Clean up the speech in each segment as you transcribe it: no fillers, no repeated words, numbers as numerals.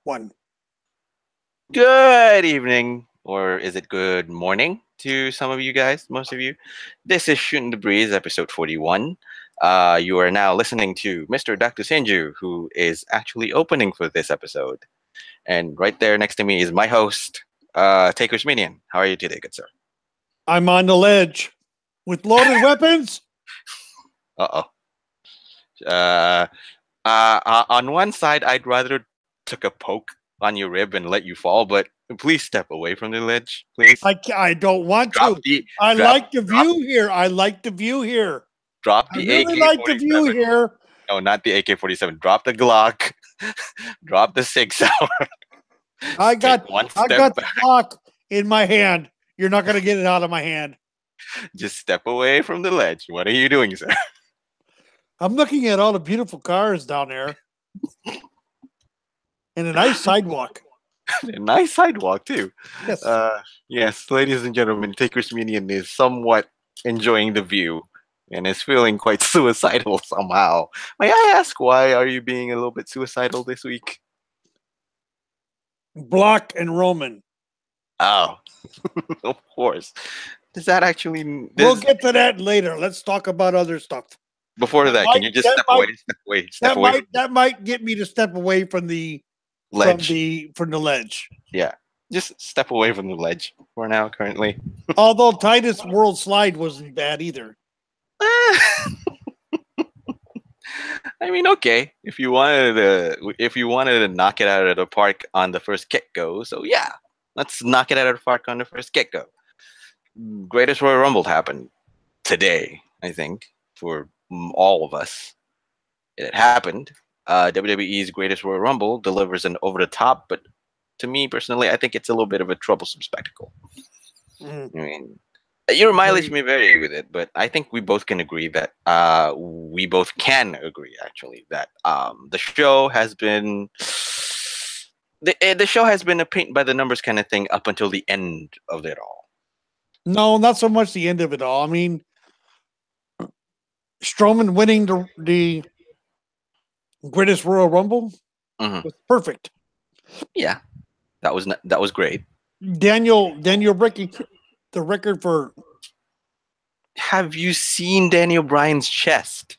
One. Good evening, or is it good morning to some of you guys, most of you? This is Shootin' the Breeze, episode 41. You are now listening to Mr. Dr. Senju, who is actually opening for this episode. And right there next to me is my host, TakersMinion. How are you today, good sir? I'm on the ledge with loaded weapons. Uh-oh. On one side, I'd rather took a poke on your rib and let you fall, but please step away from the ledge, please. I don't want to. I like the view here. Drop I the really AK-47. like the view here. No, not the AK-47. Drop the Glock. Drop the 6-hour. I got the Glock in my hand. You're not going to get it out of my hand. Just step away from the ledge. What are you doing, sir? I'm looking at all the beautiful cars down there. And a nice sidewalk. A nice sidewalk, too. Yes. Yes, ladies and gentlemen, TakersMinion is somewhat enjoying the view and is feeling quite suicidal somehow. May I ask, why are you being a little bit suicidal this week? Block and Roman. Oh, of course. Does that actually... We'll get to that later. Let's talk about other stuff. Before that, can you just step away? That might get me to step away from the ledge. From the ledge. Yeah. Just step away from the ledge for now, currently. Although Titus World Slide wasn't bad either. I mean, okay. If you wanted to knock it out of the park on the first get-go, so yeah. Let's knock it out of the park on the first get-go. Greatest Royal Rumble happened today, I think, for all of us. It happened. WWE's Greatest Royal Rumble delivers an over-the-top, but to me personally, I think it's a little bit of a troublesome spectacle. I mean, your mileage may vary with it, but I think we both can agree that that the show has been a paint by the numbers kind of thing up until the end of it all. No, not so much the end of it all. I mean, Strowman winning the Greatest Royal Rumble was perfect. Yeah, that was great. Daniel breaking the record for. Have you seen Daniel Bryan's chest?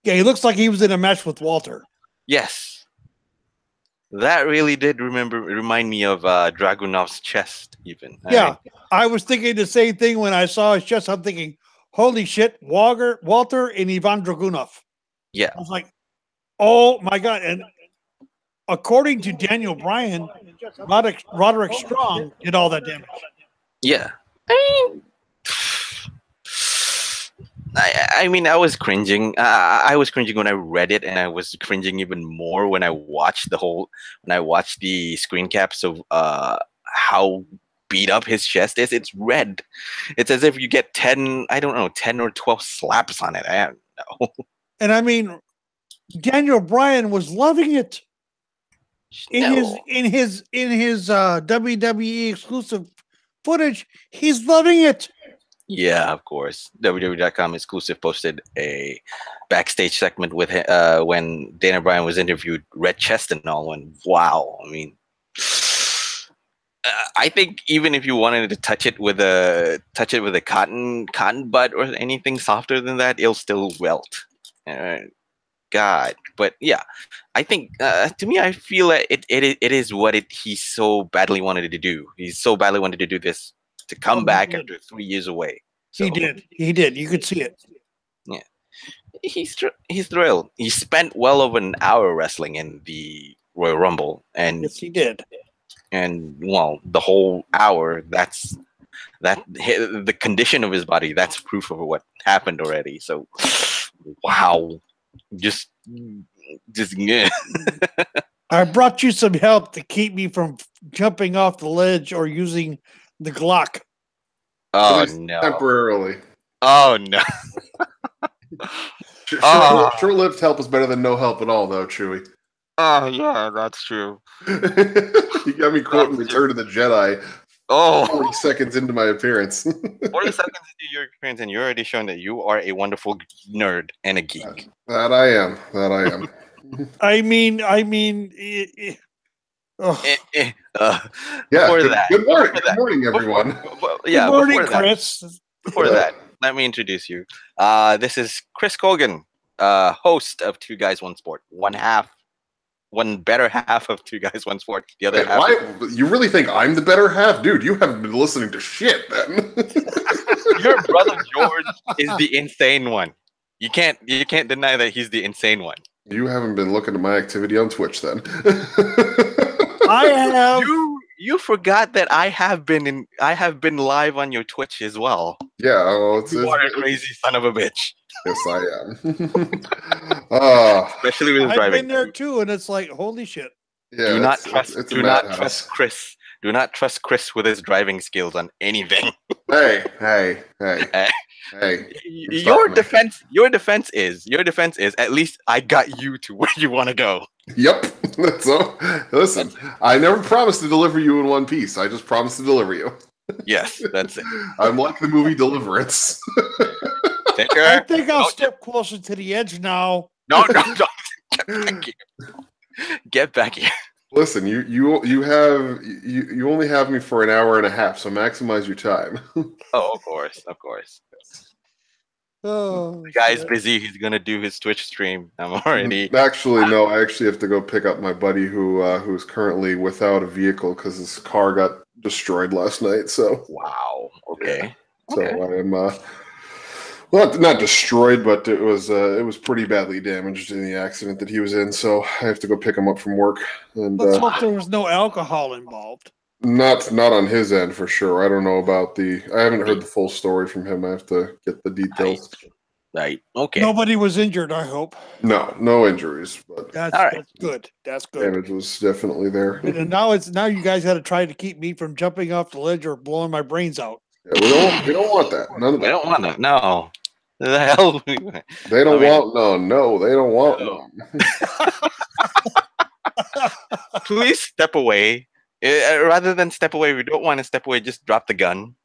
Yeah, he looks like he was in a match with Walter. Yes, that really did remind me of Dragunov's chest. Even I was thinking the same thing when I saw his chest. I'm thinking, holy shit, Walter and Ivan Dragunov. Yeah, I was like, oh my god! And according to Daniel Bryan, Roderick Strong did all that damage. Yeah, I mean, I was cringing. I was cringing when I read it, and I was cringing even more when I watched the screen caps of how beat up his chest is. It's red. It's as if you get 10 or 12 slaps on it. I don't know. And I mean, Daniel Bryan was loving it in his WWE exclusive footage. He's loving it. Yeah, of course. WWE.com exclusive posted a backstage segment with when Daniel Bryan was interviewed, red chest and all. And wow, I mean, I think even if you wanted to touch it with a cotton bud or anything softer than that, it'll still welt. God, but yeah, I think to me, I feel that it is what he so badly wanted to do. He so badly wanted to do this to come back after 3 years away. So, he did. You could see it. Yeah, he's thrilled. He spent well over an hour wrestling in the Royal Rumble, and yes, he did. And well, the whole hour, the condition of his body, that's proof of what happened already. So, wow, just yeah. I brought you some help to keep me from jumping off the ledge or using the Glock. Oh no! Temporarily. Oh no! Short-lived help is better than no help at all, though, Chewy. Oh yeah, that's true. You got me quoting Return of the Jedi. 40 seconds into my appearance. 40 seconds into your appearance, and you're already showing that you are a wonderful nerd and a geek. That I am. I mean, Before that, good morning, everyone. Good morning, Chris. Before that, let me introduce you. This is Chris Cogan, host of Two Guys One Sport. One better half of Two Guys One Sport. The other half. You really think I'm the better half, dude? You haven't been listening to shit, then. Your brother George is the insane one. You can't deny that he's the insane one. You haven't been looking at my activity on Twitch, then. I have. You forgot that I have been live on your Twitch as well. Yeah, well, you are a crazy son of a bitch. Yes, I am. Especially with his driving. I've been there too, and it's like, holy shit. Yeah, do not trust Chris. Do not trust Chris with his driving skills on anything. Hey. Your defense is at least I got you to where you want to go. Yep. So listen, I never promised to deliver you in one piece. I just promised to deliver you. Yes, that's it. I'm like the movie Deliverance. I think I'll step closer to the edge now. No, don't. Get back here. Listen, you only have me for an hour and a half, so maximize your time. Oh, of course. Oh, the guy's busy. He's gonna do his Twitch stream. I'm already. Actually, no. I actually have to go pick up my buddy who's currently without a vehicle because his car got destroyed last night. So. Wow. Okay. So I am. Well, not destroyed, but it was pretty badly damaged in the accident that he was in. So I have to go pick him up from work. And let's hope there was no alcohol involved. Not on his end for sure. I don't know about I haven't heard the full story from him. I have to get the details. Right. Okay. Nobody was injured, I hope. No injuries. But that's good. That's good. Damage was definitely there. And now you guys got to try to keep me from jumping off the ledge or blowing my brains out. Yeah, we don't want that. None of that. We don't want that. No. The hell? They don't want none. No, they don't want none. Please step away. Rather than step away, we don't want to step away. Just drop the gun.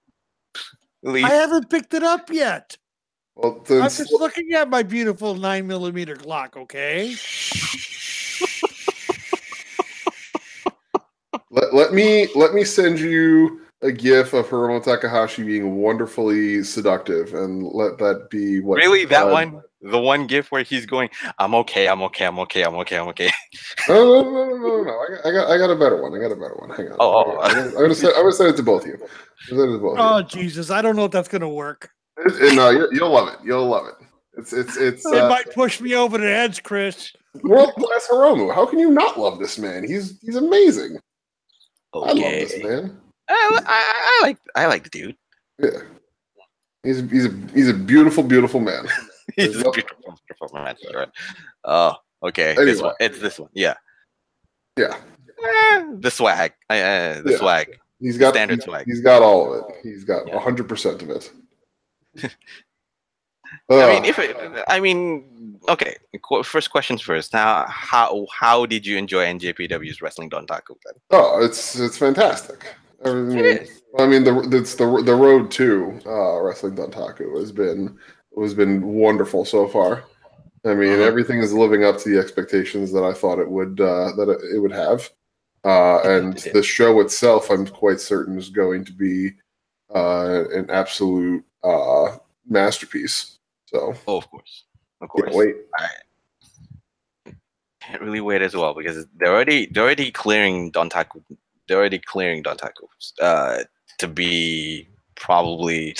I haven't picked it up yet. Well, I'm just looking at my beautiful 9mm Glock. Okay. let me send you a gif of Hiromu Takahashi being wonderfully seductive, and let that be what. Really, that one, the one gif where he's going, "I'm okay." No. I got a better one. Hang on. I'm gonna send it to both of you. Oh Jesus, I don't know if that's gonna work. No, you'll love it. You'll love it. It might push me over the edge, Chris. World class Hiromu. How can you not love this man? He's amazing. Okay. I love this man. I like the dude. Yeah, he's a beautiful man. He's a beautiful man. Sure. Oh, okay. Anyway. It's this one. Yeah. Yeah. The swag. The swag. He's got standard swag. He's got all of it. He's got 100% of it. Okay. First questions first. Now, how did you enjoy NJPW's Wrestling Dontaku? Oh, it's fantastic. It is. I mean, the road to Wrestling Dontaku has been wonderful so far. I mean, everything is living up to the expectations that I thought it would have. And the show itself, I'm quite certain, is going to be an absolute masterpiece. So, of course. Can't wait. Can't really wait as well because they're already clearing Dontaku. They're already clearing Dontaku to be probably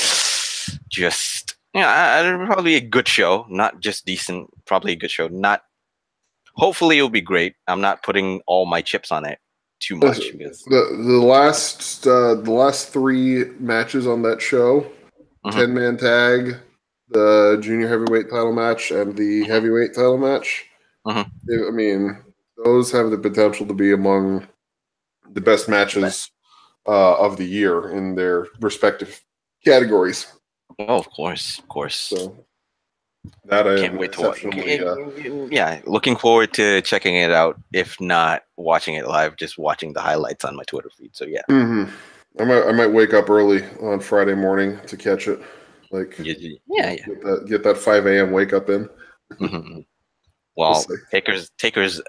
just probably a good show, not just decent. Probably a good show. Hopefully it'll be great. I'm not putting all my chips on it too much because the last three matches on that show, 10-man tag, the junior heavyweight title match, and the heavyweight title match. I mean, those have the potential to be among the best matches of the year in their respective categories. Oh, of course. So that I can't wait to watch. Yeah, looking forward to checking it out. If not watching it live, just watching the highlights on my Twitter feed. So yeah, I might wake up early on Friday morning to catch it. Like get that get that 5 a.m. wake up in. Well, see. Taker's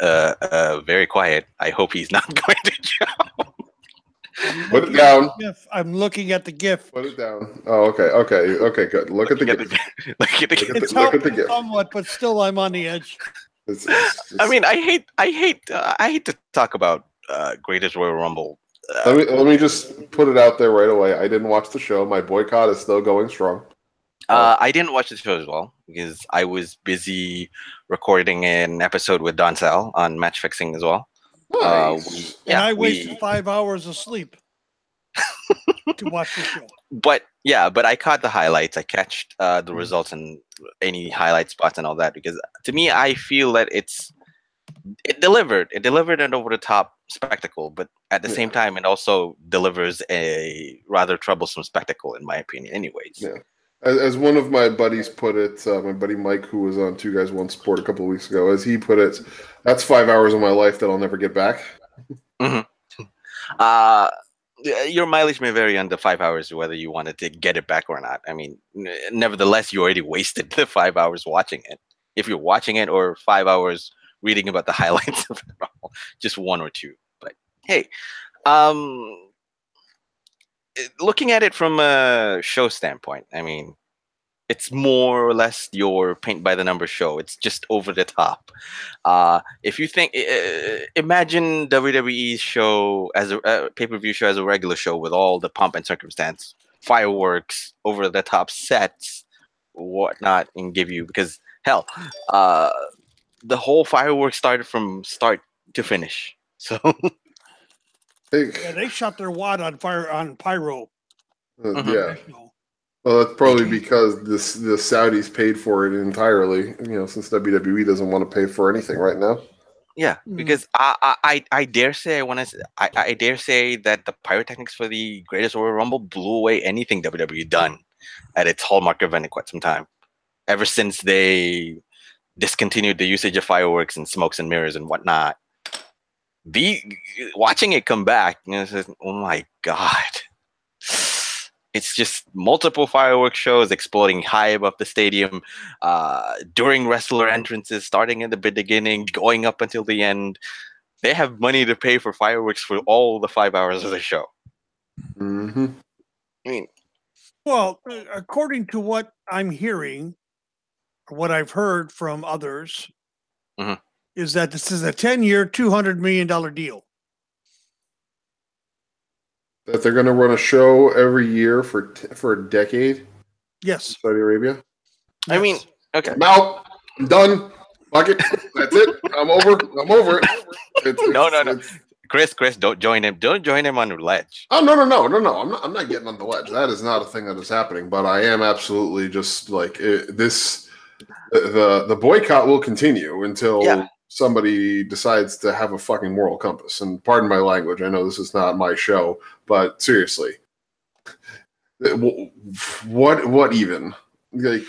very quiet. I hope he's not going to jump. Put it down. I'm looking at the GIF. Put it down. Oh, okay, good. Look at the GIF. Look at the GIF. It's helping somewhat, but still, I'm on the edge. I mean, I hate to talk about Greatest Royal Rumble. Let me just put it out there right away. I didn't watch the show. My boycott is still going strong. I didn't watch the show as well because I was busy recording an episode with Don Sal on match fixing as well. Nice. I wasted 5 hours of sleep to watch the show. But I caught the highlights. I catched the results and any highlight spots and all that because to me, I feel that it delivered. It delivered an over the top spectacle, but at the same time, it also delivers a rather troublesome spectacle, in my opinion. Anyways. Yeah. As one of my buddies put it, my buddy Mike, who was on Two Guys One Sport a couple of weeks ago, as he put it, that's 5 hours of my life that I'll never get back. Mm-hmm. Your mileage may vary on the 5 hours, whether you wanted to get it back or not. I mean, nevertheless, you already wasted the 5 hours watching it. If you're watching it or 5 hours reading about the highlights of it all, just one or two. But hey, looking at it from a show standpoint, I mean, it's more or less your paint by the numbers show. It's just over the top. If you think, imagine WWE's show as a pay-per-view show as a regular show with all the pomp and circumstance, fireworks, over the top sets, whatnot, and give you because hell, the whole fireworks started from start to finish. So. Yeah, they shot their wad on fire on pyro. Yeah. Well, that's probably because the Saudis paid for it entirely. Since WWE doesn't want to pay for anything right now. Yeah, because I dare say I dare say that the pyrotechnics for the Greatest Royal Rumble blew away anything WWE done at its hallmark event in quite some time. Ever since they discontinued the usage of fireworks and smokes and mirrors and whatnot. Watching it come back, oh my god, it's just multiple fireworks shows exploding high above the stadium during wrestler entrances, starting at the beginning, going up until the end. They have money to pay for fireworks for all the 5 hours of the show. Mm-hmm. I mean, well, according to what I'm hearing, or what I've heard from others. Mm-hmm. Is that this is a 10-year, $200 million deal. That they're going to run a show every year for a decade? Yes. Saudi Arabia? I mean, okay. I'm out. I'm done. Fuck it. That's it. I'm over it. No. Chris, don't join him. Don't join him on the ledge. Oh, no. I'm not getting on the ledge. That is not a thing that is happening. But I am absolutely just like this. The boycott will continue until somebody decides to have a fucking moral compass. And pardon my language. I know this is not my show, but seriously, what even? Like,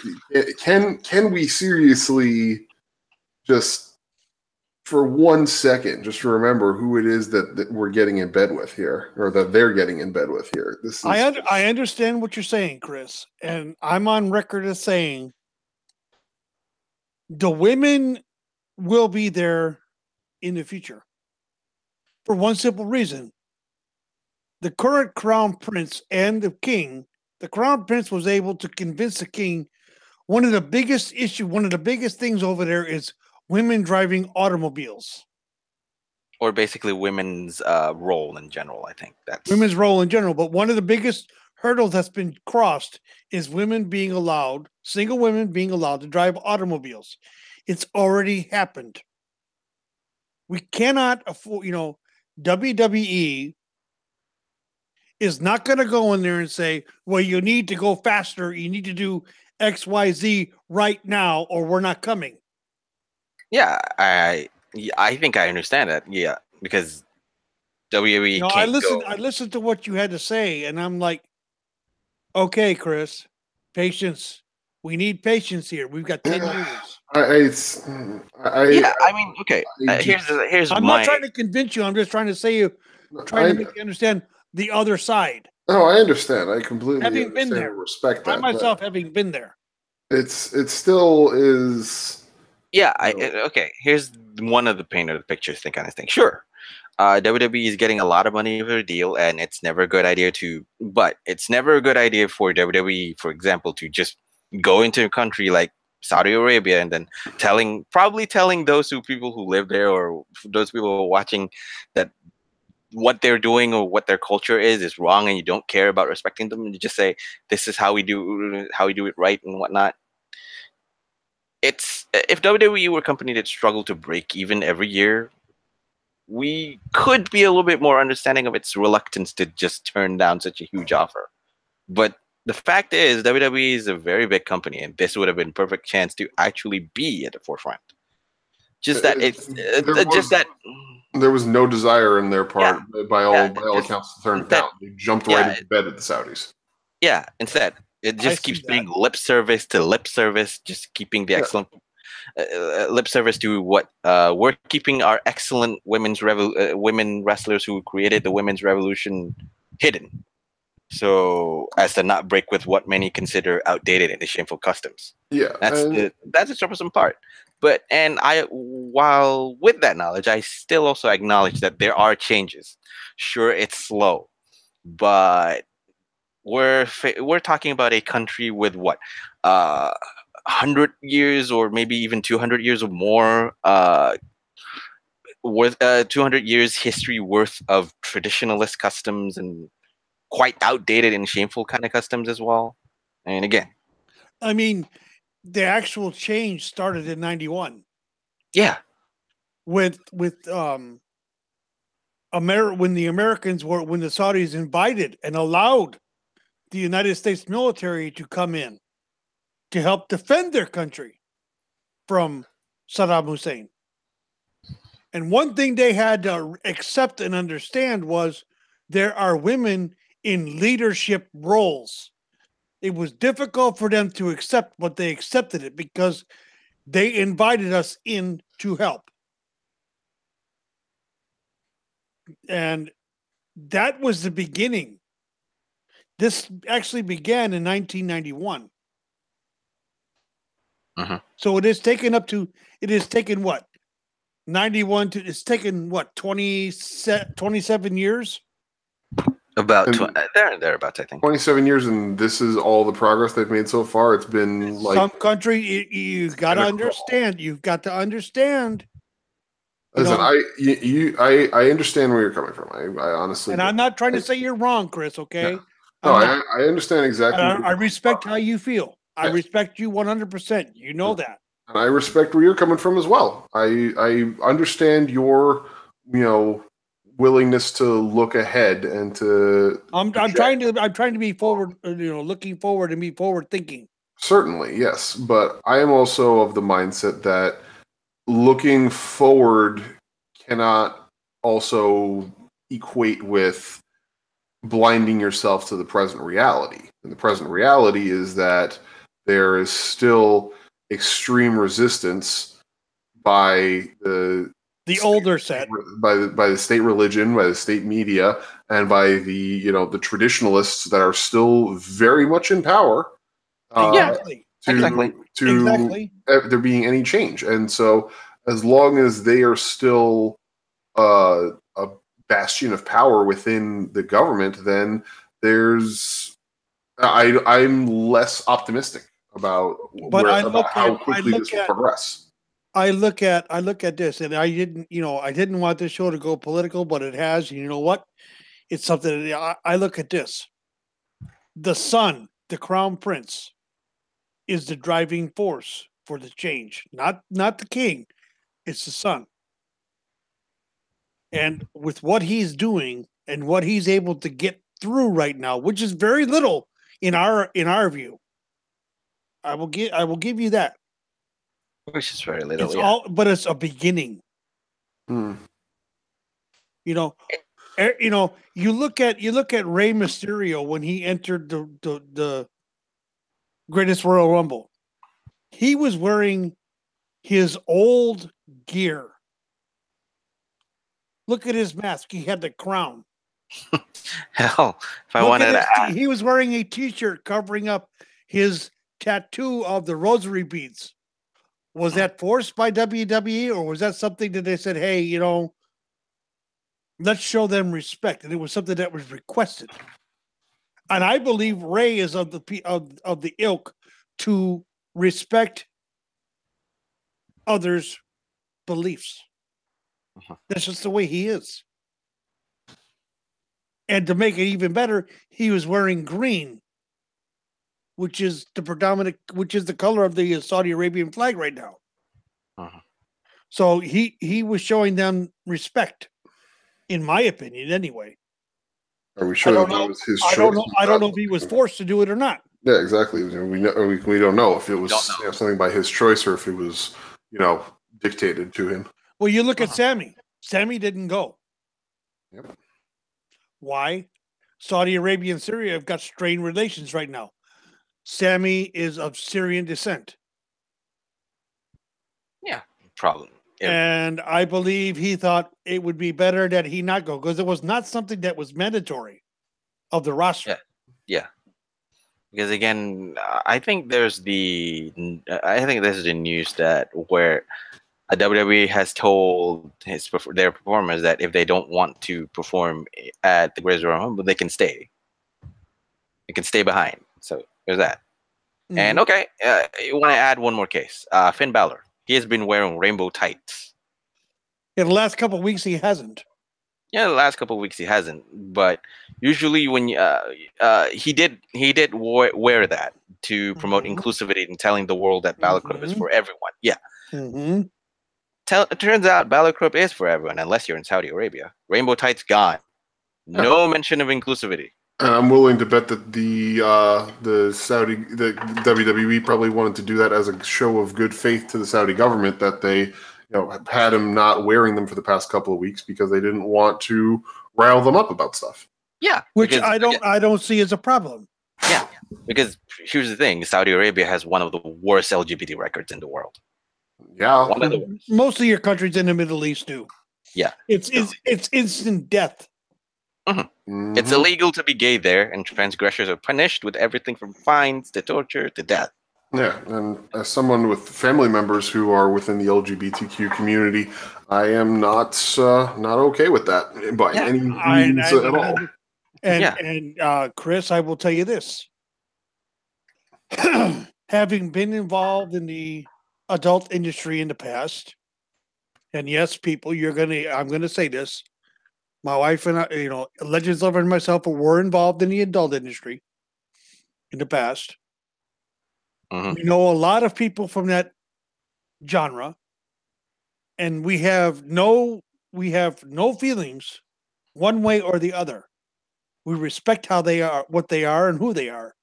can we seriously just for 1 second just remember who it is that we're getting in bed with here, or that they're getting in bed with here? This is I understand what you're saying, Chris, and I'm on record as saying the women will be there in the future for one simple reason. The current crown prince and the king, the crown prince was able to convince the king one of the biggest things over there is women driving automobiles. Or basically women's role in general, I think. That's women's role in general. But one of the biggest hurdles that's been crossed is women being allowed, single women being allowed to drive automobiles. It's already happened. We cannot afford, WWE is not going to go in there and say, well, you need to go faster. You need to do X, Y, Z right now, or we're not coming. Yeah, I think I understand that. Yeah, because WWE can't I listened to what you had to say, and I'm like, okay, Chris, patience. We need patience here. We've got 10 years. I mean, okay. Here's I'm not trying to convince you. I'm just trying to say trying to make you understand the other side. No, I understand. I completely having been there, respect that. I myself having been there. It still is. Yeah, You know, okay. Here's one of the paint of the pictures thing kind of thing. Sure, WWE is getting a lot of money for the deal, and it's never a good idea to. But it's never a good idea for WWE, for example, to just go into a country like Saudi Arabia and then probably telling those people who live there or those people who are watching that what they're doing or what their culture is wrong, and you don't care about respecting them. You just say this is how we do it right and whatnot. It's if WWE were a company that struggled to break even every year, we could be a little bit more understanding of its reluctance to just turn down such a huge offer. But the fact is, WWE is a very big company, and this would have been a perfect chance to actually be at the forefront. Just that there was no desire in their part, by all accounts, to turn it down. They jumped right into bed at the Saudis. Yeah, instead, it just keeps being lip service to lip service, just keeping the excellent lip service to what we're keeping our excellent women wrestlers who created the women's revolution hidden, so as to not break with what many consider outdated and shameful customs. Yeah, that's the troublesome part. But while with that knowledge, I still also acknowledge that there are changes. Sure, it's slow, but we're talking about a country with what 100 years or maybe even 200 years or more with 200 years history worth of traditionalist customs and quite outdated and shameful kind of customs as well. And again, I mean, the actual change started in 91. Yeah. With when the Americans when the Saudis invited and allowed the United States military to come in to help defend their country from Saddam Hussein. And one thing they had to accept and understand was there are women in leadership roles. It was difficult for them to accept, but they accepted it because they invited us in to help. And that was the beginning. This actually began in 1991. So it has taken what? 91 to, it's taken what, 27 years? About thereabouts, I think. 27 years, and this is all the progress they've made so far. It's been like some country. You got to understand. You've got to understand. Listen, I understand where you're coming from. I honestly, and I'm not trying to say you're wrong, Chris. Okay. Yeah. No, I understand exactly. I respect how you feel. I respect you 100%. You know that. And I respect where you're coming from as well. I understand your, willingness to look ahead and to. I'm trying to be forward, looking forward and be forward thinking. Certainly, yes, but I am also of the mindset that looking forward cannot also equate with blinding yourself to the present reality. And the present reality is that there is still extreme resistance by the older set, by the state religion, by the state media, and by the traditionalists that are still very much in power. Exactly. To there being any change. And so as long as they are still a bastion of power within the government, then I'm less optimistic about how quickly this will progress. I look at this, and I didn't want this show to go political, but it has. You know what? It's something that I look at this. The son, the crown prince, is the driving force for the change, not the king. It's the son. And with what he's doing and what he's able to get through right now, which is very little in our view, I will give you that. Which is very little. But it's a beginning. You look at Rey Mysterio when he entered the Greatest Royal Rumble. He was wearing his old gear. Look at his mask. He had the crown. Hell, if I wanted to add, he was wearing a t-shirt covering up his tattoo of the rosary beads Was that forced by WWE, or was that something that they said, hey, let's show them respect? And it was something that was requested. And I believe Ray is of the ilk to respect others' beliefs. That's just the way he is. And to make it even better, he was wearing green, which is the color of the Saudi Arabian flag right now. So he was showing them respect, in my opinion, anyway. Are we sure that was his choice? I don't know if he was forced to do it or not. Yeah, exactly. We don't know if it was something by his choice or if it was, dictated to him. Well, you look at Sammy. Sammy didn't go. Yep. Why? Saudi Arabia and Syria have got strained relations right now. Sammy is of Syrian descent. Yeah, problem. And I believe he thought it would be better that he not go because it was not something that was mandatory of the roster. Yeah. Because again, I think there's the news that where WWE has told their performers that if they don't want to perform at the Greatest Royal Rumble, they can stay. They can stay behind. So there's that. Mm-hmm. And okay, you want to add one more case? Finn Balor. He has been wearing rainbow tights. Yeah, the last couple of weeks he hasn't. Yeah, the last couple of weeks he hasn't. But usually when he did wear that to promote inclusivity and telling the world that Balor Club is for everyone. Yeah. Mm-hmm. It turns out Balor Club is for everyone, unless you're in Saudi Arabia. Rainbow tights gone. No mention of inclusivity. And I'm willing to bet that the WWE probably wanted to do that as a show of good faith to the Saudi government that they, had him not wearing them for the past couple of weeks because they didn't want to rile them up about stuff. Yeah, which I don't see as a problem. Yeah, because here's the thing: Saudi Arabia has one of the worst LGBT records in the world. Yeah, one of the worst. Most of your countries in the Middle East do. Yeah, it's instant death. Mm-hmm. Mm-hmm. It's illegal to be gay there, and transgressors are punished with everything from fines to torture to death. Yeah, and as someone with family members who are within the LGBTQ community, I am not okay with that by any means at all. And Chris, I will tell you this: having been involved in the adult industry in the past, and yes, people, I'm gonna say this. My wife and I, Legends Lover and myself were involved in the adult industry in the past. Mm-hmm. We know a lot of people from that genre, and we have no feelings one way or the other. We respect how they are, what they are, and who they are.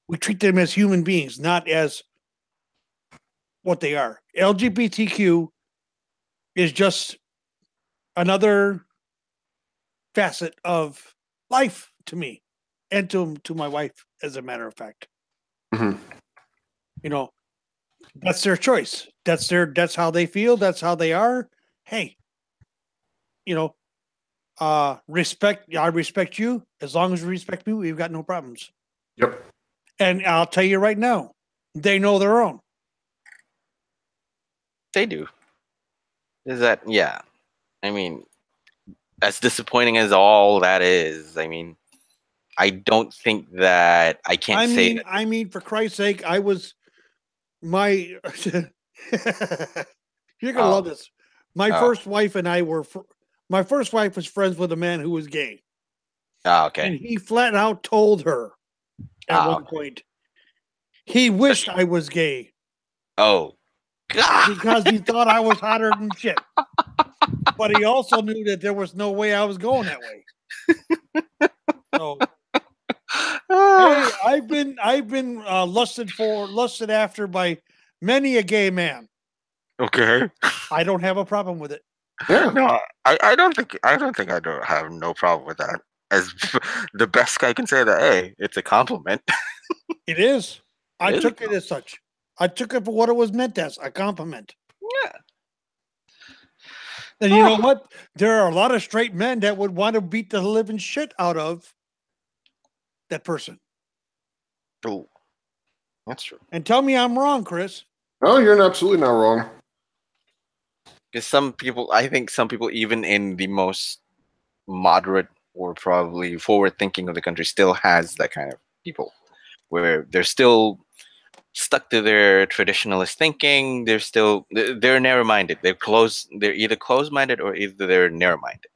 We treat them as human beings, not as what they are. LGBTQ is just another facet of life to me and to my wife, as a matter of fact. Mm-hmm. That's their choice. That's how they feel. That's how they are. Hey, respect. I respect you. As long as you respect me, we've got no problems. Yep. And I'll tell you right now, they know their own. They do. Is that, yeah. I mean, as disappointing as all that is, I mean, I don't think that I can't say that. I mean, for Christ's sake, I was you're gonna love this. My first wife and I my first wife was friends with a man who was gay. Oh, okay. And he flat out told her at one point he wished I was gay. Oh, God. Because he thought I was hotter than shit. But he also knew that there was no way I was going that way. So, hey, I've been lusted after by many a gay man. Okay. I don't have a problem with it. Yeah. No, I don't think I don't have no problem with that. As the best guy can say that, hey, it's a compliment. It is. I took it as such. I took it for what it was meant as, a compliment. Yeah. And you know what? There are a lot of straight men that would want to beat the living shit out of that person. Oh, that's true. And tell me I'm wrong, Chris. Oh, you're absolutely not wrong. Because I think some people, even in the most moderate or probably forward thinking of the country, still has that kind of people where they're still stuck to their traditionalist thinking. They're narrow-minded. They're either closed-minded or either they're narrow-minded.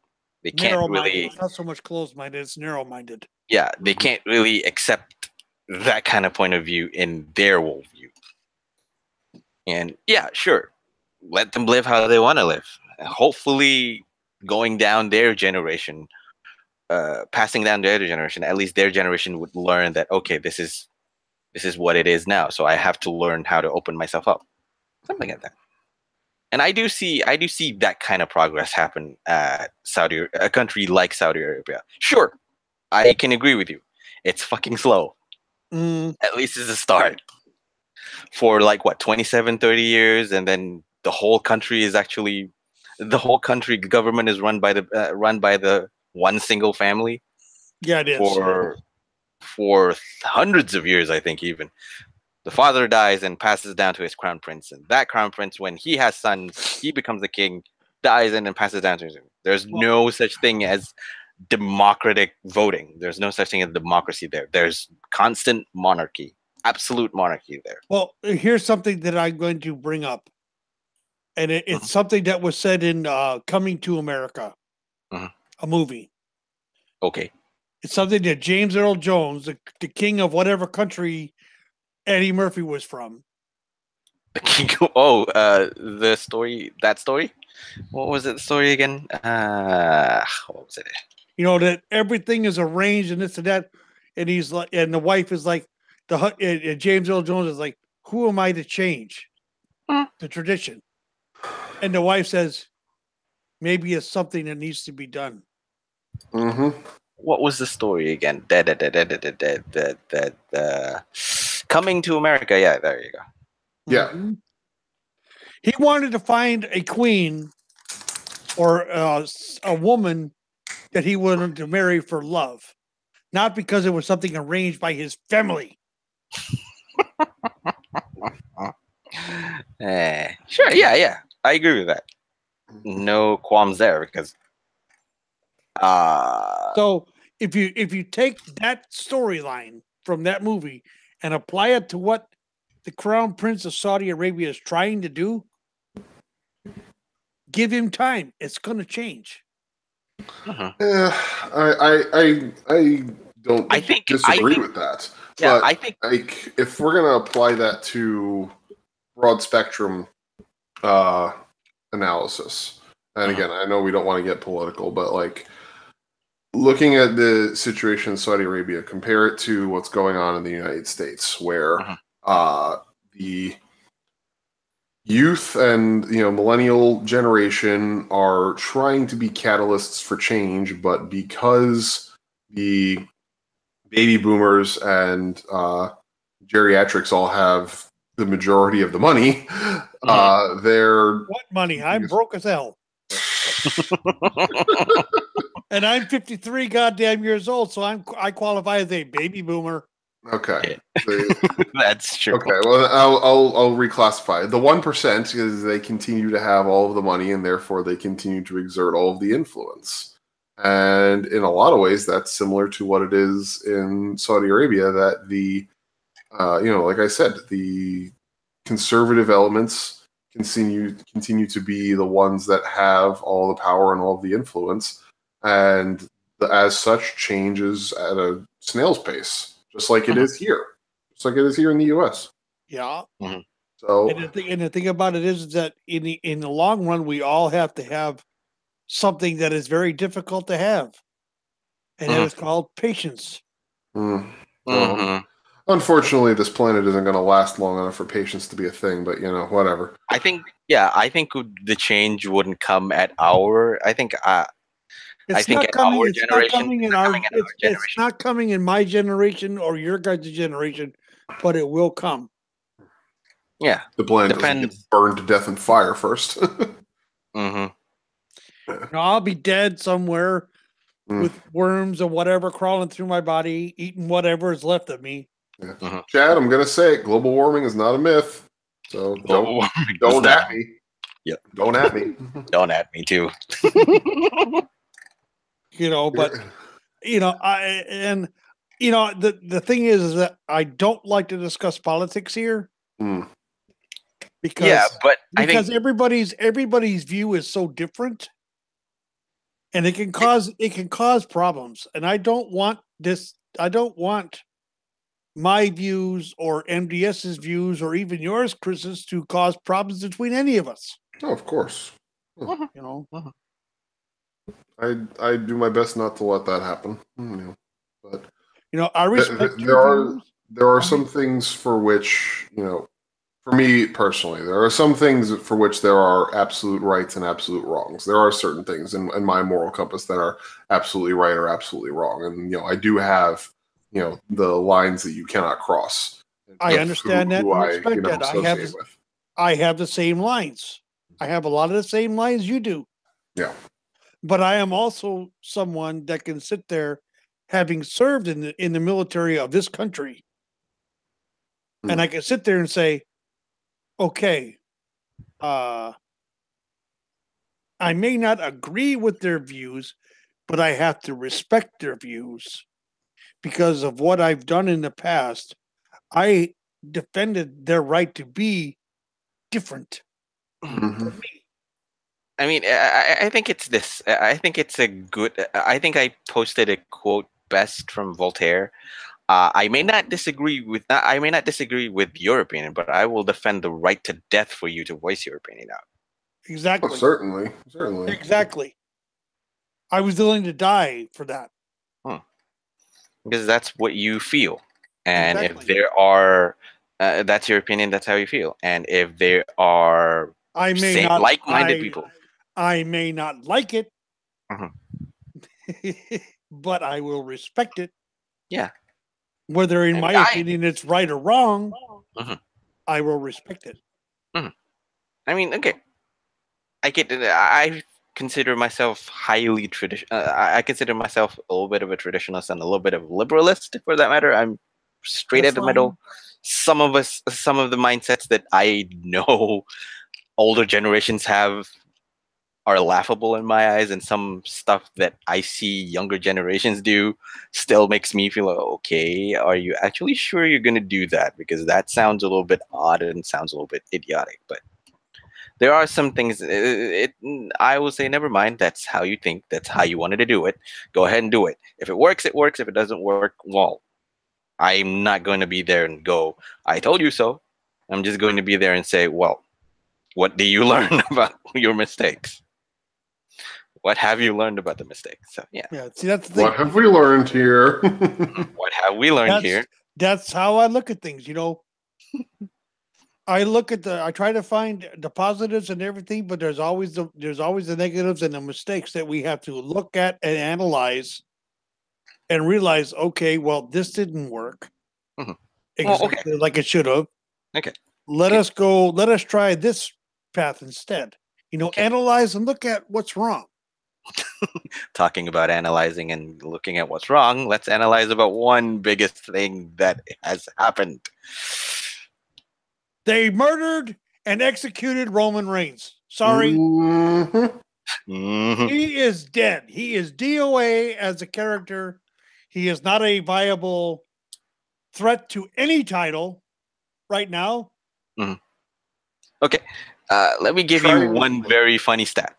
They can't Narrow-minded. really, It's not so much closed-minded, it's narrow-minded. yeah, they can't really accept that kind of point of view in their worldview. And yeah, sure, let them live how they want to live. Hopefully, going down their generation, passing down their generation, at least their generation would learn that, okay, this is what it is now. So I have to learn how to open myself up, something like that. And I do see that kind of progress happen at a country like Saudi Arabia. Sure, I can agree with you. It's fucking slow. At least it's a start. For like what, 27, 30 years, and then the whole country government is run by the one single family. Yeah, it is. For hundreds of years, I think. Even the father dies and passes down to his crown prince, and that crown prince, when he has sons, he becomes the king, dies, and then passes down to his. There's no such thing as democratic voting. There's no such thing as democracy there. There's constant monarchy, absolute monarchy there. Well, here's something that I'm going to bring up, and it's something that was said in Coming to America, a movie. Okay. It's something that James Earl Jones, the king of whatever country Eddie Murphy was from. The king. Oh, the story. That story. What was it? The story again? What was it? You know, that everything is arranged and this and that, and he's like, and the wife is like, James Earl Jones is like, who am I to change the tradition? And the wife says, maybe it's something that needs to be done. What was the story again? Coming to America. Yeah, there you go. Yeah. He wanted to find a queen or a woman that he wanted to marry for love, not because it was something arranged by his family. Sure, yeah. I agree with that. No qualms there, because so if you take that storyline from that movie and apply it to what the Crown Prince of Saudi Arabia is trying to do, give him time. It's going to change. I don't disagree with that. Yeah, but I think like if we're gonna apply that to broad spectrum analysis, and again, I know we don't want to get political, but like looking at the situation in Saudi Arabia, compare it to what's going on in the United States, where the youth and millennial generation are trying to be catalysts for change, but because the baby boomers and geriatrics all have the majority of the money, they're what money? I'm broke as hell. And I'm 53 goddamn years old, so I qualify as a baby boomer. Okay. That's true. Okay, well, I'll reclassify. The 1% is they continue to have all of the money, and therefore they continue to exert all of the influence. And in a lot of ways, that's similar to what it is in Saudi Arabia, that the, like I said, the conservative elements continue to be the ones that have all the power and all of the influence. And as such, changes at a snail's pace. Just like it is here. Just like it is here in the U.S. Yeah. So, and the thing about it is that in the long run, we all have to have something that is very difficult to have, and that is called patience. Unfortunately, this planet isn't going to last long enough for patience to be a thing. But whatever. I think the change wouldn't come at our. It's not coming in my generation or your guys' generation, but it will come. Yeah, the planet doesn't get burned to death in fire first. I'll be dead somewhere with worms or whatever crawling through my body, eating whatever is left of me. Yeah. Chad, I'm gonna say it. Global warming is not a myth. So Oh, don't at me. Yep. Don't at me. Don't at me too. But the thing is that I don't like to discuss politics here because I think everybody's view is so different, and it can cause problems. And I don't want this. I don't want my views or MDS's views or even yours, Chris's, to cause problems between any of us. Oh, of course. I do my best not to let that happen. But I respect there are some things for which, for me personally, there are some things for which there are absolute rights and absolute wrongs. There are certain things in my moral compass that are absolutely right or absolutely wrong. And, I do have, the lines that you cannot cross. I understand that and respect that. I have the same lines. I have a lot of the same lines you do. Yeah. But I am also someone that can sit there having served in the military of this country. And I can sit there and say, okay, I may not agree with their views, but I have to respect their views because of what I've done in the past. I defended their right to be different. Mm-hmm. I mean, I think it's this. I think it's a good. I think I posted a quote best from Voltaire. I may not disagree with your opinion, but I will defend the right to death for you to voice your opinion out. Exactly. Oh, certainly. Exactly. I was willing to die for that. Because that's what you feel, and if there are, that's your opinion. That's how you feel, and if there are, like-minded people. I may not like it, but I will respect it. Yeah. Whether, in my opinion, it's right or wrong, I will respect it. I mean, okay. I get it. I consider myself highly traditional. I consider myself a little bit of a traditionalist and a little bit of a liberalist, for that matter. I'm straight at the middle. Some of the mindsets that I know older generations have are laughable in my eyes, and some stuff that I see younger generations do still makes me feel okay. Are you actually sure you're going to do that? Because that sounds a little bit odd and sounds a little bit idiotic. But there are some things. I will say, never mind. That's how you think. That's how you wanted to do it. Go ahead and do it. If it works, it works. If it doesn't work, well, I'm not going to be there and go, I told you so. I'm just going to be there and say, well, what do you learn about your mistakes? What have you learned about the mistakes? So yeah. See, that's the thing. What have we learned here? What have we learned here? That's how I look at things. I try to find the positives and everything, but there's always the negatives and the mistakes that we have to look at and analyze, and realize, okay, well, this didn't work exactly like it should have. Okay. Let us try this path instead. Analyze and look at what's wrong. Talking about analyzing and looking at what's wrong, let's analyze about one biggest thing that has happened. They murdered and executed Roman Reigns. Sorry. He is dead. He is DOA as a character. He is not a viable threat to any title right now. Okay. Let me give you one very funny stat.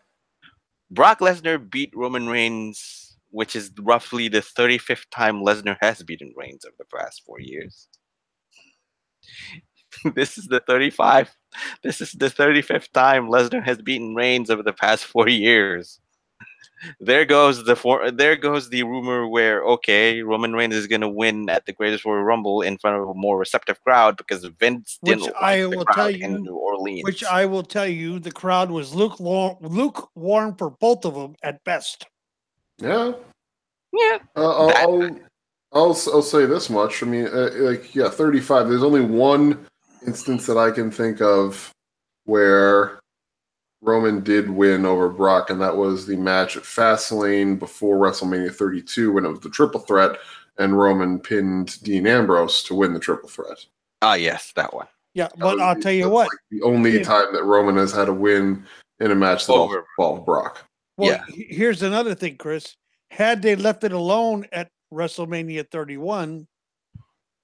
Brock Lesnar beat Roman Reigns, which is roughly the 35th time Lesnar has beaten Reigns over the past 4 years. This is the 35th time Lesnar has beaten Reigns over the past 4 years. There goes the rumor where, okay, Roman Reigns is going to win at the Greatest Royal Rumble in front of a more receptive crowd because Vince didn't like the crowd in New Orleans. Which I will tell you, the crowd was lukewarm for both of them at best. Yeah. Yeah. I'll say this much. I mean, 35. There's only one instance that I can think of where Roman did win over Brock, and that was the match at Fastlane before WrestleMania 32 when it was the triple threat, and Roman pinned Dean Ambrose to win the triple threat. Ah, yes, that one. Yeah, but I'll tell you what. Like the only time that Roman has had a win in a match that also involved Brock. Well, here's another thing, Chris. Had they left it alone at WrestleMania 31,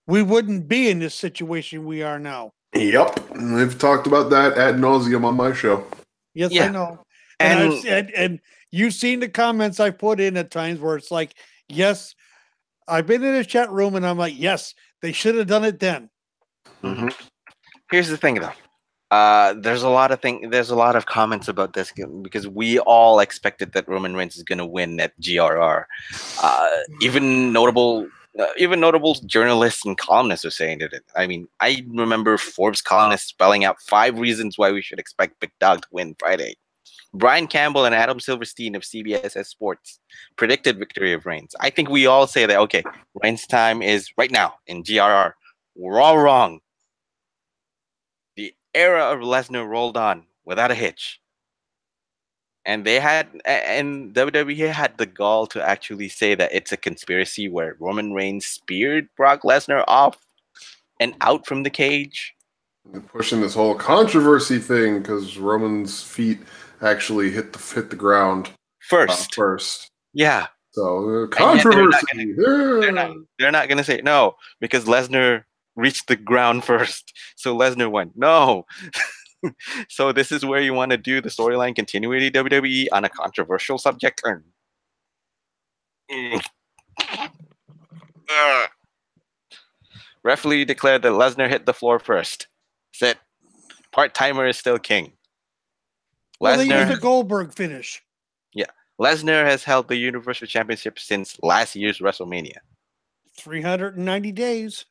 we wouldn't be in this situation we are now. Yep. We've talked about that ad nauseum on my show. Yes, I know. And you've seen the comments I put in at times where it's like, yes, I've been in a chat room and I'm like, yes, they should have done it then. Mm-hmm. Here's the thing, though. There's a lot of comments about this because we all expected that Roman Reigns is going to win at GRR. Even notable journalists and columnists are saying that. I mean, I remember Forbes columnists spelling out 5 reasons why we should expect Big Dog to win Friday. Brian Campbell and Adam Silverstein of CBS Sports predicted victory of Reigns. I think we all say that, okay, Reigns' time is right now in GRR. We're all wrong. The era of Lesnar rolled on without a hitch. And WWE had the gall to actually say that it's a conspiracy where Roman Reigns speared Brock Lesnar off and out from the cage. They're pushing this whole controversy thing because Roman's feet actually hit the ground first. Yeah. So controversy. They're not gonna say no because Lesnar reached the ground first. So Lesnar went no. So this is where you want to do the storyline continuity WWE on a controversial subject. Referee declared that Lesnar hit the floor first. Said part-timer is still king. Well, they used the Goldberg finish. Yeah. Lesnar has held the Universal Championship since last year's WrestleMania. 390 days.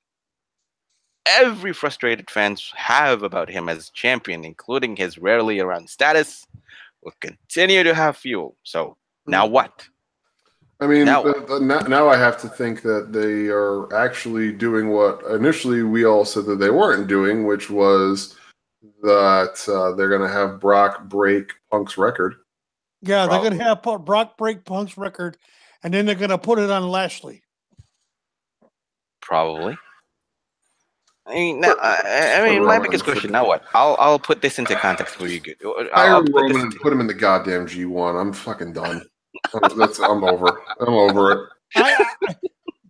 Every frustrated fans have about him as champion, including his rarely around status, will continue to have fuel. So now what? I mean, now I have to think that they are actually doing what initially we all said that they weren't doing, which was that they're going to have Brock break Punk's record. Yeah, they're going to have Brock break Punk's record, and then they're going to put it on Lashley. Probably. I mean, my biggest question. Now what? I'll put this into context for you. Good. I'll put him in the goddamn G1. I'm fucking done. I'm over it.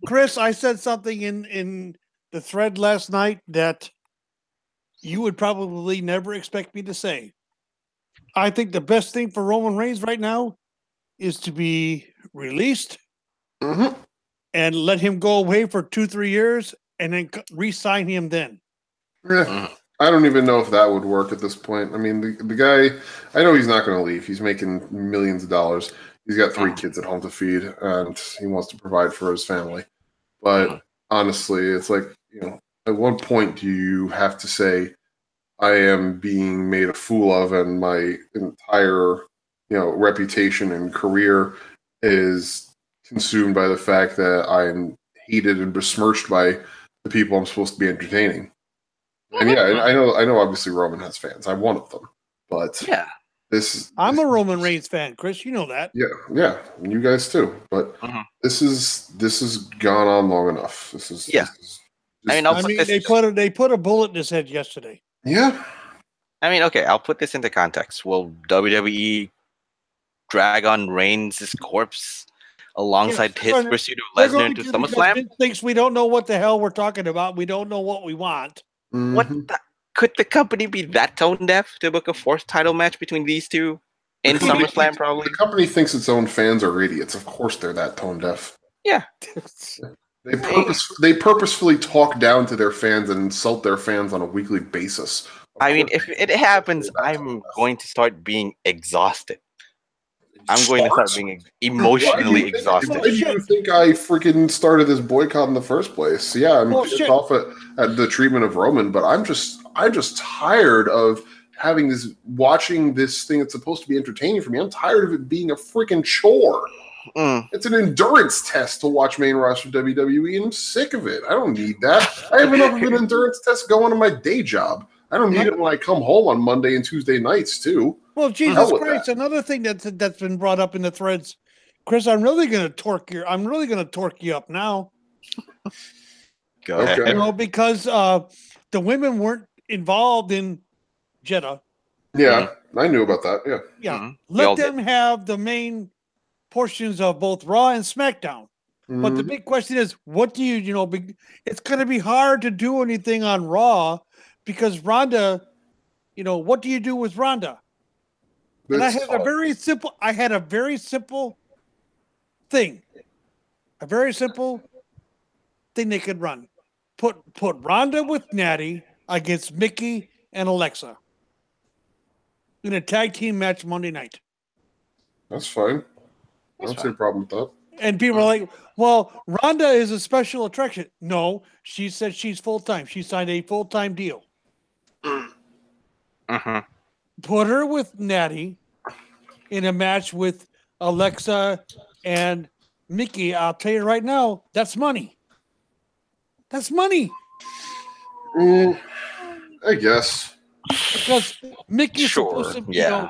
Chris, I said something in the thread last night that you would probably never expect me to say. I think the best thing for Roman Reigns right now is to be released and let him go away for 2-3 years and then re-sign him then. Yeah. I don't even know if that would work at this point. I mean, the guy, I know he's not going to leave. He's making millions of dollars. He's got 3 kids at home to feed, and he wants to provide for his family. But honestly, it's like, at what point do you have to say, I am being made a fool of, and my entire, reputation and career is consumed by the fact that I'm hated and besmirched by the people I'm supposed to be entertaining. And yeah, I know. Obviously, Roman has fans. I'm one of them. But yeah, I'm a Roman Reigns fan, Chris. You know that. Yeah, and you guys too. But this has gone on long enough. This is. They put a bullet in his head yesterday. Yeah. I mean, okay, I'll put this into context. Will WWE drag on Reigns' corpse alongside his pursuit of Lesnar to SummerSlam? Vince thinks we don't know what the hell we're talking about. We don't know what we want. Could the company be that tone deaf to book a 4th title match between these two in SummerSlam? Probably. The company thinks its own fans are idiots. Of course, they're that tone deaf. Yeah. They purposefully talk down to their fans and insult their fans on a weekly basis. I mean, if it happens, I'm going to start being exhausted. I'm going to start being emotionally exhausted. Why do you think I freaking started this boycott in the first place? Yeah, I'm pissed off at the treatment of Roman, but I'm just tired of watching this thing that's supposed to be entertaining for me. I'm tired of it being a freaking chore. It's an endurance test to watch main roster WWE, and I'm sick of it. I don't need that. I have enough of an endurance test going on my day job. I don't need it when I come home on Monday and Tuesday nights too. Well, Jesus Christ! Another thing that's been brought up in the threads, Chris. I'm really going to torque you up now. Go ahead. Because the women weren't involved in Jeddah. Yeah, I knew about that. Yeah. Yeah. We all Let them have the main portions of both Raw and SmackDown. But the big question is, what do you know, it's going to be hard to do anything on Raw because Ronda, what do you do with Ronda? And I had a very simple thing. A very simple thing they could run. Put Ronda with Natty against Mickey and Alexa in a tag team match Monday night. That's fine. I don't see a problem with that. And people are like, well, Ronda is a special attraction. No, she said she's full-time. She signed a full-time deal. Put her with Natty in a match with Alexa and Mickey. I'll tell you right now, that's money. That's money. I guess. Because Mickey's supposed to,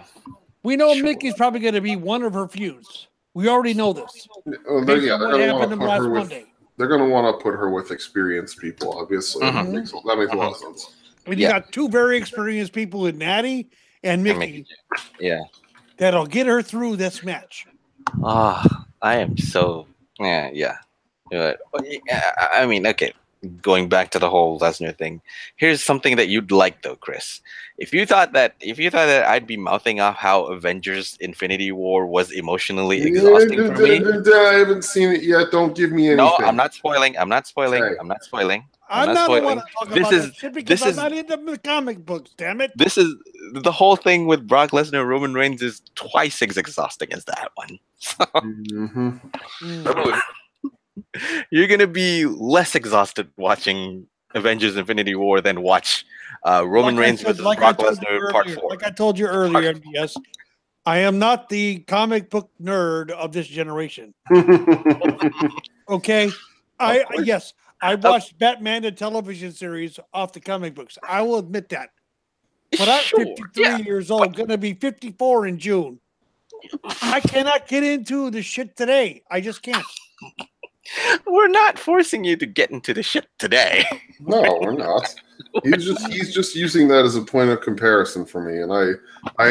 we know Mickey's probably going to be one of her feuds. We already know this. What happened last Monday. They're going to want to put her with experienced people, obviously. That makes a lot of sense. When you got two very experienced people in Natty and Mickey, that'll get her through this match. I am so I mean, okay. Going back to the whole Lesnar thing, here's something that you'd like though, Chris. If you thought that I'd be mouthing off how Avengers Infinity War was emotionally exhausting for me, I haven't seen it yet. Don't give me anything. No, I'm not spoiling. I'm not spoiling. Okay. I'm not spoiling. I'm not want to talk about that shit because I'm not into the comic books. Damn it! This is the whole thing with Brock Lesnar and Roman Reigns is twice as exhausting as that one. So, you're gonna be less exhausted watching Avengers Infinity War than watch Roman Reigns versus Brock Lesnar Part 4. Like I told you earlier, yes, I am not the comic book nerd of this generation. Okay, I watched Batman the television series off the comic books. I will admit that. But I'm 53 years old, going to be 54 in June. I cannot get into the shit today. I just can't. We're not forcing you to get into the shit today. No, we're not. He's just using that as a point of comparison for me, and I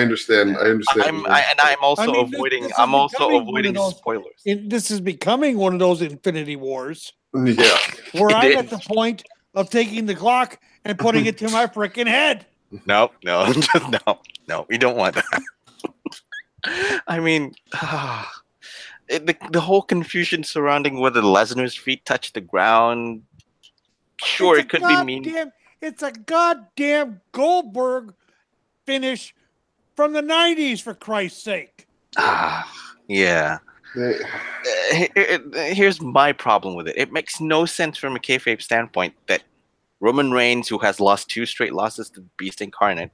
understand. I'm also avoiding spoilers. This is becoming one of those Infinity Wars. Yeah, where I'm at the point of taking the Glock and putting it to my freaking head. No, we don't want that. I mean. The whole confusion surrounding whether Lesnar's feet touch the ground. Sure, it could be mean. It's a goddamn Goldberg finish from the 90s, for Christ's sake. Yeah. Here's my problem with it. It makes no sense from a kayfabe standpoint that Roman Reigns, who has lost 2 straight losses to Beast Incarnate,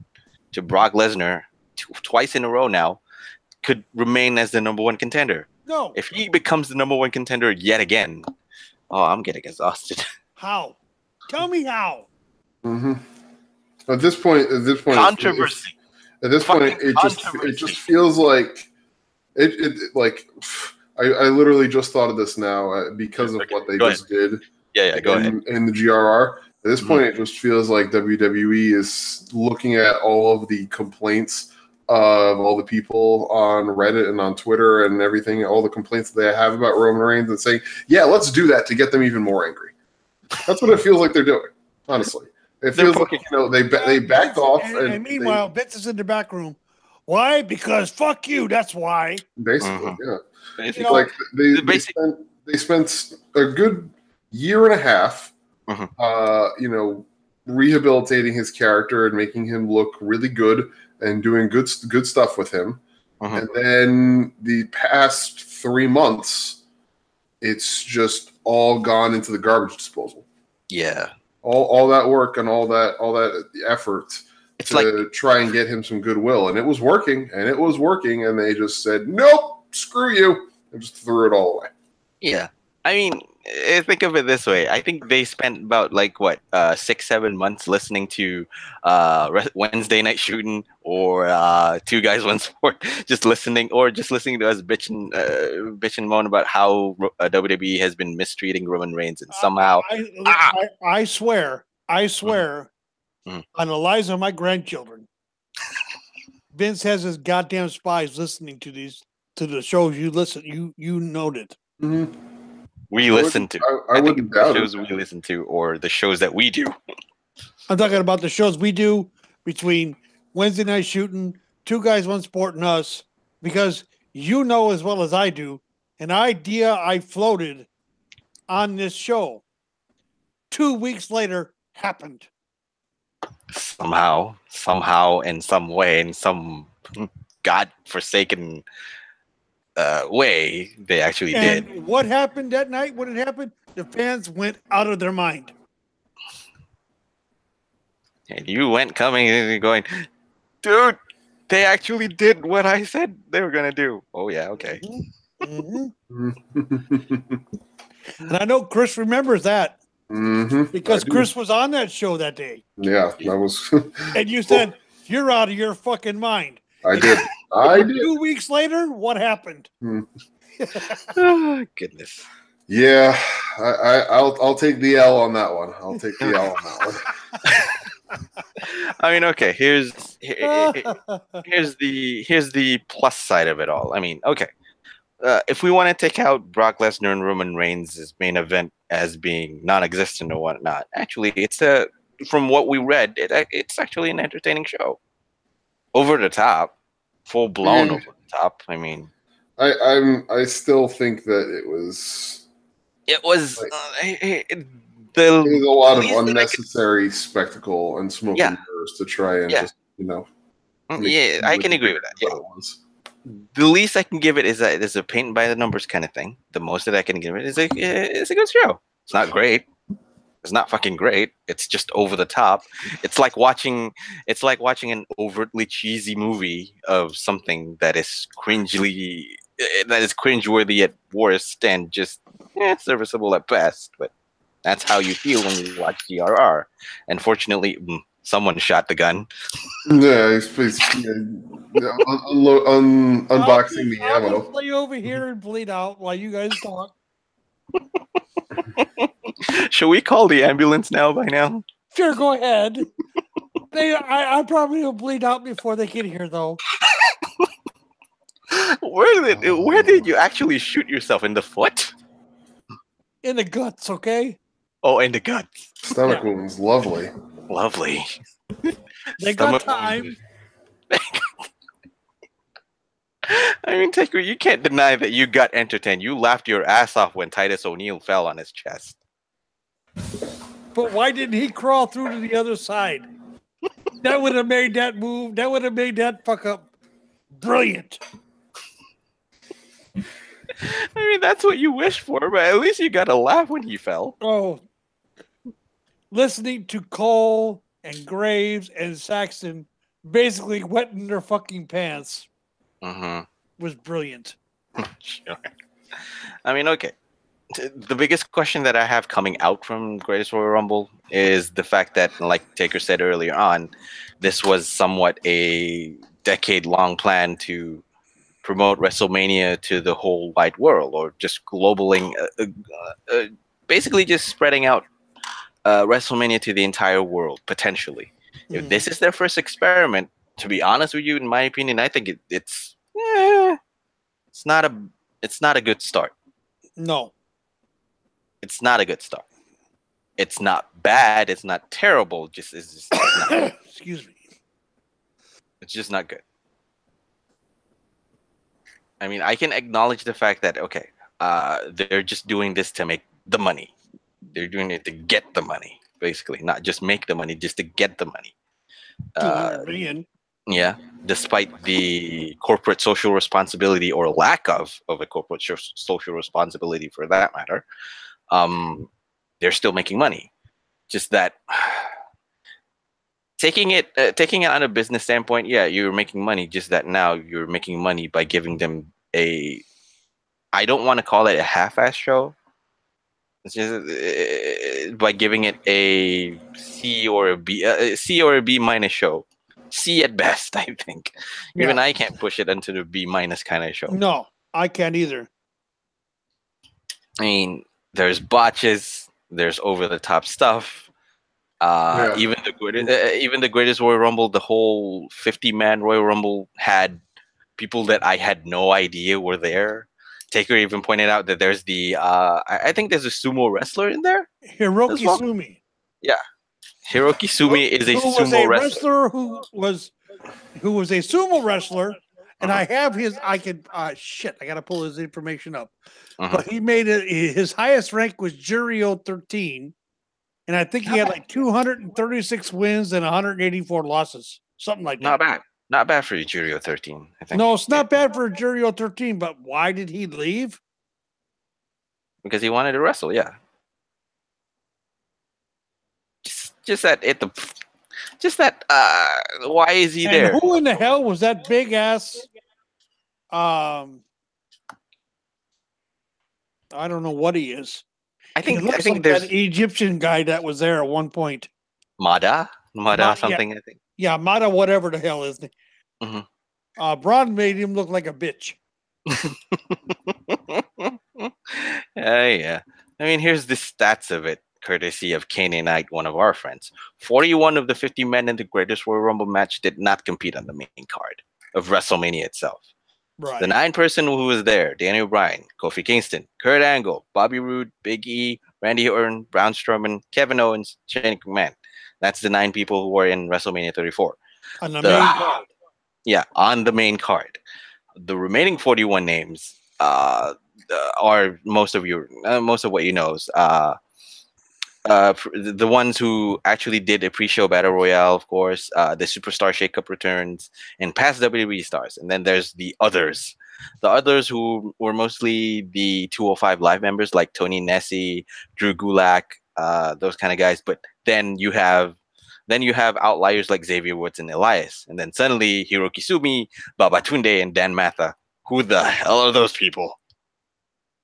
to Brock Lesnar twice in a row now, could remain as the #1 contender. No. If he becomes the #1 contender yet again, I'm getting exhausted. How? Tell me how. At this point, controversy. It just feels like it like I literally just thought of this now because of what they just did. Yeah, go ahead. In the GRR. At this point, it just feels like WWE is looking at all of the complaints of all the people on Reddit and on Twitter and everything, all the complaints that they have about Roman Reigns, and saying, yeah, let's do that to get them even more angry. That's what it feels like they're doing, honestly. It feels like, they backed off. And meanwhile, Vince is in the back room. Why? Because fuck you, that's why. Basically, yeah. Basically. They spent a good year and a half, rehabilitating his character and making him look really good and doing good stuff with him. And then the past 3 months, it's just all gone into the garbage disposal. Yeah. All that work and all that effort to try and get him some goodwill. And it was working, and they just said, nope, screw you, and just threw it all away. Yeah. I mean, think of it this way. I think they spent about 6-7 months listening to Wednesday Night Shootin' or Two Guys One Sport, just listening to us bitch and moan about how WWE has been mistreating Roman Reigns, and somehow I swear on the lives of my grandchildren. Vince has his goddamn spies listening to the shows you noted. Mhm. We listen to. I think wouldn't it's the doubt shows it. we listen to, or the shows that we do. I'm talking about the shows we do between Wednesday Night Shooting, Two Guys, One Sport, and us, because you know as well as I do, an idea I floated on this show 2 weeks later happened. Somehow, in some way, in some godforsaken way, they actually did. And what happened that night when it happened? The fans went out of their mind. And you went coming and going, dude, they actually did what I said they were going to do. Oh, yeah, okay. Mm-hmm. And I know Chris remembers that. Mm-hmm. Because Chris was on that show that day. Yeah, that was. And you said, you're out of your fucking mind. I did. I did. 2 weeks later, what happened? Oh, goodness. Yeah, I'll take the L on that one. I'll take the L on that one. I mean, okay, here's the plus side of it all. I mean, okay. If we want to take out Brock Lesnar and Roman Reigns' main event as being non-existent or whatnot, actually, from what we read, it's actually an entertaining show. Over the top, full blown over the top. I mean, I still think that it was. It was There's a lot of unnecessary spectacle and smoke and mirrors to try and just Yeah, I can agree with that. Yeah. The least I can give it is that it's a paint by the numbers kind of thing. The most that I can give it is it's a good show. It's not great. It's not fucking great. It's just over the top. It's like watching an overtly cheesy movie of something that is cringeworthy at worst and just serviceable at best. But that's how you feel when you watch GRR. Unfortunately, someone shot the gun. Yeah, he's unboxing the ammo. I'll play over here and bleed out while you guys talk. Should we call the ambulance now by now? Sure, go ahead. I probably will bleed out before they get here, though. Where did you actually shoot yourself? In the foot? In the guts, okay? Oh, in the guts. Stomach wounds, lovely. Lovely. They got time. I mean, Taker, you can't deny that you got entertained. You laughed your ass off when Titus O'Neil fell on his chest. But why didn't he crawl through to the other side? That would have made that move. That would have made that fuck up brilliant. I mean, that's what you wish for, but at least you got to laugh when he fell. Oh, listening to Cole and Graves and Saxton basically wetting their fucking pants was brilliant. Sure. I mean, okay. The biggest question that I have coming out from Greatest Royal Rumble is the fact that, like Taker said earlier on, this was somewhat a decade-long plan to promote WrestleMania to the whole wide world, or just globaling, basically just spreading out WrestleMania to the entire world, potentially. If this is their first experiment, to be honest with you, in my opinion, I think it's not a good start. No. It's not a good start. It's not bad. It's not terrible. It's just not. Excuse me. It's just not good. I mean, I can acknowledge the fact that, okay, they're just doing this to make the money. They're doing it to get the money, basically. Not just make the money, just to get the money. Yeah, despite the corporate social responsibility, or lack of a corporate social responsibility for that matter, they're still making money. Just that taking it on a business standpoint, yeah, you're making money. Just that now you're making money by giving them I don't want to call it a half-ass show. It's just by giving it a C or a B minus show. C at best, I think. Yeah. Even I can't push it into the B minus kind of show. No, I can't either. I mean, there's botches, there's over the top stuff, Yeah. Even the greatest Royal Rumble, the whole 50-man Royal Rumble had people that I had no idea were there. Taker even pointed out that there's the I think there's a sumo wrestler in there as Hiroki well. Sumi. Yeah, Hiroki Sumi is a who was sumo a wrestler. wrestler who was a sumo wrestler, and I have his. I could shit. I got to pull his information up. But he made it. His highest rank was Jurio 13, and I think he had like 236 wins and 184 losses, something like that. Not bad for Jurio 13. I think. No, it's not bad for Jurio 13. But why did he leave? Because he wanted to wrestle. Yeah. Just that why is he there? Who in the hell was that big ass? I don't know what he is. I think like there's that Egyptian guy that was there at one point. Mada something. Yeah. I think. Yeah, Mada, whatever the hell is. Braun made him look like a bitch. Yeah. I mean, here's the stats of it, courtesy of Kane Knight, one of our friends. 41 of the 50 men in the greatest Royal Rumble match did not compete on the main card of WrestleMania itself. Right. The 9 person who was there: Daniel Bryan, Kofi Kingston, Kurt Angle, Bobby Roode, Big E, Randy Orton, Braun Strowman, Kevin Owens, Shane McMahon. That's the 9 people who were in WrestleMania 34. On the main card. Yeah, on the main card. The remaining 41 names are most of what you know. The ones who actually did a pre-show battle royale, of course, the Superstar Shakeup returns, and past WWE stars. And then there's the others who were mostly the 205 Live members, like Tony Nese, Drew Gulak, those kind of guys. But then you have outliers like Xavier Woods and Elias, and then suddenly Hiroki Sumi, Babatunde, and Dan Matha. Who the hell are those people?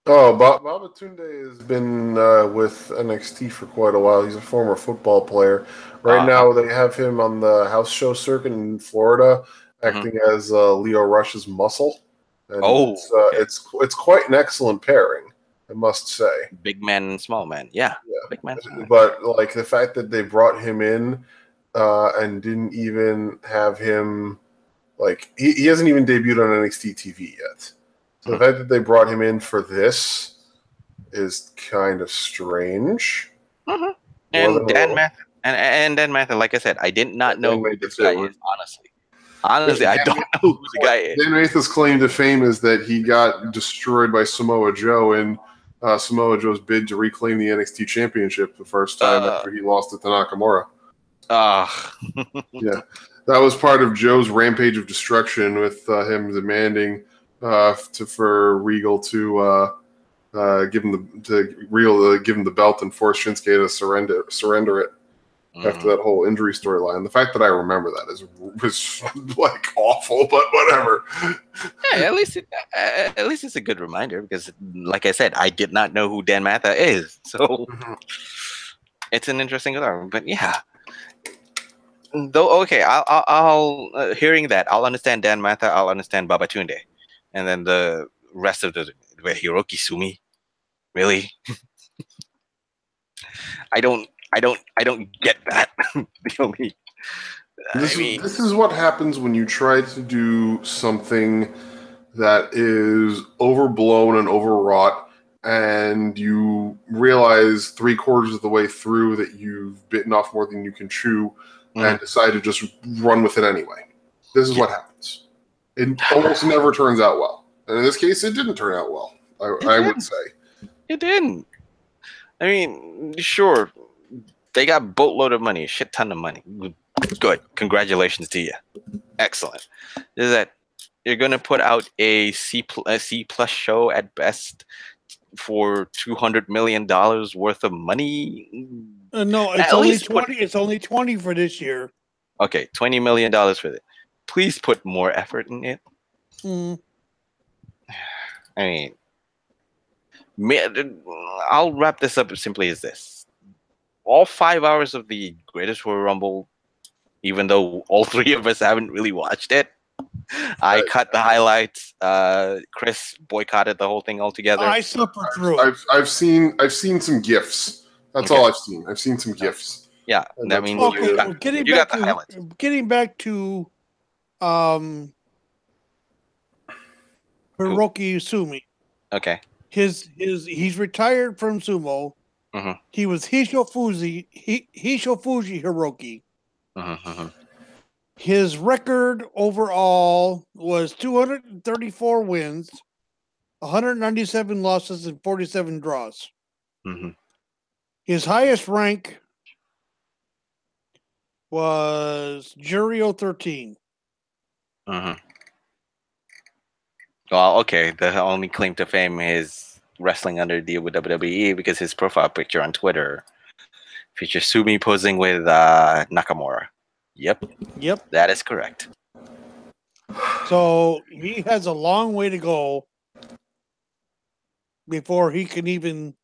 Oh, Babatunde has been with NXT for quite a while. He's a former football player. Right now, they have him on the house show circuit in Florida, acting as Leo Rush's muscle. And it's quite an excellent pairing, I must say. Big man and small man, yeah. Big man. But like the fact that they brought him in and didn't even have him, like he hasn't even debuted on NXT TV yet. So the fact that they brought him in for this is kind of strange. And Dan Matha, like I said, I did not know who this guy is, honestly. Honestly, I don't know who the guy is. Dan Matha's claim to fame is that he got destroyed by Samoa Joe in Samoa Joe's bid to reclaim the NXT Championship the first time after he lost it to Nakamura. Yeah. That was part of Joe's rampage of destruction, with him demanding for Regal to give him the belt and force Shinsuke to surrender it after that whole injury storyline. The fact that I remember that is like awful, but whatever. Yeah, at least it's a good reminder, because, like I said, I did not know who Dan Matha is, so it's an interesting one. But yeah. Though, okay, I'll hearing that, I'll understand Dan Matha, I'll understand Babatunde, and then the rest of the Hiroki Sumi, really, I don't get that. This is what happens when you try to do something that is overblown and overwrought, and you realize 3/4 of the way through that you've bitten off more than you can chew. And decide to just run with it anyway. This is what happens. It almost never turns out well. And in this case, it didn't turn out well, I would say. It didn't. I mean, sure, they got boatload of money, a shit ton of money. Good. Congratulations to you. Excellent. Is that you're going to put out a C+ show at best for $200 million worth of money? No, it's only 20. It's only 20 for this year. Okay, $20 million for it. Please put more effort in it. I mean, I'll wrap this up as simply as this: all 5 hours of the Greatest Royal Rumble, even though all 3 of us haven't really watched it, I cut the highlights. Chris boycotted the whole thing altogether. I suffered through it. I've seen some GIFs. That's all I've seen. I've seen some GIFs. Yeah, And that that's means what- Okay, you got, well, getting you back got the to highlights. Hiroki Sumi. Okay. He's retired from sumo. Mhm. He was Hisho Fuji Hiroki. Mhm. His record overall was 234 wins, 197 losses, and 47 draws. Mhm. His highest rank was Jurio 13. Mhm. Well, okay. The only claim to fame is wrestling under deal with WWE because his profile picture on Twitter features Sumi posing with Nakamura. Yep, Yep. that is correct. So he has a long way to go before he can even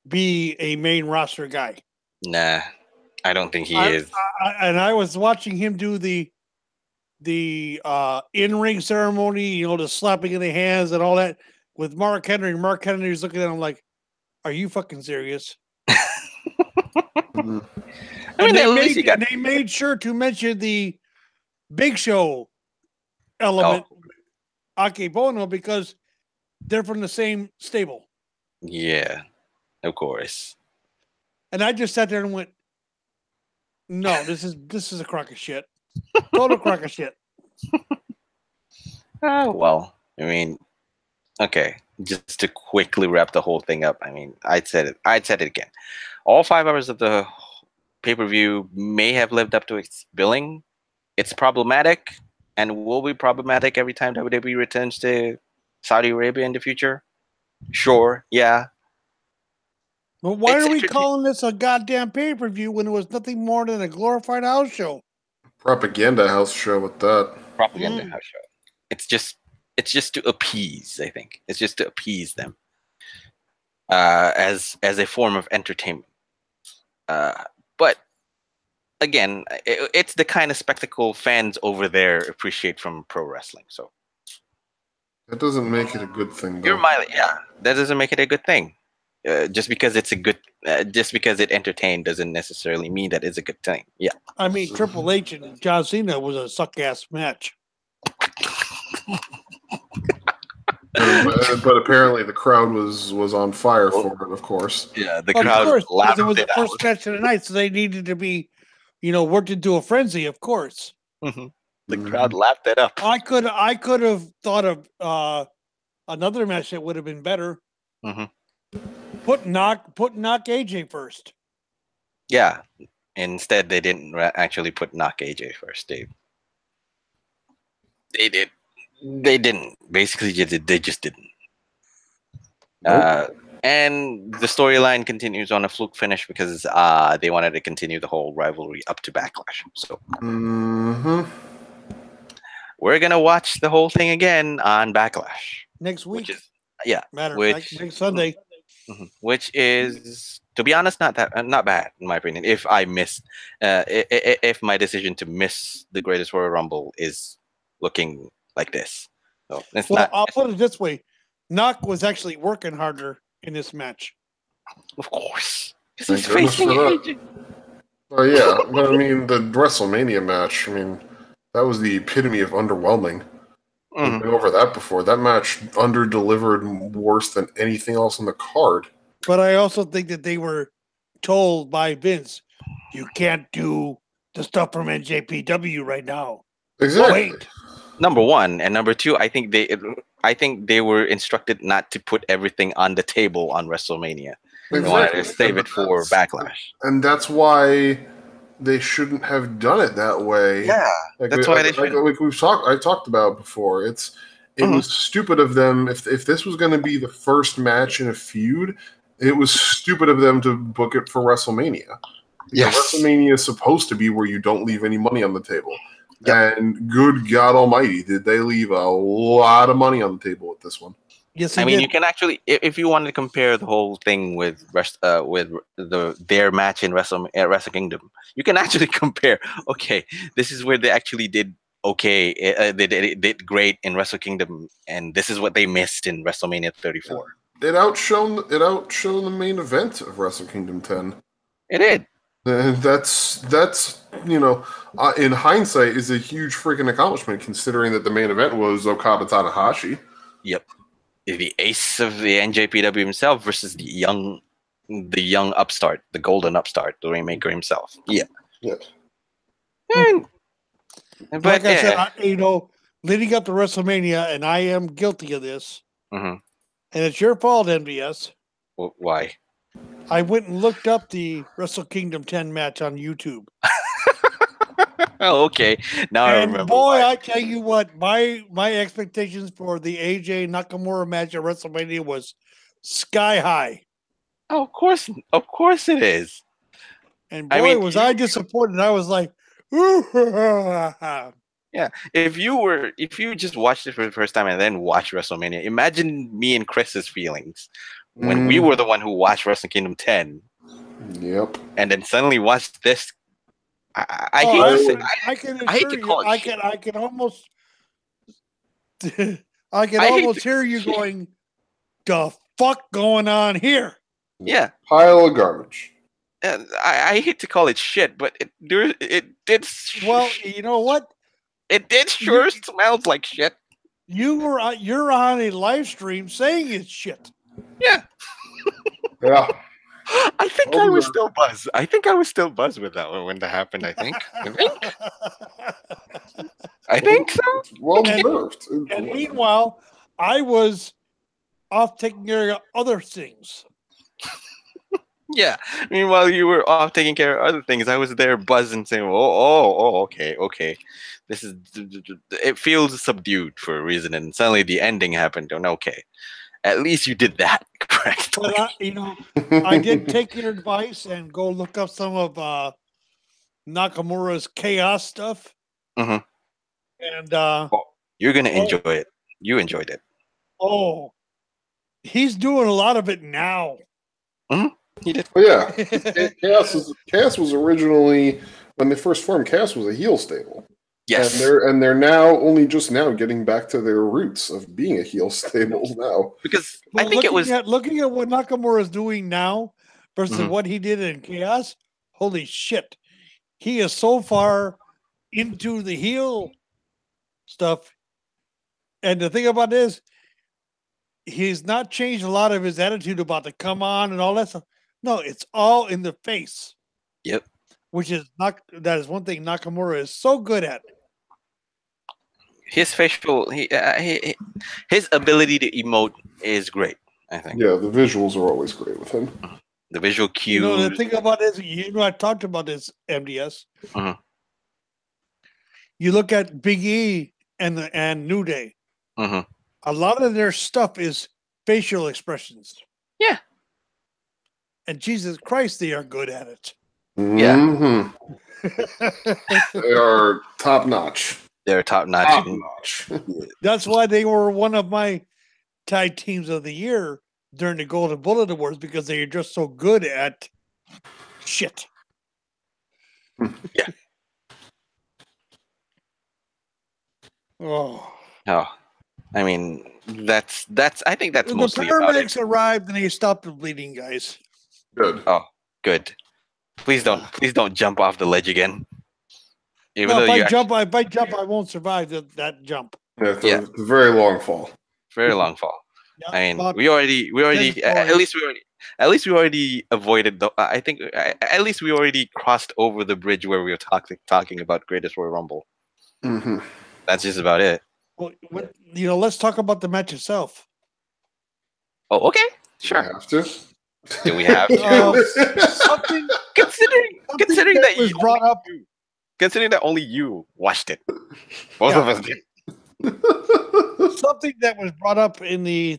be a main roster guy. Nah, I don't think he I- is. I was watching him do the in-ring ceremony, the slapping of the hands and all that with Mark Henry. Mark Henry's looking at him like, "Are you fucking serious?" Mhm. I mean, at least he got. They made sure to mention the Big Show element, Akebono, because they're from the same stable. Yeah, of course. And I just sat there and went, "No, this is a crock of shit, total crock of shit." Well, I mean, okay. Just to quickly wrap the whole thing up. I mean, I'd said it again. All 5 hours of the pay-per-view may have lived up to its billing. It's problematic and will be problematic every time WWE returns to Saudi Arabia in the future. Sure, yeah. But why It's are we entertain- calling this a goddamn pay-per-view when it was nothing more than a glorified house show? Propaganda house show with that. Propaganda house show. It's just to appease. I think it's just to appease them, as a form of entertainment. But again, it's the kind of spectacle fans over there appreciate from pro wrestling. So That doesn't make it a good thing, though. yeah, that doesn't make it a good thing. Just because it's a good, just because it entertained doesn't necessarily mean that it's a good thing. Yeah. I mean, Triple H and John Cena was a suck-ass match. But apparently the crowd was on fire for it, of course. Yeah, the Of crowd course, because laughed it was the it first out. match of the night, so they needed to be, worked into a frenzy. Of course, Mhm. The crowd laughed it up. I could have thought of another match that would have been better. Mhm. Put knock AJ first. Yeah. Instead, they didn't actually put knock AJ first. They did. They didn't. Basically, they just didn't. Nope. And the storyline continues on a fluke finish because they wanted to continue the whole rivalry up to Backlash. So Mm-hmm. we're gonna watch the whole thing again on Backlash, Next week. which is Matter of which fact, next Sunday. which is, to be honest, not bad in my opinion. If I miss, if my decision to miss the Greatest Royal Rumble is looking like this, so it's Well, not. I'll put it this way: Knock was actually working harder in this match. Of course, because Thank he's goodness facing for that. AJ. Oh yeah, but I mean the WrestleMania match. I mean that was the epitome of underwhelming. We've Mhm. been over that before. That match under-delivered worse than anything else on the card. But I also think that they were told by Vince, "You can't do the stuff from NJPW right now. Exactly. Wait." Number one, and number two, I think they were instructed not to put everything on the table on WrestleMania. They wanted to save it for Backlash. And that's why they shouldn't have done it that way. Yeah, that's why they like shouldn't. I talked about before. It Mhm. was stupid of them. If this was going to be the first match in a feud, it was stupid of them to book it for WrestleMania. Yes. WrestleMania is supposed to be where you don't leave any money on the table. Yep. And good God Almighty, did they leave a lot of money on the table with this one? Yes, I mean, you can actually, if you want to compare the whole thing with their match in Wrestle Kingdom, you can actually compare. Okay, this is where they actually did okay. They did great in Wrestle Kingdom, and this is what they missed in WrestleMania 34. It outshone the main event of Wrestle Kingdom 10. It did. And that's in hindsight, is a huge freaking accomplishment considering that the main event was Okada Tanahashi. Yep. The ace of the NJPW himself versus the young upstart, the golden upstart, the Rainmaker himself. Yeah. Yep. But like I said, leading up to WrestleMania, and I am guilty of this, and it's your fault, MDS. why? I went and looked up the Wrestle Kingdom 10 match on YouTube. Oh, okay. Now I remember. And boy, why. I tell you what, my expectations for the AJ Nakamura match at WrestleMania was sky high. Oh, of course it is. And boy, was I disappointed. I was like, yeah. If you just watched it for the first time and then watch WrestleMania, imagine me and Chris's feelings when we were the one who watched Wrestle Kingdom 10. Yep. And then suddenly watched this. I hate to call it shit. I can almost hear you going, the fuck going on here? Yeah. Pile of garbage. I hate to call it shit, but it did. Well, you know what? It did smells like shit. You're on a live stream saying it's shit. Yeah. Yeah. I think I was still buzzed. I think I was still buzzed with that one when that happened. I think so. Well deserved. And meanwhile, I was off taking care of other things. Yeah. Meanwhile, you were off taking care of other things. I was there buzzing, saying, "Oh, okay. This is." It feels subdued for a reason, and suddenly the ending happened. And okay, at least you did that correctly. But I did take your advice and go look up some of Nakamura's chaos stuff. Mm-hmm. And you're gonna enjoy it. You enjoyed it. Oh, he's doing a lot of it now. Mm-hmm. He did. Oh, yeah. Chaos was originally, when they first formed, Chaos was a heel stable. Yes. And they're now only just now getting back to their roots of being a heel stable now. Because I think looking at what Nakamura is doing now versus what he did in Chaos, holy shit. He is so far into the heel stuff. And the thing about it is, he's not changed a lot of his attitude about the come on and all that stuff. No, it's all in the face. Yep. That is one thing Nakamura is so good at. His facial, his ability to emote is great, I think. Yeah, the visuals are always great with him. The visual cues. The thing about it is, I talked about this, MDS. Mm-hmm. You look at Big E and New Day. Mm-hmm. A lot of their stuff is facial expressions. Yeah. Mm-hmm. And Jesus Christ, they are good at it. Yeah. Mm-hmm. They are top notch. They're top notch. That's why they were one of my tag teams of the year during the Golden Bullet Awards, because they are just so good at shit. Yeah. Oh. I mean, that's. I think that's the mostly about it. paramedics arrived and they stopped the bleeding, guys. Good. Oh, good. Please don't jump off the ledge again. If I jump, I won't survive that jump. Yeah, it's a very long fall. Very long fall. Yeah, I mean, we already at least we already avoided the. I think at least we already crossed over the bridge where we were talking about Greatest Royal Rumble. Mm-hmm. That's just about it. Well, let's talk about the match itself. Oh, okay, sure. We have to. Do we have to? Something considering that was brought up. Considering that only you watched it, both of us did. Something that was brought up in the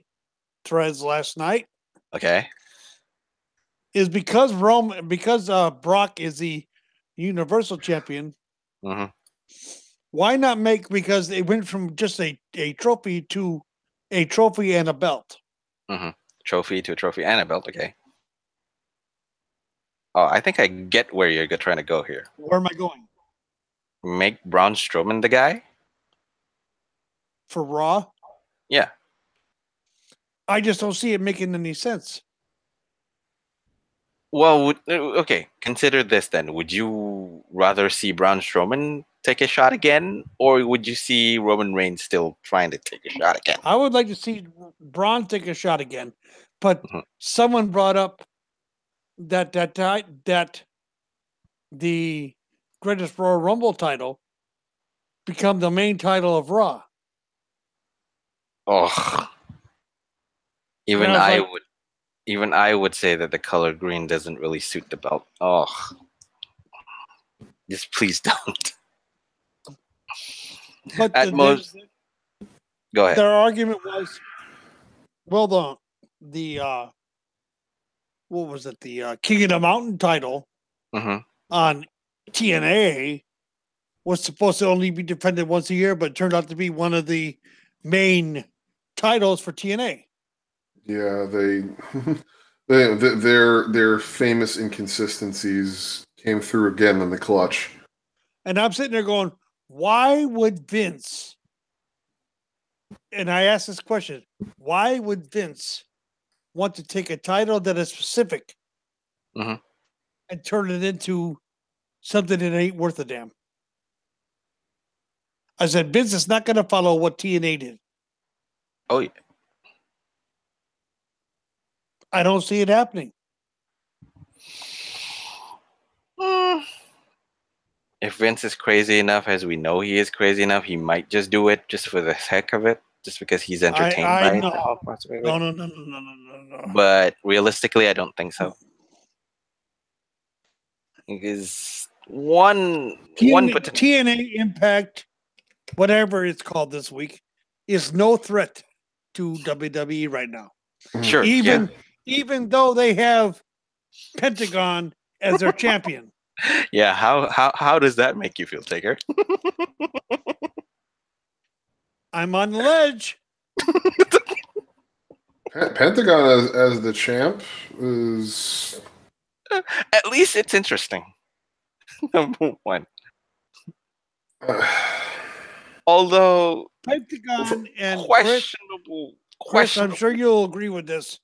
threads last night. Okay. Is because Brock is the Universal Champion. Mm-hmm. Why not because they went from just a trophy to a trophy and a belt. Mm-hmm. Trophy to a trophy and a belt. Okay. Oh, I think I get where you're trying to go here. Where am I going? Make Braun Strowman the guy? For Raw? Yeah. I just don't see it making any sense. Well, okay. Consider this then. Would you rather see Braun Strowman take a shot again, or would you see Roman Reigns still trying to take a shot again? I would like to see Braun take a shot again, but Mhm. someone brought up that the Greatest Royal Rumble title become the main title of Raw. Oh, even And I was I like- would. Even I would say that the color green doesn't really suit the belt. Oh, just please don't. But At most, go ahead. their argument was, well, the what was it? The King of the Mountain title Hmm. on TNA was supposed to only be defended once a year, but turned out to be one of the main titles for TNA. Yeah, their famous inconsistencies came through again in the clutch. And I'm sitting there going, why would Vince? And I asked this question: why would Vince want to take a title that is specific Mhm. and turn it into something that ain't worth a damn? I said, Vince is not going to follow what TNA did. Oh, yeah. I don't see it happening. Mm. If Vince is crazy enough, as we know he is crazy enough, he might just do it just for the heck of it, just because he's entertained by it. know. Possibly. No. But realistically, I don't think so. Because one TNA Impact, whatever it's called this week, is no threat to WWE right now. Sure, Even though they have Pentagon as their champion. Yeah, how does that make you feel, Taker? I'm on the ledge. Pentagon as the champ is At least it's interesting. Number one. Although Pentagon and questionable. Chris, I'm sure you'll agree with this.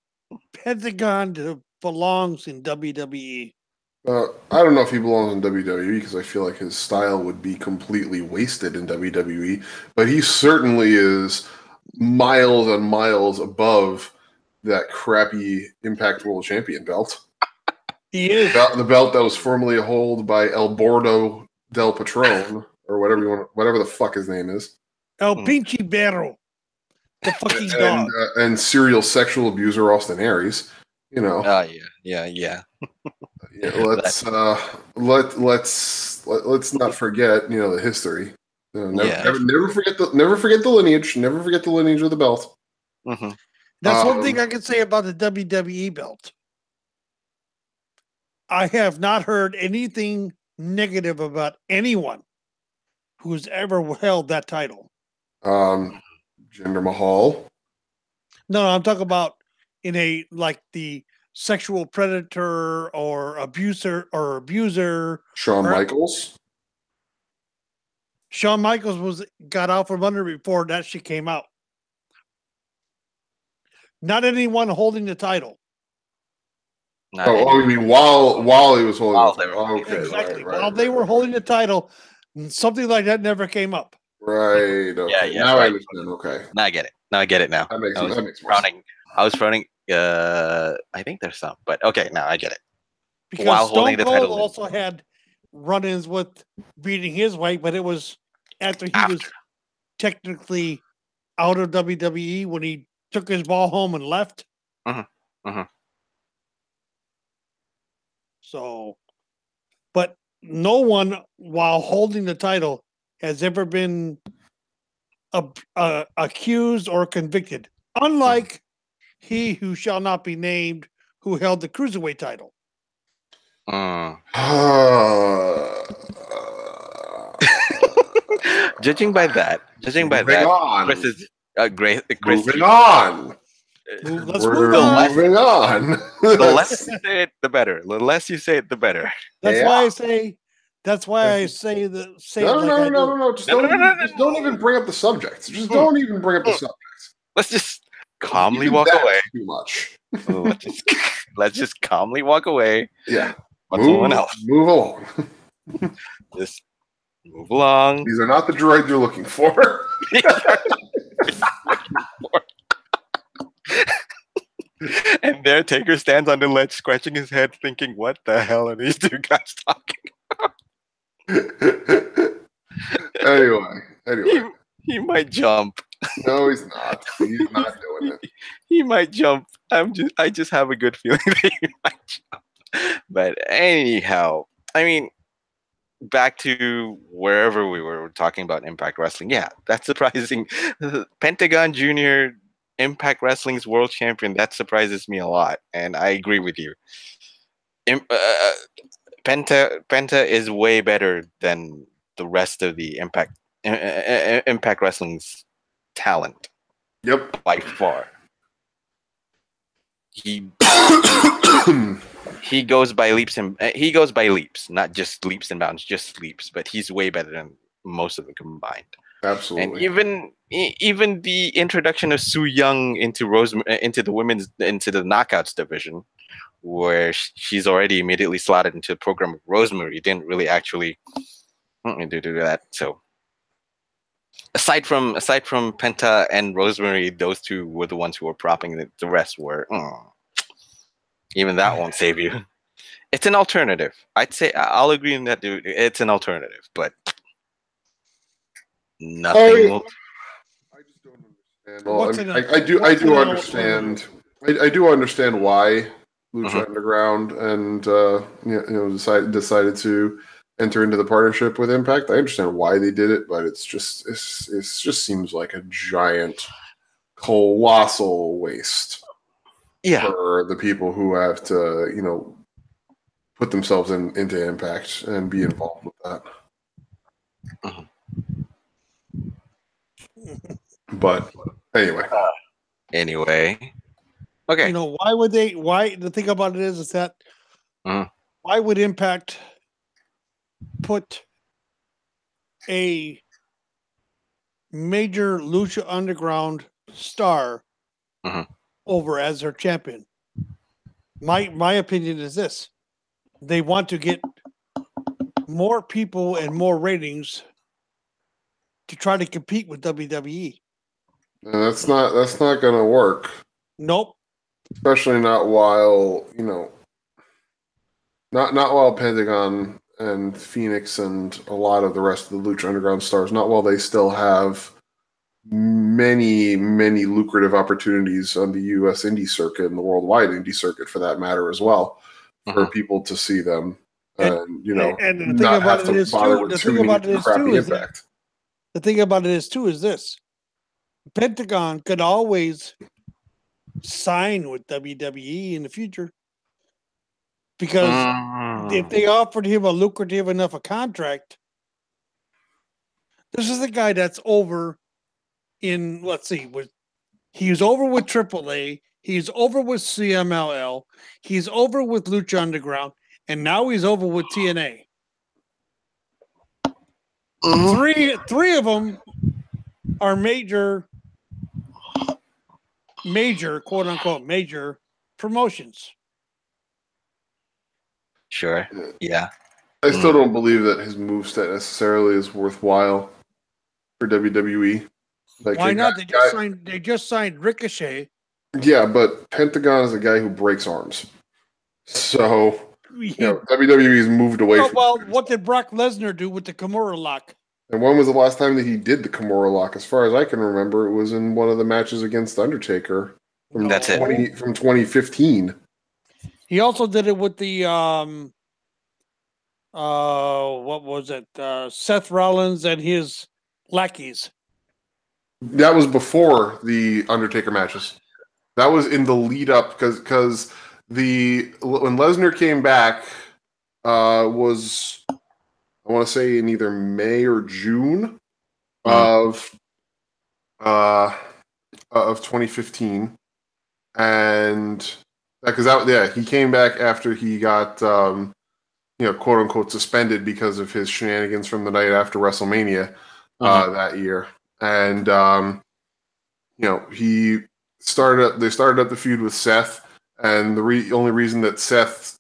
Pentagon belongs in WWE. I don't know if he belongs in WWE because I feel like his style would be completely wasted in WWE, but he certainly is miles and miles above that crappy Impact World Champion belt. He is. The belt that was formerly held by El Bordo del Patron, or whatever the fuck his name is. El Pinche Berro. The fucking dog. And serial sexual abuser Austin Aries. You know. Yeah. Let's not forget, the history. Never forget the lineage. Never forget the lineage of the belt. Mm-hmm. That's one thing I can say about the WWE belt. I have not heard anything negative about anyone who's ever held that title. Jinder Mahal. No, I'm talking about in the sexual predator or abuser. Shawn Michaels. Shawn Michaels got out from under before that shit came out. Not anyone holding the title. You mean while he was holding the title? Okay, exactly. While they were holding the title, something like that never came up. Right. Okay. Yeah. Now right. I understand. Okay. Now I get it. That makes more sense. I was frowning. I think there's some, but okay. Now I get it. Because While Stone holding the Cold title, also had run-ins with beating his wife, but it was after he was technically out of WWE when he took his ball home and left. So, but no one, while holding the title, has ever been accused or convicted. Unlike he who shall not be named, who held the cruiserweight title. Judging by that, Chris is great. Moving on. Let's move on. Moving on. The less you say it, the better. The less you say it, the better. That's why I say. That's why I say the same. No. Just don't even bring up the subjects. Just don't even bring up the subjects. Let's just calmly Even walk that's away. too much. Let's just calmly walk away. Yeah. But someone else. Move along. Just move along. These are not the droids you're looking for. And there, Taker stands on the ledge, scratching his head, thinking, "What the hell are these two guys talking?" Anyway. He might jump. No, he's not. He's not doing it. He might jump. I just have a good feeling that he might jump. But anyhow, I mean, back to wherever we were talking about Impact Wrestling. Yeah, that's surprising. Pentagon Junior, Impact Wrestling's world champion. That surprises me a lot, and I agree with you. Penta is way better than the rest of the Impact Wrestling's talent. Yep, by far. He goes by leaps, not just leaps and bounds, just leaps. But he's way better than most of them combined. Absolutely. And even the introduction of Su Yung into the knockouts division, where she's already immediately slotted into the program of Rosemary, didn't really actually do that. So aside from Penta and Rosemary, those two were the ones who were propping it. The rest were even that won't save you. It's an alternative. I'd say I'll agree in that, dude. It's an alternative, but nothing. I just don't understand. Well, I do understand. I do understand why Lucha Underground and decided to enter into the partnership with Impact. I understand why they did it, but it just seems like a giant, colossal waste. Yeah. For the people who have to, put themselves into Impact and be involved with that. But anyway. Okay. Why would they? Why the thing about it is that why would Impact put a major Lucha Underground star over as their champion? My opinion is this: they want to get more people and more ratings to try to compete with WWE. And that's not going to work. Nope. Especially not while not while Pentagon and Phoenix and a lot of the rest of the Lucha Underground stars, not while they still have many lucrative opportunities on the U.S. indie circuit and the worldwide indie circuit, for that matter, as well, for people to see them and the thing not about have it to is bother too. with The too thing many about it is crappy too is Impact. the thing about it is too is this: Pentagon could always sign with WWE in the future, because if they offered him a lucrative enough a contract, this is the guy that's over in, he's over with AAA, he's over with CMLL, he's over with Lucha Underground, and now he's over with TNA. Three of them are major quote unquote major promotions. Sure. Yeah. I still don't believe that his moveset necessarily is worthwhile for WWE. Why not? They just signed Ricochet. Yeah, but Pentagon is a guy who breaks arms. So WWE's moved away from. Well, what did Brock Lesnar do with the Kimura lock? And when was the last time that he did the Kimura lock? As far as I can remember, it was in one of the matches against Undertaker. That's it. From 2015. He also did it with the what was it? Seth Rollins and his lackeys. That was before the Undertaker matches. That was in the lead up because when Lesnar came back was, I want to say, in either May or June of 2015, and because he came back after he got quote unquote suspended because of his shenanigans from the night after WrestleMania that year, and he They started up the feud with Seth, and the only reason that Seth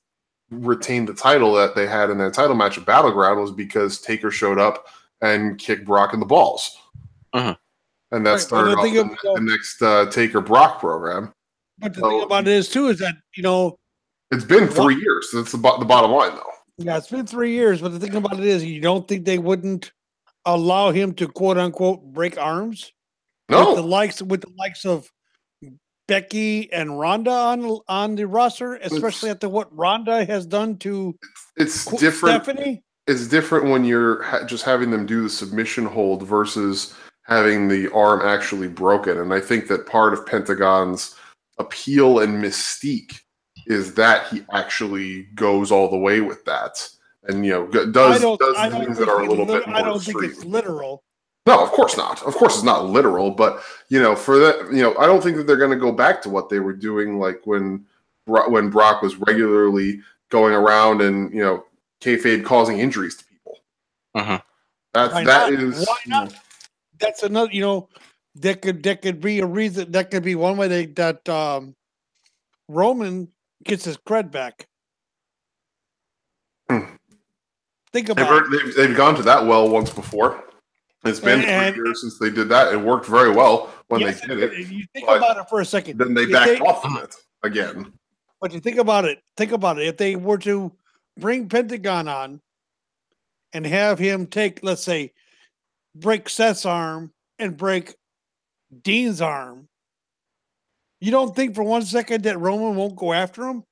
retained the title that they had in their title match at Battleground was because Taker showed up and kicked Brock in the balls. And that started off the next Taker Brock program. But the thing about it is that it's been 3 years. That's the bottom line, though. Yeah, it's been 3 years. But the thing about it is, you don't think they wouldn't allow him to quote unquote break arms? No, with the likes of Becky and Ronda on the roster, especially after what Ronda has done to different. Stephanie. It's different when you're just having them do the submission hold versus having the arm actually broken. And I think that part of Pentagon's appeal and mystique is that he actually goes all the way with that, and does things that are a little bit more. I don't think it's literal. No, of course not. Of course, it's not literal. But for that, I don't think that they're going to go back to what they were doing, like when Brock was regularly going around and kayfabe causing injuries to people. That is why not? That's another. That could be a reason. That could be one way that Roman gets his cred back. Think about it. They've gone to that well once before. It's been 3 years since they did that. It worked very well when they did it. You think about it for a second. Then they backed off from it again. But you think about it. If they were to bring Pentagon on and have him take, let's say, break Seth's arm and break Dean's arm, you don't think for 1 second that Roman won't go after him?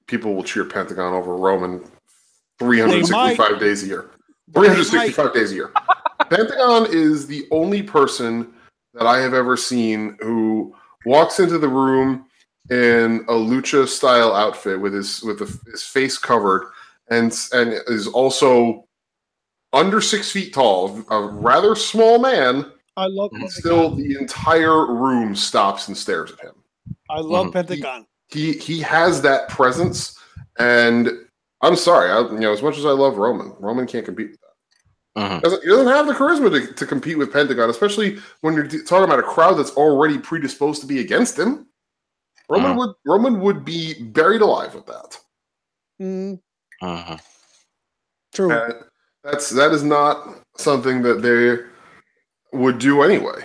People will cheer Pentagon over Roman 365 days a year. 365 days a year. Pentagon is the only person that I have ever seen who walks into the room in a lucha style outfit with his face covered and is also under 6 feet tall, a rather small man. I love Pentagon. Still, the entire room stops and stares at him. I love Pentagon. He has that presence, and I'm sorry, as much as I love Roman can't compete with that. He doesn't have the charisma to compete with Pentagon, especially when you're talking about a crowd that's already predisposed to be against him. Roman would be buried alive with that. True. That is not something that they would do anyway,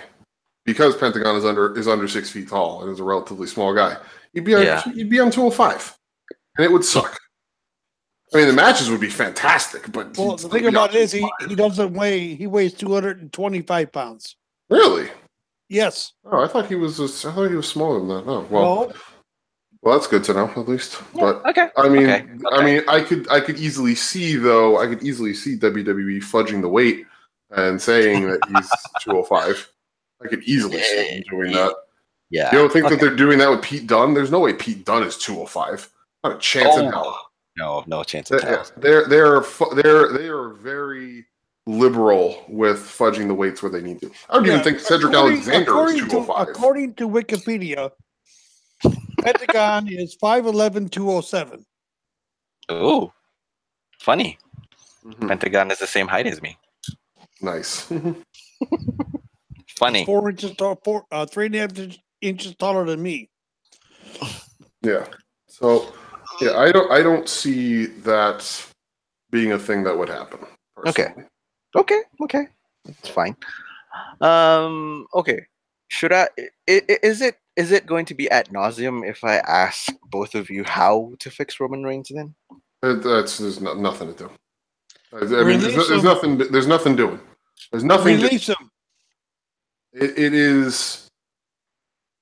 because Pentagon is under 6 feet tall and is a relatively small guy. You'd be on 205, and it would suck. I mean, the matches would be fantastic, but the thing about it is he doesn't weigh. He weighs 225 pounds. Really? Yes. Oh, I thought he was smaller than that. Oh, well. Well, that's good to know, at least. But I mean, I could easily see WWE fudging the weight and saying that he's 205. I could easily see him doing that. Yeah. You don't think that they're doing that with Pete Dunne? There's no way Pete Dunne is 205. Not a chance in hell. No chance in hell. They are very liberal with fudging the weights where they need to. I don't even think Cedric Alexander is 205. According to Wikipedia, Pentagon is 5'11", 207. Oh, funny. Pentagon is the same height as me. Nice. Funny. 4 inches tall, 3.5 inches taller than me. Yeah. So, I don't see that being a thing that would happen. Personally. Okay. It's fine. Okay. Should I? Is it going to be ad nauseum if I ask both of you how to fix Roman Reigns? Then there's nothing to do. I mean, there's nothing. There's nothing doing. There's nothing. Release him. It is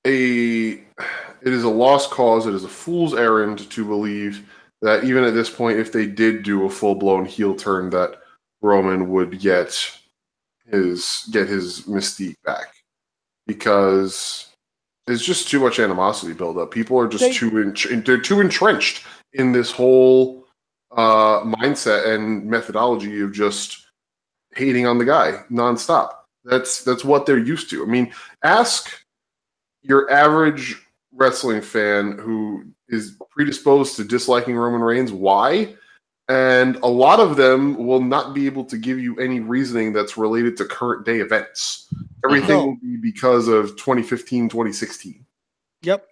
a lost cause. It is a fool's errand to believe that even at this point, if they did do a full blown heel turn, that Roman would get his mystique back, because it's just too much animosity build up. People are just they're too entrenched in this whole mindset and methodology of just hating on the guy nonstop. That's what they're used to. I mean, ask your average wrestling fan who is predisposed to disliking Roman Reigns why, And a lot of them will not be able to give you any reasoning that's related to current day events. Everything No. will be because of 2015, 2016. Yep.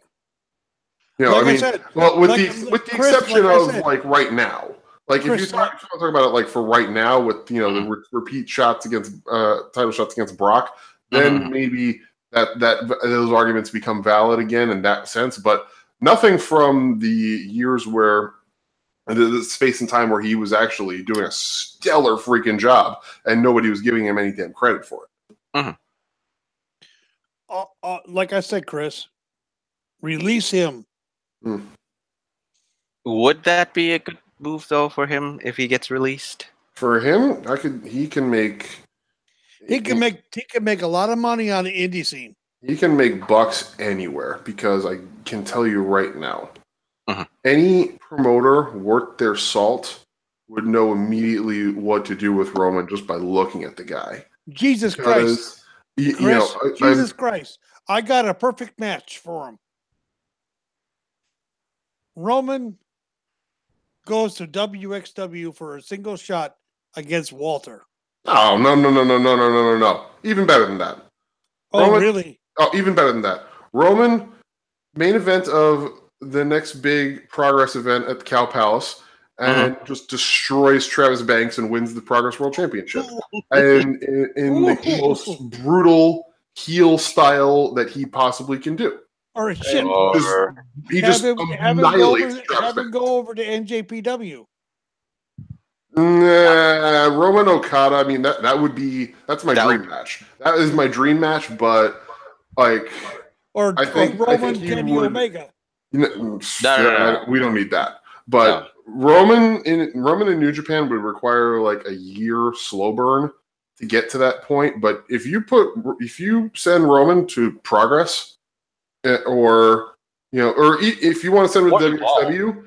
You know, Like I mean, said, well, with like- the Chris, exception like I of said. like right now, like Chris, if you want to talk about it like for right now with the repeat shots against title shots against Brock, then maybe that those arguments become valid again in that sense. But nothing from the years where the space and time where he was actually doing a stellar freaking job and nobody was giving him any damn credit for it. Like I said, Chris, release him. Would that be a good move though for him if he gets released? For him, he can make a lot of money on the indie scene. He can make bucks anywhere because I can tell you right now, any promoter worth their salt would know immediately what to do with Roman just by looking at the guy. Jesus Christ. Jesus Christ. I got a perfect match for him. Roman goes to WXW for a single shot against Walter. Oh, no. Even better than that. Oh, Roman, really? Oh, even better than that. Roman, main event of the next big Progress event at the Cow Palace, and just destroys Travis Banks and wins the Progress World Championship. And in the most brutal heel style that he possibly can do. Or shit. He just annihilates Travis have him go over to NJPW. Nah, Roman Okada. I mean, that's my dream match. That is my dream match. But like, I think Kenny Omega. We don't need that. But Roman in New Japan would require like a year slow burn to get to that point. But if you send Roman to Progress, or if you want to send him to WXW,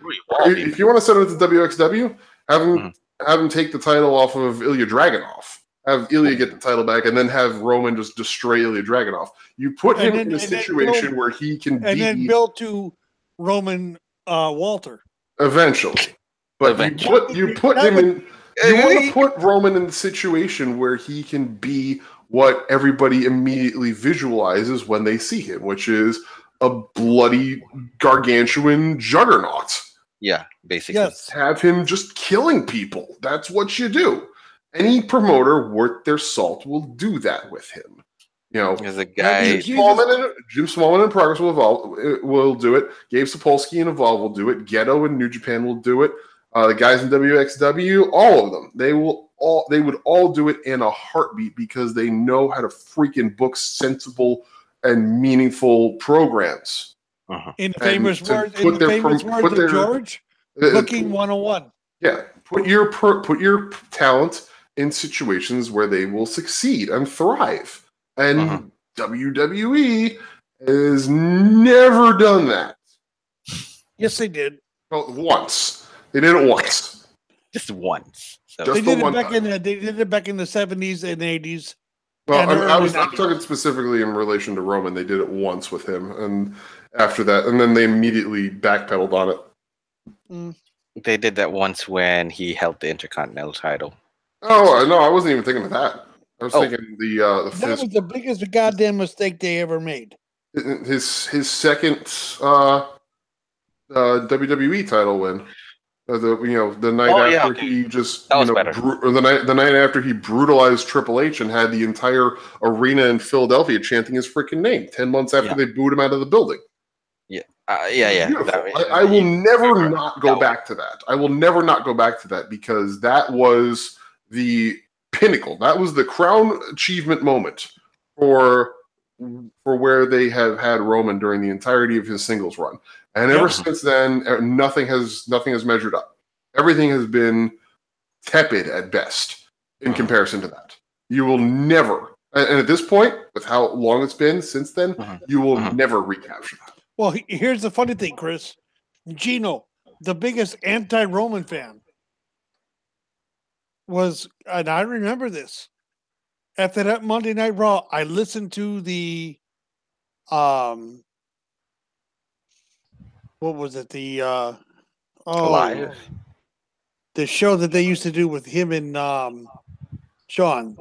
if you want to send him to WXW, have him take the title off of Ilya Dragunov. Have Ilya get the title back, and then have Roman just destroy Ilya Dragunov. You put him in a situation where he can then build to Roman Walter eventually. But you put him in. You want to put Roman in the situation where he can be what everybody immediately visualizes when they see him, which is a bloody gargantuan juggernaut. Yeah, basically. Yes. Have him just killing people. That's what you do. Any promoter worth their salt will do that with him. As a guy, Jim Smallman in Progress will do it. Gabe Sapolsky in Evolve will do it. Ghetto in New Japan will do it. The guys in WXW, all of them, they would all do it in a heartbeat because they know how to freaking book sensible and meaningful programs. In the famous words of George, booking 101. Yeah, put your talent in situations where they will succeed and thrive. And WWE has never done that. Yes, they did. Well, once. They did it once. Just once. So. They did it back in the 70s and 80s. Well, I'm talking specifically in relation to Roman. They did it once with him, and after that, and then they immediately backpedaled on it. They did that once when he held the Intercontinental title. Oh no, I wasn't even thinking of that. I was thinking that was the biggest goddamn mistake they ever made. His second WWE title win. The night after he just the night after he brutalized Triple H and had the entire arena in Philadelphia chanting his freaking name 10 months after they booed him out of the building. I will never not go back to that. I will never not go back to that because that was the pinnacle. That was the crown achievement moment for where they have had Roman during the entirety of his singles run. And ever since then, nothing has measured up. Everything has been tepid at best in comparison to that. You will never, and at this point, with how long it's been since then, you will never recapture that. Well, here's the funny thing, Chris. Gino, the biggest anti-Roman fan, was, and I remember this, after that Monday Night Raw, I listened to the, what was it? The, Live? the show that they used to do with him and Sean.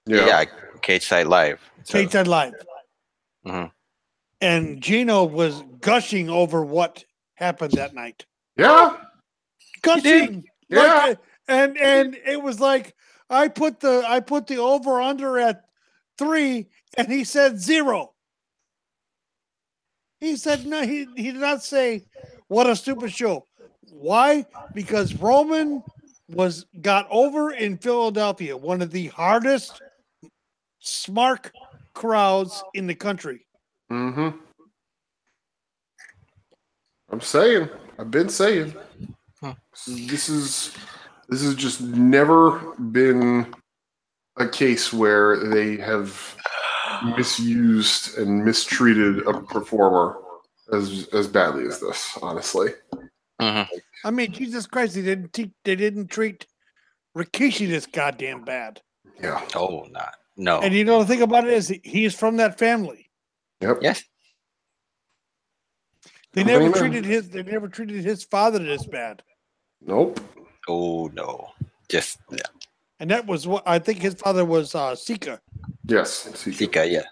Yeah, Cage Side Live. Cage Side Live. Mhm. And Gino was gushing over what happened that night. Yeah. Gushing. Yeah. Like, and it was like I put the over under at 3 and he said 0. He said no, he did not say what a stupid show. Why? Because Roman got over in Philadelphia, one of the hardest smart crowds in the country. Mm-hmm. I'm saying. I've been saying. This is just never been a case where they have misused and mistreated a performer as badly as this, honestly. Mm-hmm. I mean, Jesus Christ, they didn't treat Rikishi this goddamn bad. Yeah. Oh, no. And you know the thing about it is he's from that family. Yep. Yes. They never treated his father this bad. Nope. Oh no. Just yeah. And that was what I think his father was Sika. Yes. Sika, yeah.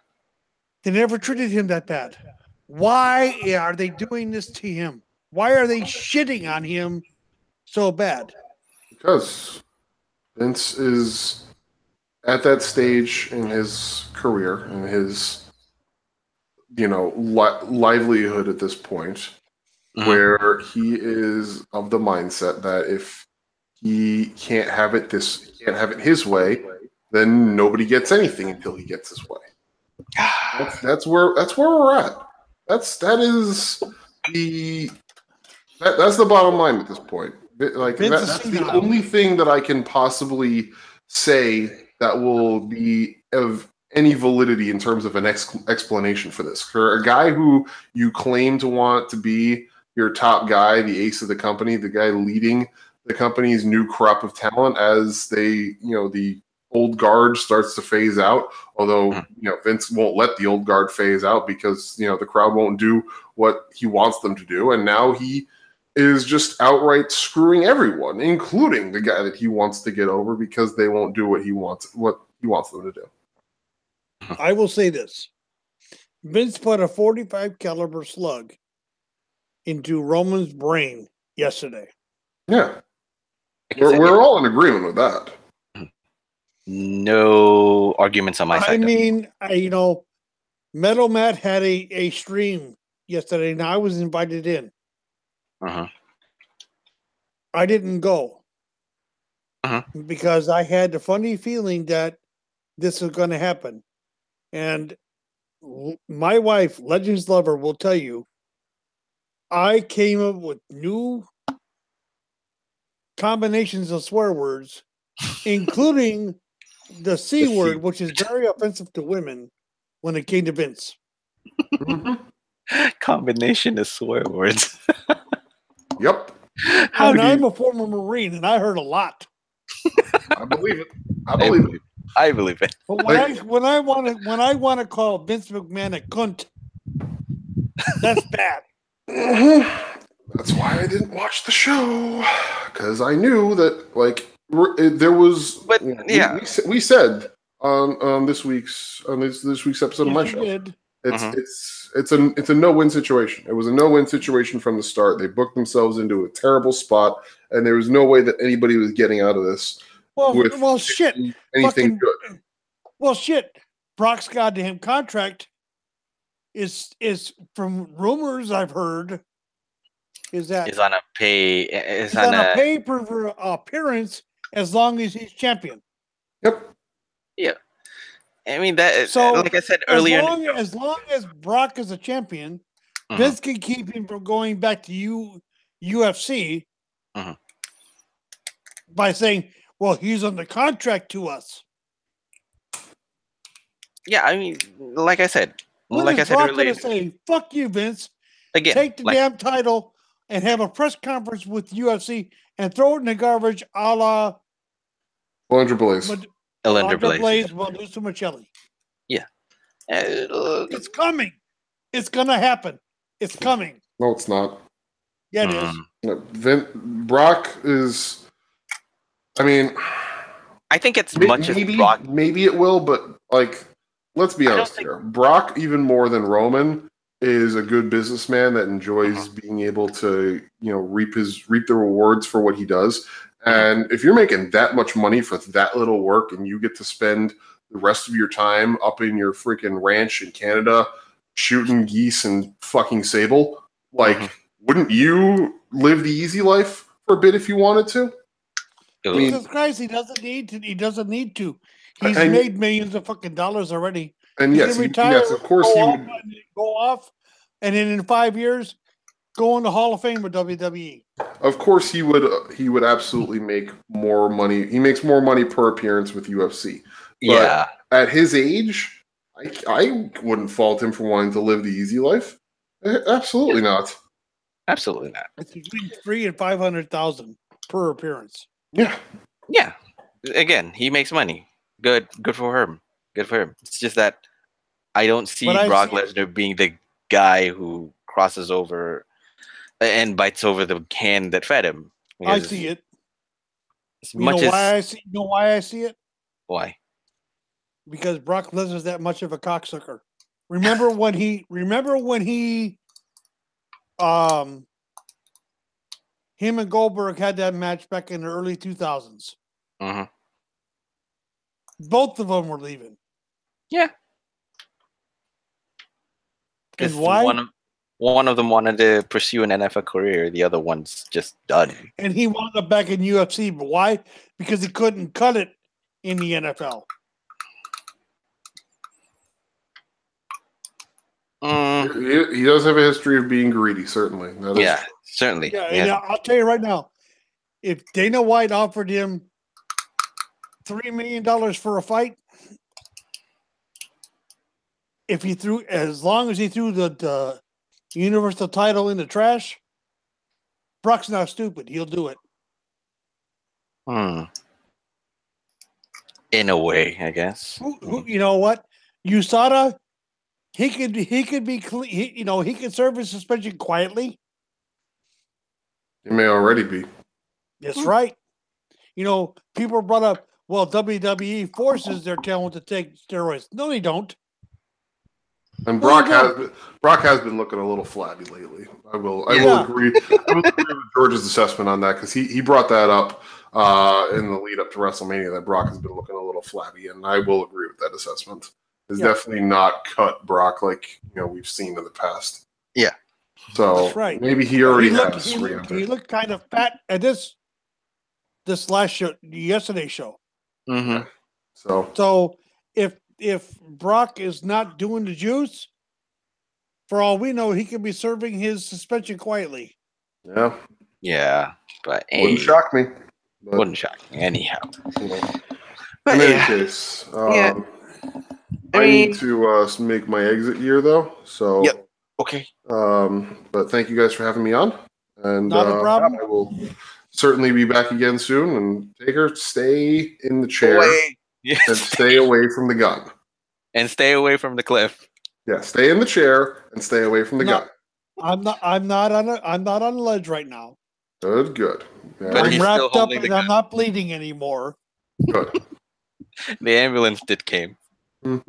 They never treated him that bad. Why are they doing this to him? Why are they shitting on him so bad? Because Vince is at that stage in his career, in his livelihood at this point, where he is of the mindset that if he can't have it his way, then nobody gets anything until he gets his way. That's where we're at. That's the bottom line at this point. Like that's the only thing that I can possibly say that will be of any validity in terms of an explanation for this. For a guy who you claim to want to be your top guy, the ace of the company, the guy leading the company's new crop of talent as the old guard starts to phase out. Although, Vince won't let the old guard phase out because, the crowd won't do what he wants them to do. And now he is just outright screwing everyone, including the guy that he wants to get over because they won't do what he wants them to do. I will say this. Vince put a 45 caliber slug into Roman's brain yesterday. Yeah. We're all in agreement with that. No arguments on my side. I mean, Metal Matt had a stream yesterday, and I was invited in. I didn't go because I had the funny feeling that this was going to happen. And my wife, Legends Lover, will tell you, I came up with new combinations of swear words, including the C word, which is very offensive to women when it came to Vince. Combination of swear words. Yep. I'm a former Marine, and I heard a lot. I believe it. I believe it. But when I want to call Vince McMahon a cunt, that's bad. That's why I didn't watch the show, because I knew that there was. But we said on this week's episode of my show, it's a no-win situation. It was a no-win situation from the start. They booked themselves into a terrible spot, and there was no way that anybody was getting out of this. Well, shit. Anything good? Well, shit. Brock's goddamn contract is from rumors I've heard. Is on a pay per appearance as long as he's champion. Yep. Yeah. I mean that. So, like I said earlier, as long as Brock is a champion, Vince can keep him from going back to UFC by saying, "Well, he's on the contract to us." Yeah, I mean, like I said Brock earlier, gonna say, "Fuck you, Vince." Again, take the damn title and have a press conference with UFC and throw it in the garbage, a la Alundra Blaze. Alundra Blaze, Malusa Michelli. Yeah, it's coming. It's gonna happen. It's coming. No, it's not. Yeah, it is. Brock is I mean, I think it's much as Brock. Maybe it will, but like, let's be honest here. Brock, even more than Roman, is a good businessman that enjoys being able to, reap the rewards for what he does. And if you're making that much money for that little work, and you get to spend the rest of your time up in your freaking ranch in Canada shooting geese and fucking sable, like, wouldn't you live the easy life for a bit if you wanted to? Jesus Christ, he doesn't need to. He doesn't need to. He's made millions of fucking dollars already. And yes, of course he would go off, and then in 5 years, go in the Hall of Fame with WWE. Of course, he would absolutely make more money. He makes more money per appearance with UFC. But at his age, I wouldn't fault him for wanting to live the easy life. Absolutely not. Absolutely not. It's between $300,000 and $500,000 per appearance. Yeah. Yeah. Again, he makes money. Good for him. Good for him. It's just that I don't see Brock Lesnar being the guy who crosses over and bites over the hand that fed him. I see it. You know why I see it? Why? Because Brock Lesnar's that much of a cocksucker. Remember when he him and Goldberg had that match back in the early 2000s. Both of them were leaving. Yeah. And why? One of them wanted to pursue an NFL career. The other one's just done. And he wound up back in UFC. But why? Because he couldn't cut it in the NFL. He does have a history of being greedy, certainly. Certainly. Yeah, and I'll tell you right now, if Dana White offered him $3 million for a fight, as long as he threw the Universal title in the trash, Brock's not stupid. He'll do it. In a way, I guess. You know what? USADA, he could serve his suspension quietly. He may already be. That's right. People brought up, well, WWE forces their talent to take steroids. No, they don't. And Brock has been looking a little flabby lately. I will agree. I will agree with George's assessment on that, because he brought that up in the lead up to WrestleMania, that Brock has been looking a little flabby, and I will agree with that assessment. It's definitely not cut Brock like we've seen in the past. Yeah. So right. Maybe he already has. He looked kind of fat at this last show, yesterday's show. Mm-hmm. So if Brock is not doing the juice, for all we know, he could be serving his suspension quietly. Yeah. Yeah. But wouldn't shock me. Wouldn't shock me anyhow. In any case, I need to make my exit here, though. So. Yep. Okay. But thank you guys for having me on. And not a problem. I will certainly be back again soon. And Taker, stay in the chair and stay away from the gun. And stay away from the cliff. Yeah, stay in the chair and stay away from the gun. I'm not on a ledge right now. Good. Yeah. I'm wrapped up and I'm not bleeding anymore. Good. The ambulance came. The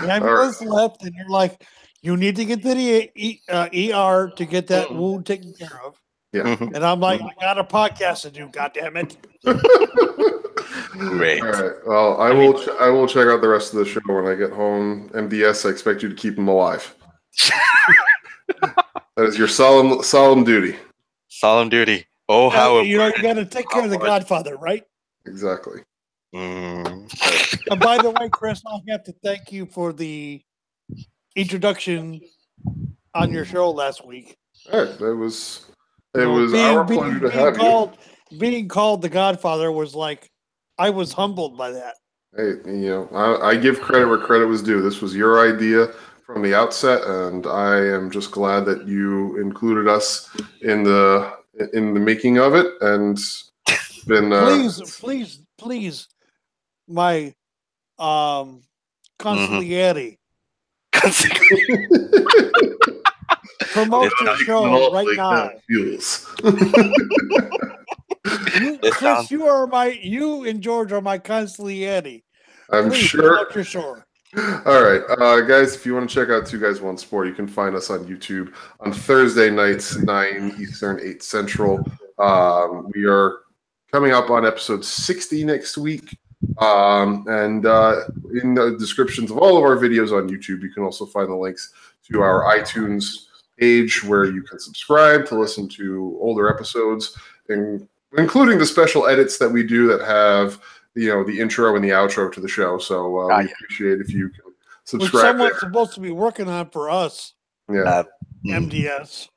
ambulance left, and you're like, you need to get to the ER to get that wound taken care of. Yeah. And I'm like, I got a podcast to do, goddammit. Great. All right. Well, I will check out the rest of the show when I get home. MDS, I expect you to keep him alive. That is your solemn duty. Solemn duty. Oh, how you got to take care of the Godfather, right? Exactly. And by the way, Chris, I have to thank you for the introduction on your show last week. All right, it was our pleasure to have you. Being called the Godfather was like, I was humbled by that. Hey, I give credit where credit was due. This was your idea from the outset, and I am just glad that you included us in the making of it. And been please, my consigliere. Promote your show right now. Chris, you and George are my consigliere. I'm Please, sure. come out your shore. All right, guys, if you want to check out Two Guys One Sport, you can find us on YouTube on Thursday nights, 9 Eastern, 8 Central. We are coming up on episode 60 next week. And in the descriptions of all of our videos on YouTube, you can also find the links to our iTunes page where you can subscribe to listen to older episodes, including the special edits that we do that have the intro and the outro to the show. So we appreciate if you can subscribe. Which someone's supposed to be working on for us. Yeah. MDS.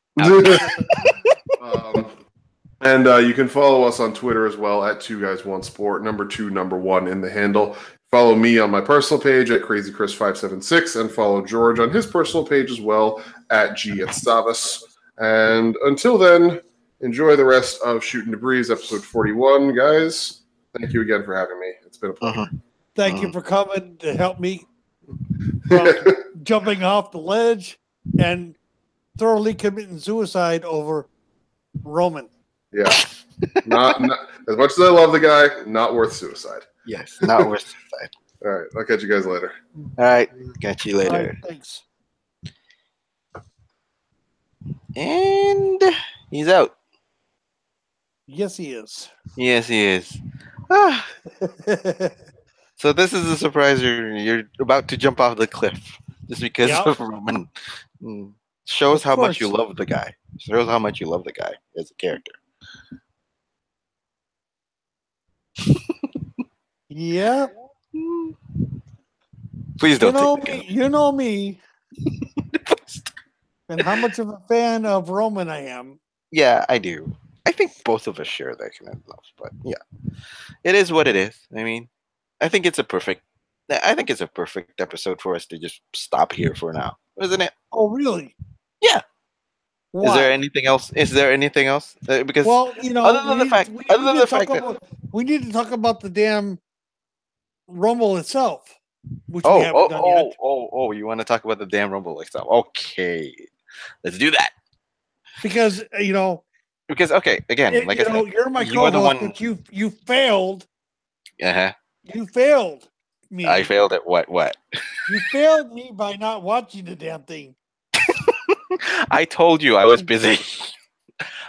And you can follow us on Twitter as well at 2guys1sport, number 2, number 1 in the handle. Follow me on my personal page at crazychris576 and follow George on his personal page as well at GetSavas. And until then, enjoy the rest of Shootin' Debris, episode 41, guys. Thank you again for having me. It's been a pleasure. Thank you for coming to help me jumping off the ledge and thoroughly committing suicide over Roman. Yeah. Not as much as I love the guy, not worth suicide. Yes, not worth suicide. All right. I'll catch you guys later. All right. Catch you later. All right, thanks. And he's out. Yes, he is. Yes, he is. So this is a surprise. You're about to jump off the cliff just because of Roman. Shows how much you love the guy. Shows how much you love the guy as a character. Yeah. Please don't. You know me. And how much of a fan of Roman I am. Yeah, I do. I think both of us share that kind of love, but yeah, it is what it is. I mean, I think it's a perfect episode for us to just stop here for now, isn't it? Oh, really? Yeah. Why? Is there anything else? Because other than the fact that we need to talk about the damn Rumble itself, which we haven't done yet. You want to talk about the damn Rumble itself? Okay, let's do that. Because again, like I said, you're my co-host, but you failed. You failed me. I failed at what? You failed me by not watching the damn thing. I told you I was busy.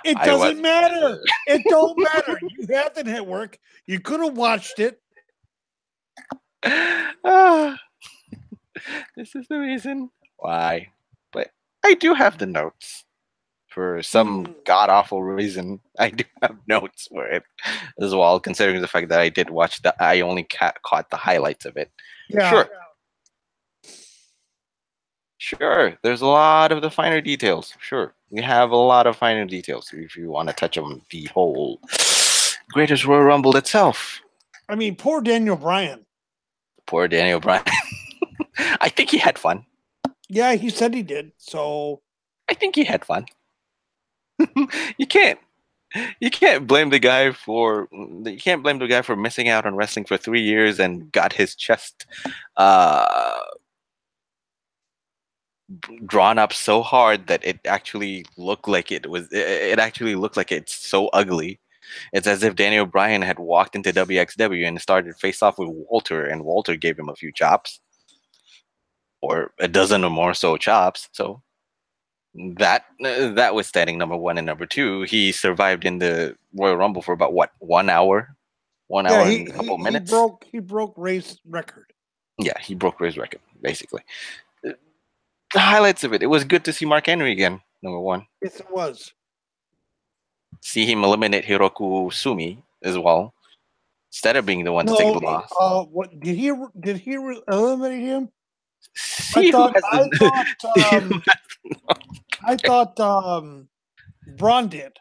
It doesn't matter. It don't matter. You had the network. You could have watched it. This is the reason why. But I do have the notes. For some god-awful reason, I do have notes for it as well, considering the fact that I did watch I only caught the highlights of it. Yeah. Sure. There's a lot of the finer details. Sure. We have a lot of finer details if you want to touch on the whole Greatest Royal Rumble itself. I mean, poor Daniel Bryan. Poor Daniel Bryan. I think he had fun. Yeah, he said he did. So I think he had fun. You can't blame the guy for missing out on wrestling for 3 years and got his chest drawn up so hard that it actually looked like it's so ugly. It's as if Daniel Bryan had walked into WXW and started face off with Walter, and Walter gave him a few chops, or a dozen or more so chops. So that was standing number one, and number two, he survived in the Royal Rumble for about 1 hour, and a couple minutes. He broke Ray's record. Yeah, he broke Ray's record basically. The highlights of it was good to see Mark Henry again. Number one. Yes, it was. See him eliminate Hiroku Sumi as well, instead of being the one to take the loss. What did he eliminate him? See I thought Braun did.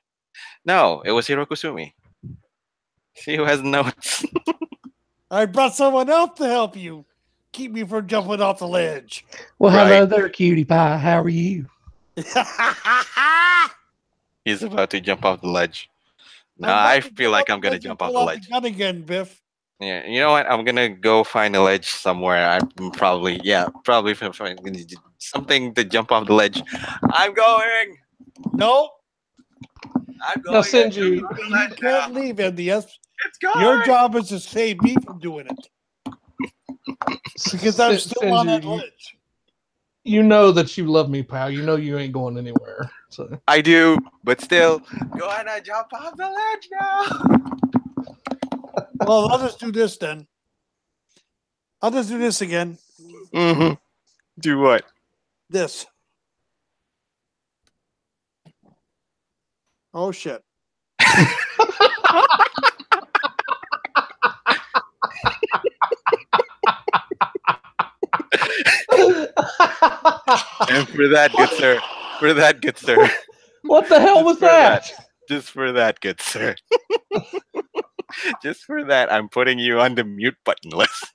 No, it was Hiroku Sumi. See who has notes. I brought someone else to help you. Keep me from jumping off the ledge. Well, hello there, cutie pie. How are you? He's about to jump off the ledge. No, I feel like I'm going to jump off the ledge. Not again, Biff. Yeah, you know what? I'm going to go find a ledge somewhere. I'm probably find something to jump off the ledge. I'm going. Nope. I'm Now, going Senju, You can't leave, MDS. It's gone. Your job is to save me from doing it. Because I'm still on that Senju, ledge. you know that you love me, pal. You know you ain't going anywhere. So I do, but still, go ahead and jump off the ledge now. Well, I'll just do this then. I'll just do this again. Mm-hmm. Do what? This. Oh, shit. And for that, good sir. what the hell was that? Just for that, good sir. Just for that, I'm putting you on the mute button list.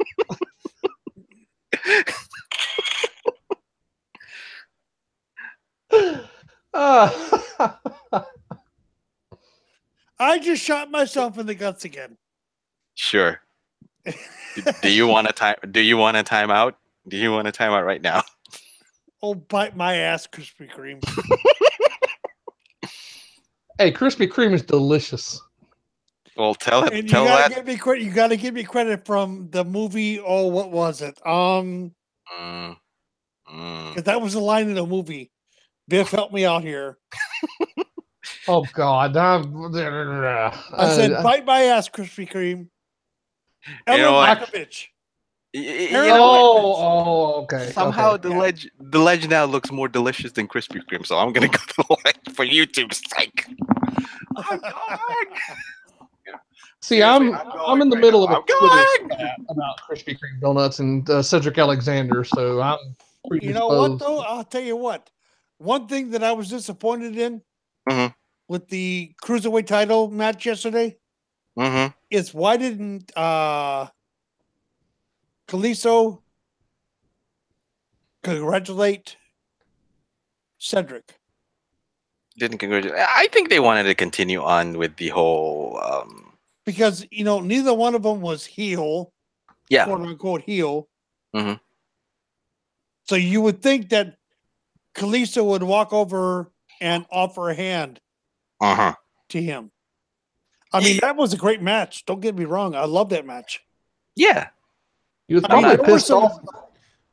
I just shot myself in the guts again. Sure. Do you want a time? Do you want a timeout? Do you want a timeout right now? Oh, bite my ass, Krispy Kreme. Hey, Krispy Kreme is delicious. Well, tell him. And you Tell gotta that. give me credit. You gotta give me credit from the movie. Oh, what was it? Because that was the line in the movie. Biff, help me out here. Oh God! I said, bite my ass, Krispy Kreme. You know what? Malkovich. You know, okay. somehow okay. the ledge now looks more delicious than Krispy Kreme, so I'm gonna go to the ledge for YouTube's sake. I'm going. See, I'm in the middle of a I'm Twitter going. spat about Krispy Kreme donuts and Cedric Alexander, so I'm You know what, though? I'll tell you what. One thing that I was disappointed in with the Cruiserweight title match yesterday is why didn't Kalisto congratulate Cedric? Didn't congratulate. I think they wanted to continue on with the whole. Because, neither one of them was heel, Yeah. quote unquote heel. Mhm. So you would think that Kalisto would walk over and offer a hand to him. I mean, that was a great match. Don't get me wrong. I love that match. Yeah. He was probably pissed off.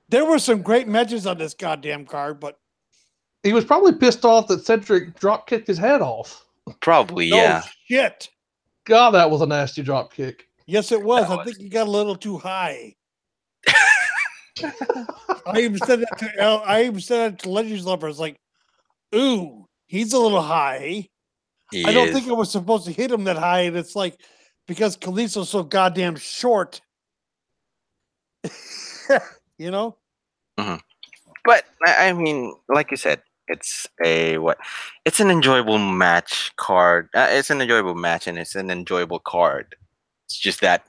There were some great matches on this goddamn card, but He was probably pissed off that Cedric drop kicked his head off. Probably, no yeah. shit. God, that was a nasty drop kick. Yes, it was. I think he got a little too high. I even said that to Legends Lovers, like, ooh, he's a little high. I don't think it was supposed to hit him that high, and it's like because Kalisto's so goddamn short. You know? But I mean, like you said, it's it's an enjoyable match card. It's an enjoyable match and it's an enjoyable card. It's just that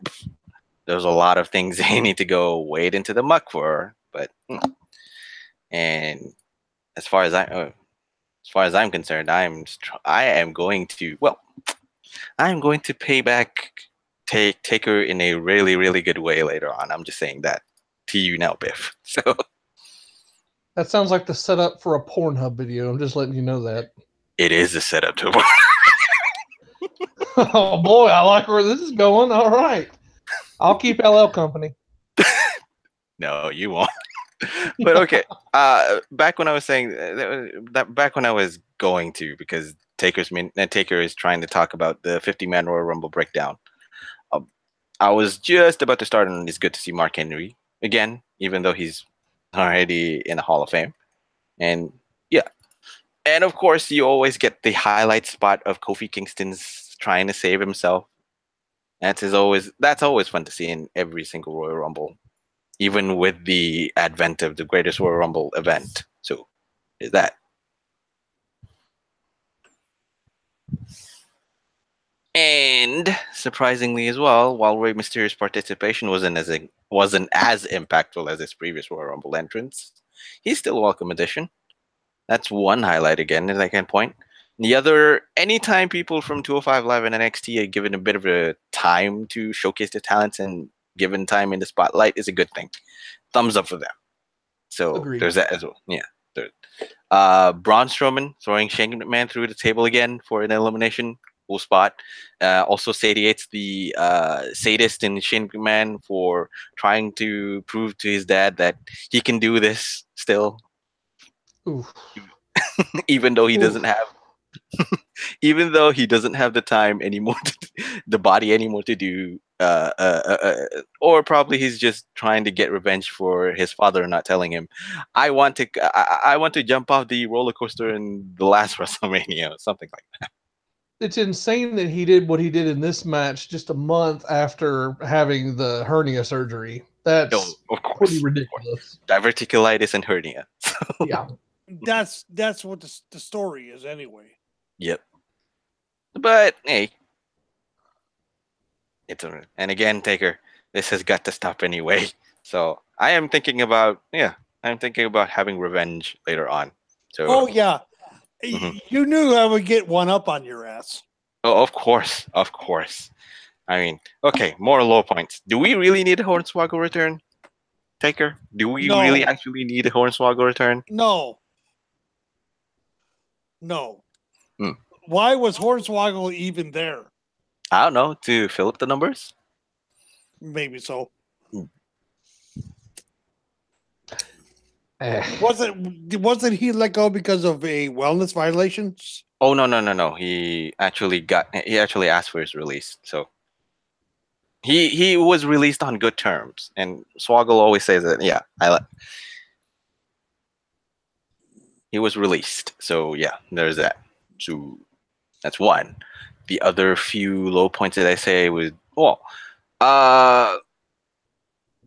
there's a lot of things they need to go wade into the muck for. But and as far as I'm concerned, I am going to pay back Taker in a really, really good way later on. I'm just saying that to you now, Biff. So that sounds like the setup for a Pornhub video. I'm just letting you know that. It is a setup to Oh boy, I like where this is going. All right. I'll keep LL company. No, you won't. But okay. Back when I was saying back when I was going to, because Taker is trying to talk about the 50-man Royal Rumble breakdown. I was just about to start on It's good to see Mark Henry again, even though he's already in the Hall of Fame. And yeah. And of course, you always get the highlight spot of Kofi Kingston's trying to save himself. That's always fun to see in every single Royal Rumble, even with the advent of the greatest Royal Rumble event. So, is that. And surprisingly as well, while Rey Mysterio's participation wasn't as impactful as his previous Royal Rumble entrance, he's still a welcome addition. That's one highlight again that I can point. The other, anytime people from 205 Live and NXT are given a bit of a time to showcase their talents and given time in the spotlight is a good thing. Thumbs up for them. So Agreed. There's that as well. Yeah. Braun Strowman throwing Shane McMahon through the table again for an elimination. Cool spot. Also satiates the sadist in Shane McMahon for trying to prove to his dad that he can do this still, Oof. even though he Oof. doesn't have, even though he doesn't have the time anymore, the body anymore to do. Or probably he's just trying to get revenge for his father not telling him. I want to jump off the roller coaster in the last WrestleMania, something like that. It's insane that he did what he did in this match just a month after having the hernia surgery. That's No, of course, pretty ridiculous. Diverticulitis and hernia. Yeah. That's what the story is anyway. Yep. But hey, and again, Taker, this has got to stop anyway. So I'm thinking about having revenge later on. So Oh yeah, Mhm. you knew I would get one up on your ass. Oh, of course. I mean, okay, more low points. Do we really need a Hornswoggle return, Taker? Do we No. really actually need a Hornswoggle return? No. Hmm. Why was Hornswoggle even there? I don't know, to fill up the numbers. Maybe so. Eh. Wasn't he let go because of a wellness violation? Oh no. He actually asked for his release. So he was released on good terms. And Swoggle always says that, yeah, he was released. So yeah, there's that. So that's one. The other few low points that I say was,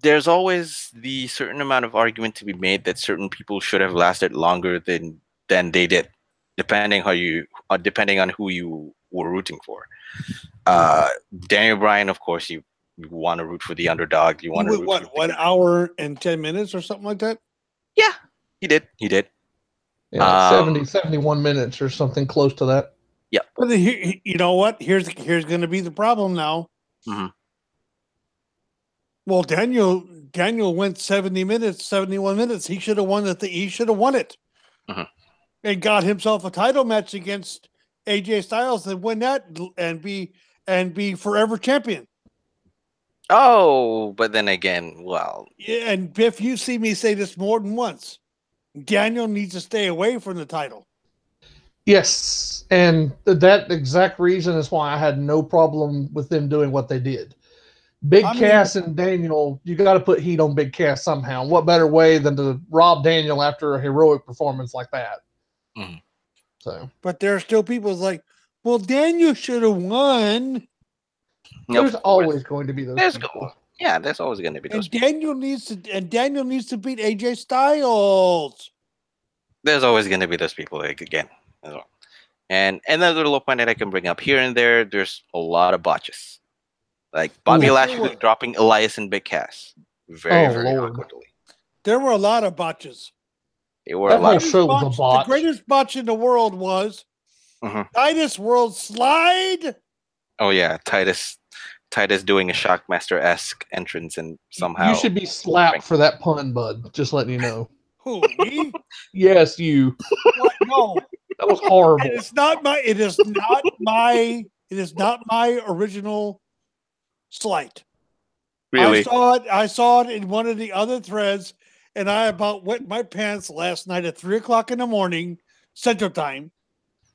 there's always the certain amount of argument to be made that certain people should have lasted longer than they did, depending on who you were rooting for. Daniel Bryan, of course, you want to root for the underdog. You want to root what for 1 hour and 10 minutes or something like that? Yeah, he did. Yeah, 71 minutes or something close to that. Yeah. But you know what? Here's going to be the problem now. Mhm. Well, Daniel went 71 minutes. He should have won it. He should have won it, Mhm. and got himself a title match against AJ Styles and win that and be forever champion. Oh, but then again, well, Yeah, and Biff, you see me say this more than once. Daniel needs to stay away from the title. Yes, and that exact reason is why I had no problem with them doing what they did. Big Cass and Daniel, you got to put heat on Big Cass somehow. What better way than to rob Daniel after a heroic performance like that? Mhm. So, but there are still people like, well, Daniel should have won. there's always going to be those people. Yeah, there's always going to be those. And Daniel needs to beat AJ Styles. There's always going to be those people again. As well. And another low point that I can bring up here and there, there's a lot of botches. Like Bobby Lashley dropping Elias and Big Cass. Very awkwardly. There were a lot of botches. They were That a lot whole of show was a botch. The greatest botch in the world was Titus World Slide. Oh yeah, Titus doing a Shockmaster-esque entrance and somehow You should be slapped for that pun, bud. Just letting you know. Who, me? Yes, you. What? No. That was horrible. It is not my original slight. really. I saw it in one of the other threads, and I about wet my pants last night at 3:00 in the morning Central Time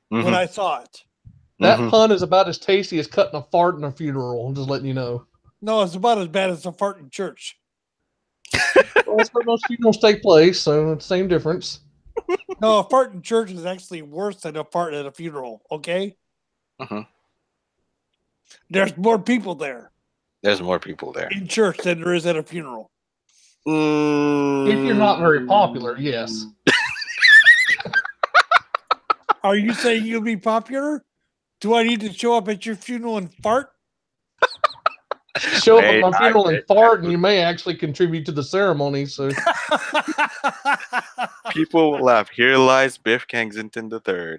when I saw it. That pun is about as tasty as cutting a fart in a funeral. I'm just letting you know. No, it's about as bad as a fart in church. Well, that's where most funerals take place, so it's the same difference. No, a fart in church is actually worse than a fart at a funeral. Okay. There's more people there. There's more people there in church than there is at a funeral. If you're not very popular, yes. Are you saying you'll be popular? Do I need to show up at your funeral and fart? Show up at my funeral and fart, and you may actually contribute to the ceremony. So people will laugh. Here lies Biff Kensington III.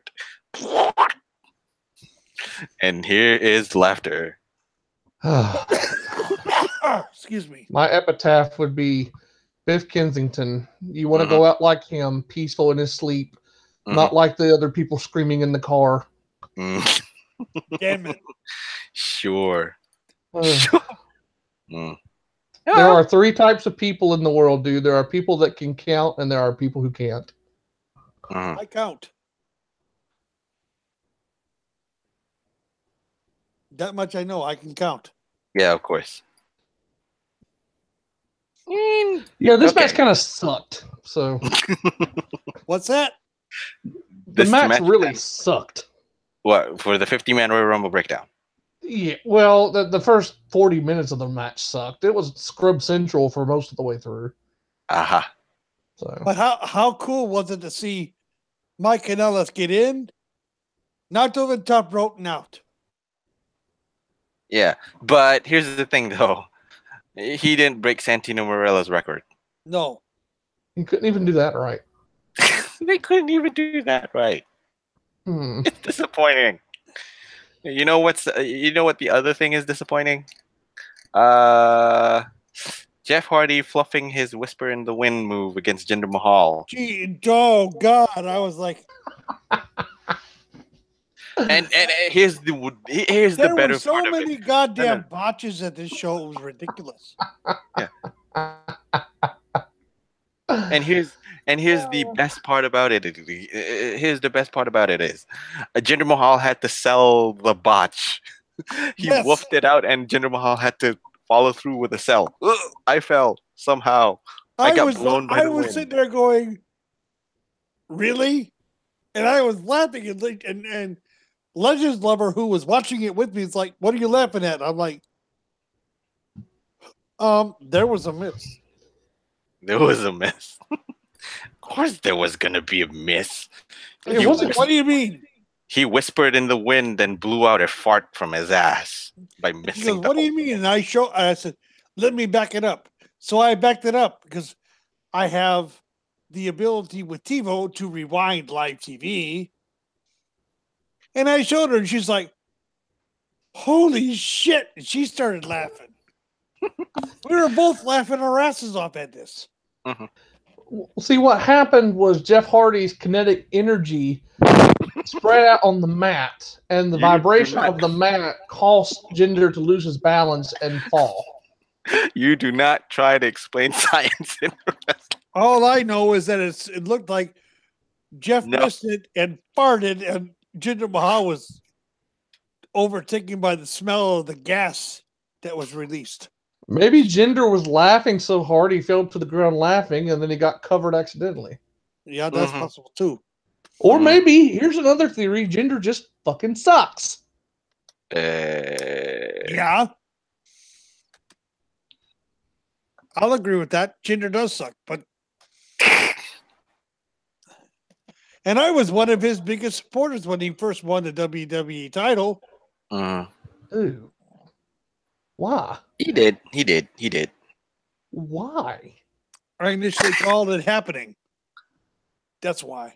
And here is laughter. Excuse me. My epitaph would be Biff Kensington. You want to go out like him, peaceful in his sleep, not like the other people screaming in the car. Damn it. Sure. There are 3 types of people in the world, dude. There are people that can count, and there are people who can't. I count. That much I know. I can count. Yeah, of course. Yeah, this match kind of sucked. So, what's that? The match really sucked. What, for the 50-man Royal Rumble breakdown? Yeah, well, the first 40 minutes of the match sucked. It was scrub central for most of the way through. So, but how cool was it to see Mike Kanellis get in, knocked over the top rope, and out? Yeah, but here's the thing, though. He didn't break Santino Marella's record. No. He couldn't even do that right. They couldn't even do that right. It's disappointing. You know what the other thing is disappointing? Jeff Hardy fluffing his Whisper in the Wind move against Jinder Mahal. Gee, oh God, I was like, and here's the better part of it. There were so many goddamn botches at this show. It was ridiculous. Yeah. And here's the best part about it. Here's the best part about it is Jinder Mahal had to sell the botch. He woofed it out, and Jinder Mahal had to follow through with a sell. I fell somehow. I got blown by the wind. I was sitting there going, really? And I was laughing, and Legends Lover, who was watching it with me, is like, what are you laughing at? I'm like, there was a miss. There was a miss. Of course there was going to be a miss. What do you mean? He whispered in the wind and blew out a fart from his ass by missing. What do you mean? And I said, let me back it up. So I backed it up because I have the ability with TiVo to rewind live TV. And I showed her, and she's like, holy shit. And she started laughing. We were both laughing our asses off at this. See, what happened was Jeff Hardy's kinetic energy spread out on the mat, and the vibration of the mat caused Jinder to lose his balance and fall. You do not try to explain science in wrestling. All I know is that it looked like Jeff missed it and farted, and Jinder Mahal was overtaken by the smell of the gas that was released. Maybe Jinder was laughing so hard he fell to the ground laughing, and then he got covered accidentally. Yeah, that's possible too. Or maybe, here's another theory, Jinder just fucking sucks. Yeah. I'll agree with that. Jinder does suck, but... And I was one of his biggest supporters when he first won the WWE title. Ooh. Why? He did. Why? I initially called it happening. That's why.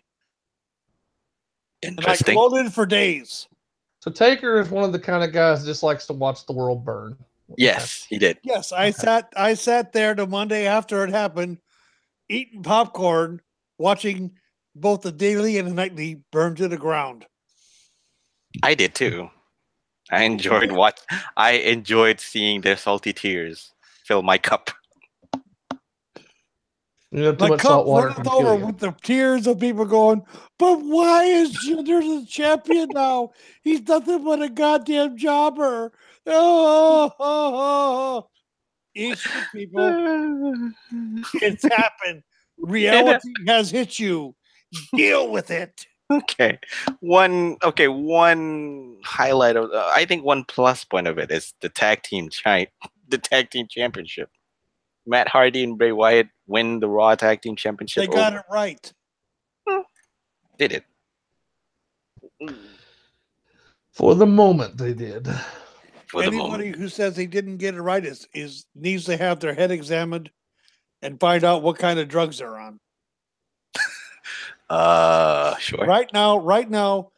Interesting. And I quoted for days. So Taker is one of the kind of guys that just likes to watch the world burn. Yes, he did. Yes, I sat there the Monday after it happened, eating popcorn, watching both the daily and the nightly burn to the ground. I did too. I enjoyed seeing their salty tears fill my cup. You my cup runneth over with the tears of people going, but why is Jinder the champion now? He's nothing but a goddamn jobber. Each people, it's happened. Reality has hit you. Deal with it. Okay. One highlight of I think one plus point of it is the tag team championship. Matt Hardy and Bray Wyatt win the Raw Tag Team Championship. They got it right. They did. For the moment, they did. Anybody who says they didn't get it right is needs to have their head examined and find out what kind of drugs they're on. Sure. Right now,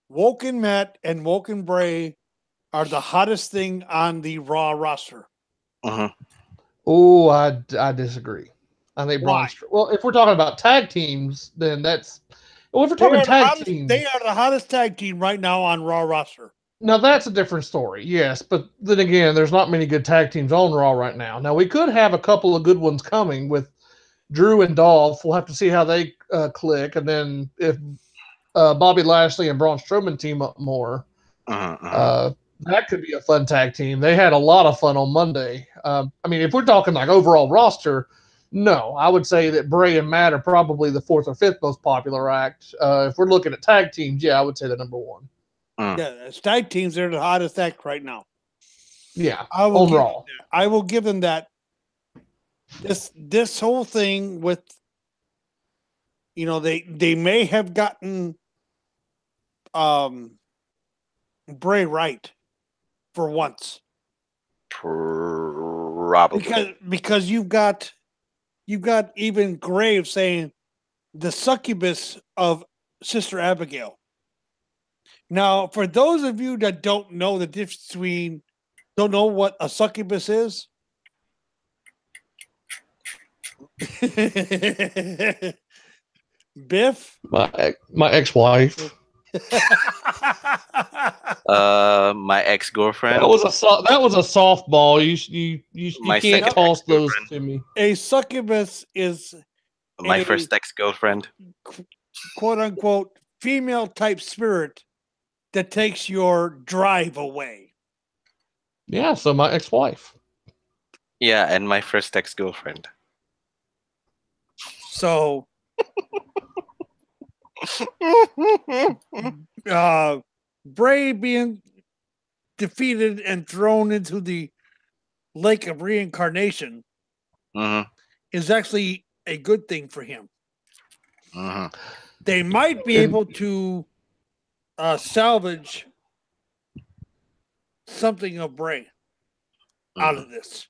Woken Matt and Woken Bray are the hottest thing on the Raw roster. Oh, I disagree. I think Why? Well, if we're talking about tag teams, then that's. Well, if we're talking tag teams, they are the hottest tag team right now on Raw roster. now that's a different story, yes. But then again, there's not many good tag teams on Raw right now. Now we could have a couple of good ones coming with Drew and Dolph. We'll have to see how they click, and then if Bobby Lashley and Braun Strowman team up more, that could be a fun tag team. They had a lot of fun on Monday. I mean, if we're talking like overall roster, no, I would say that Bray and Matt are probably the 4th or 5th most popular act. If we're looking at tag teams, yeah, I would say the number 1. Yeah, as tag teams, they're the hottest act right now. Yeah, on Raw. I will give them that. This whole thing with, they may have gotten Bray right for once. Probably because you've got even Graves saying the succubus of Sister Abigail. Now, for those of you that don't know the difference don't know what a succubus is. Biff? My ex-wife. My ex-girlfriend. That was a softball. You can't toss those to me. A succubus is my first ex-girlfriend, quote unquote, female type spirit that takes your drive away. Yeah, so my ex-wife. Yeah, and my first ex-girlfriend. So Bray being defeated and thrown into the lake of reincarnation is actually a good thing for him. They might be able to salvage something of Bray out of this.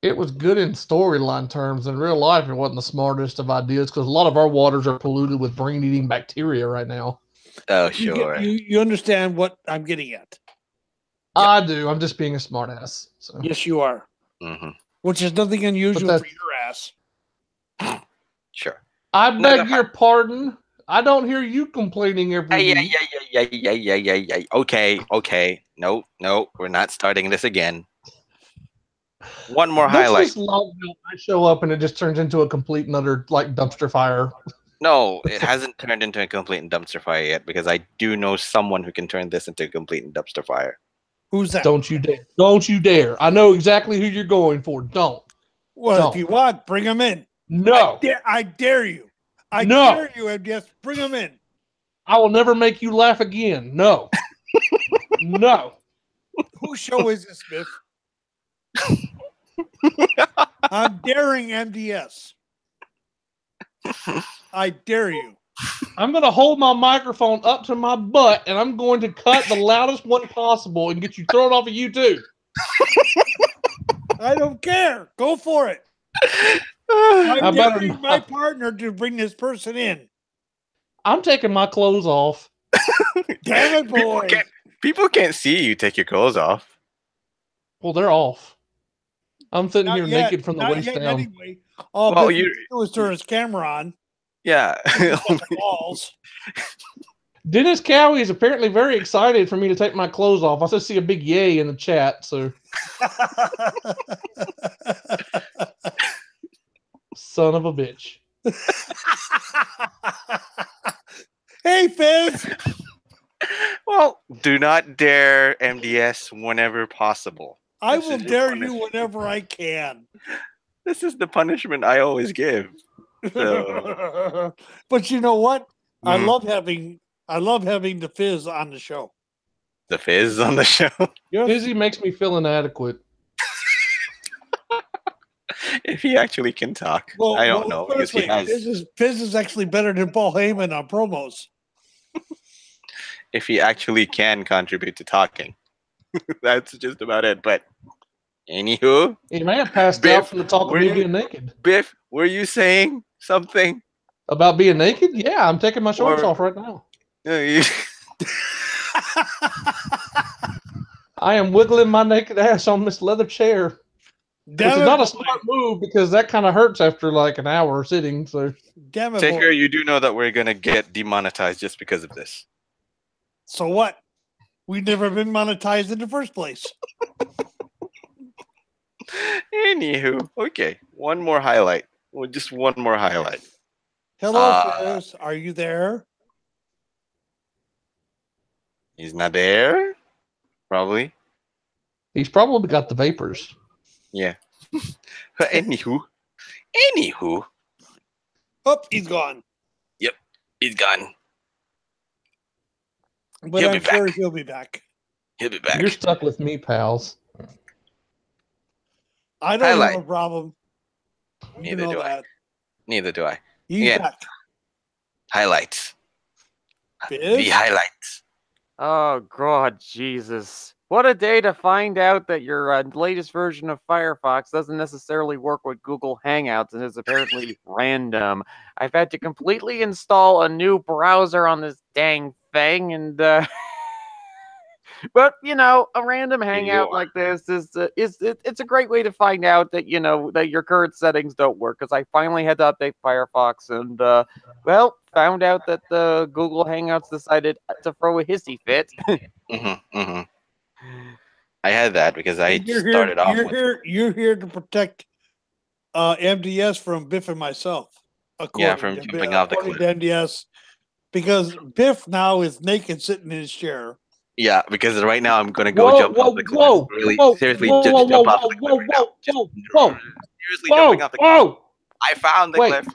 It was good in storyline terms. In real life, it wasn't the smartest of ideas because a lot of our waters are polluted with brain-eating bacteria right now. Oh, sure. You understand what I'm getting at. I do. I'm just being a smart ass. So. Yes, you are. Which is nothing unusual for your ass. Sure. I beg your pardon. I don't hear you complaining every week. Yeah. Okay. No, we're not starting this again. One more highlight. Just love how I show up and it just turns into a complete and utter dumpster fire. No, it hasn't turned into a complete dumpster fire yet because I do know someone who can turn this into a complete dumpster fire. Who's that? Don't you dare! Don't you dare! I know exactly who you're going for. Don't. Well, if you want, bring him in. No, I dare you. I dare you, MDS. Bring him in. I will never make you laugh again. No. No. Whose show is this, Biff? I'm daring MDS. I dare you. I'm going to hold my microphone up to my butt and I'm going to cut the loudest one possible and get you thrown off of YouTube. I don't care. Go for it. I'm daring my partner to bring this person in. I'm taking my clothes off. Damn it, boy. People can't see you take your clothes off. Well, they're off. I'm sitting here naked from the waist down. Anyway. All you do is turn his camera on. Yeah. Balls. Dennis Cowie is apparently very excited for me to take my clothes off. I just see a big yay in the chat. So, son of a bitch. Hey, Fizz. Well, do not dare MDS whenever possible. I will dare you whenever I can. This is the punishment I always give. So. But you know what? I love having the Fizz on the show. The Fizz on the show? Yes. Fizzy makes me feel inadequate. If he actually can talk. I don't know. Because he has... Fizz is actually better than Paul Heyman on promos. If he actually can contribute to talking. That's just about it. But anywho. He may have passed out from the talk of me being naked. Biff, were you saying something? About being naked? Yeah, I'm taking my shorts off right now. I am wiggling my naked ass on this leather chair. Which Damn is it, not a boy. smart move because that kind of hurts after like an hour sitting. So Damn it, Taker, boy. you do know that we're gonna get demonetized just because of this. So what? We've never been monetized in the first place. Anywho, okay, one more highlight. Well, just one more highlight. Hello, Fizz. Are you there? He's not there. Probably. he's probably got the vapors. Yeah. But anywho. Oh, he's gone. Yep, he's gone. But He'll I'm be sure back. he'll be back. He'll be back. You're stuck with me, pals. I don't Highlight. have a problem. You Neither know do I. that. Neither do I. He's Yeah. back. Highlights. Fizz? The highlights. Oh, God, Jesus. What a day to find out that your latest version of Firefox doesn't necessarily work with Google Hangouts and is apparently random. I've had to completely install a new browser on this dang thing, and but you know, a random hangout are. like this it's a great way to find out that you know that your current settings don't work. Because I finally had to update Firefox, and well, found out that the Google Hangouts decided to throw a hissy fit. I had that because I You're started off with. You're here to protect MDS from Biff and myself. Yeah, from jumping off the according cliff. to MDS, because Biff now is naked sitting in his chair. Yeah, because right now I'm gonna go jump off the cliff. Really, seriously, just jump off the cliff right now. Seriously, jumping off the cliff. I found the cliff.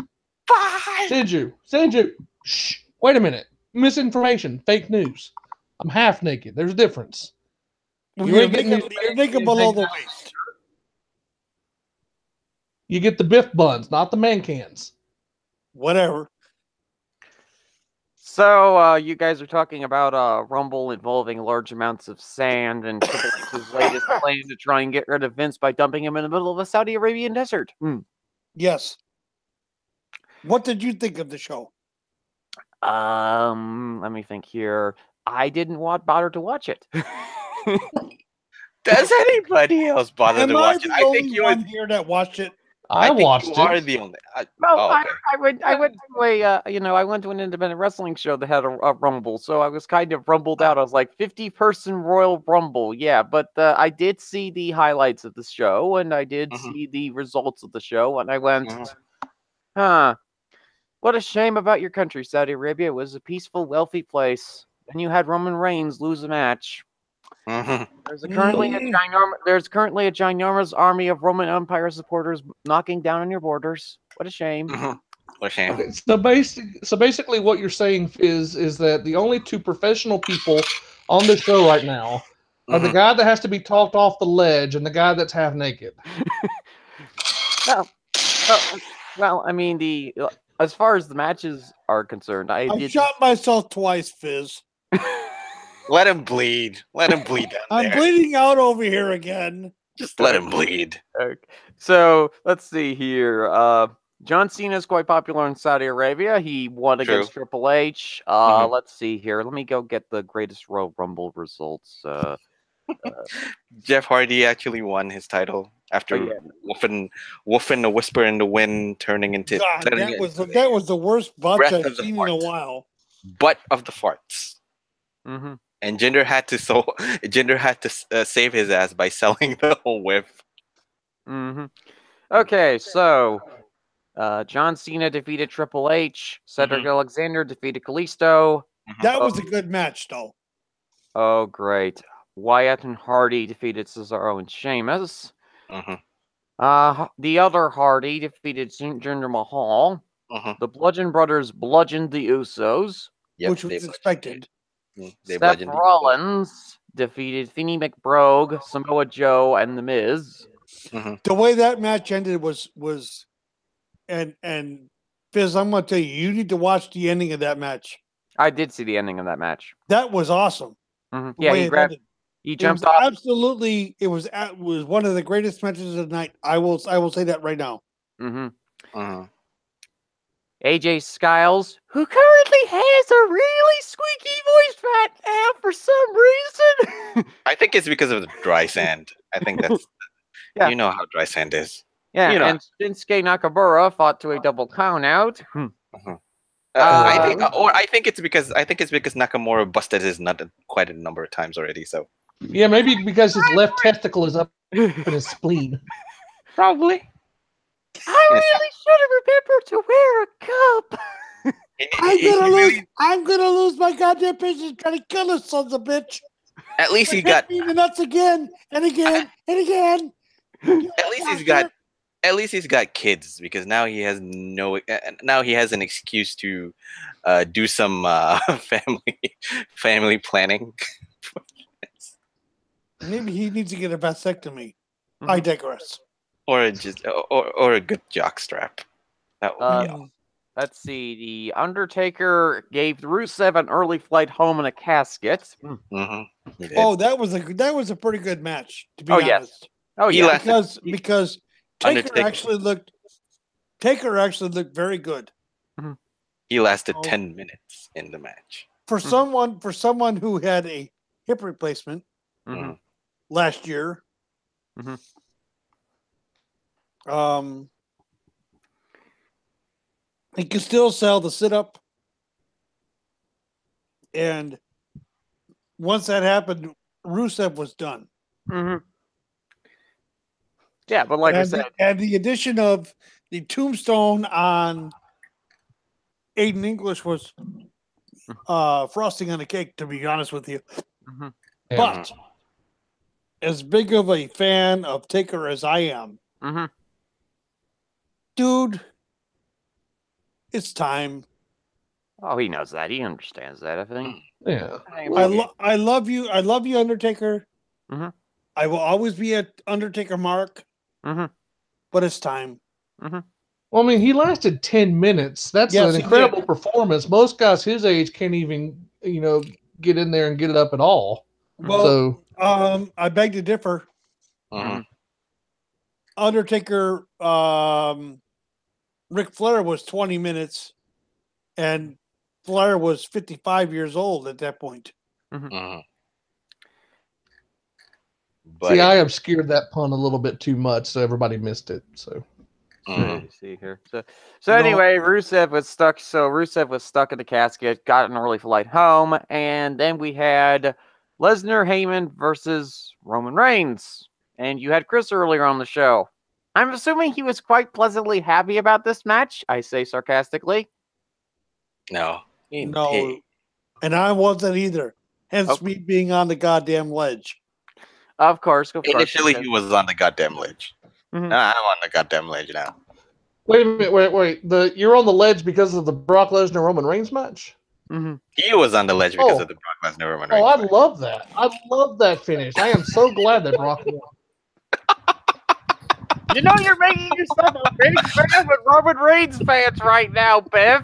Bye. Senju, shh, wait a minute. Misinformation, fake news. I'm half naked. There's a difference. You're naked below the waist. You get the Biff buns, not the man cans. Whatever. So, you guys are talking about Rumble involving large amounts of sand and Triple H's latest plan to try and get rid of Vince by dumping him in the middle of a Saudi Arabian desert. Yes. What did you think of the show? Let me think here. I didn't bother to watch it. Does anybody else bother Am to watch it? I I the think only you one would. here that watched it? I think watched you are it. the only. Well, oh, okay. I went to I went to an independent wrestling show that had a Rumble, so I was kind of rumbled out. I was like 50-person Royal Rumble, yeah. But I did see the highlights of the show, and I did see the results of the show, and I went, huh. What a shame about your country, Saudi Arabia. It was a peaceful, wealthy place, and you had Roman Reigns lose a match. There's currently a ginormous army of Roman Empire supporters knocking down on your borders. What a shame. What a shame. Okay, so basically, what you're saying is that the only two professional people on the show right now are the guy that has to be talked off the ledge and the guy that's half naked. Well, I mean, as far as the matches are concerned, I shot myself twice, Fizz. Let him bleed. Let him bleed down I'm there. bleeding out over here again. Just let him bleed. Okay. So let's see here. John Cena is quite popular in Saudi Arabia. He won against Triple H. Let's see here. Let me go get the greatest Royal Rumble results. Jeff Hardy actually won his title after woofing a whisper in the wind, turning into. God, that was the worst butch I've seen in a while. Butt of the farts. And Jinder had to save his ass by selling the whole whip. Okay, so John Cena defeated Triple H. Cedric Alexander defeated Kalisto. That was a good match, though. Oh, great. Wyatt and Hardy defeated Cesaro and Sheamus. The other Hardy defeated Jinder Mahal. The Bludgeon Brothers bludgeoned the Usos. Which was expected. Seth Rollins defeated Finney McBrogue, Samoa Joe, and The Miz. The way that match ended was and Fizz, I'm gonna tell you, you need to watch the ending of that match. I did see the ending of that match. That was awesome. Yeah, he jumped off. Absolutely, it was one of the greatest matches of the night. I will say that right now. AJ Styles, who currently has a really squeaky voice right now for some reason. I think it's because of the dry sand. I think that's Yeah. You know how dry sand is. Yeah, You know. and Shinsuke Nakamura fought to a double count out. I think it's because Nakamura busted his nut quite a number of times already. So Yeah, maybe because his left testicle is up in his spleen. probably. I really should have remembered to wear a cup. I'm gonna lose my goddamn patience trying to kill this sons of bitch. At least he got. Me in the nuts again and again and again. At least he's got kids, because now he has an excuse to do some family planning. Maybe he needs to get a vasectomy. I digress. Or a good jock strap. That would be all. Let's see. The Undertaker gave Rusev an early flight home in a casket. Oh, that was a pretty good match, to be honest. Yes. Oh yeah. Because Taker actually looked very good. He lasted 10 minutes in the match. For someone who had a hip replacement last year. He could still sell the sit-up. And once that happened, Rusev was done. Yeah, but like I said... And the addition of the tombstone on Aiden English was frosting on the cake, to be honest with you. But as big of a fan of Taker as I am, dude, it's time. Oh, he knows that. He understands that, I think. Yeah. I love you. I love you, Undertaker. I will always be at Undertaker Mark. But it's time. Well, I mean, he lasted 10 minutes. That's an incredible performance. Most guys his age can't even, get in there and get it up at all. Well, I beg to differ. Undertaker, Ric Flair was 20 minutes, and Flair was 55 years old at that point. See, I obscured that pun a little bit too much, so everybody missed it. So, see here. So anyway, Rusev was stuck. So Rusev was stuck in the casket, got an early flight home, and then we had Lesnar Heyman versus Roman Reigns, and you had Chris earlier on the show. I'm assuming he was quite pleasantly happy about this match. I say sarcastically. No. And I wasn't either. Hence me being on the goddamn ledge. Of course. Initially, he was on the goddamn ledge. I'm on the goddamn ledge now. Wait a minute. Wait. You're on the ledge because of the Brock Lesnar Roman Reigns match? He was on the ledge because of the Brock Lesnar Roman Reigns. I love that. I love that finish. I am so glad that Brock won. You're making yourself a big fan of Roman Reigns fans right now, Biff.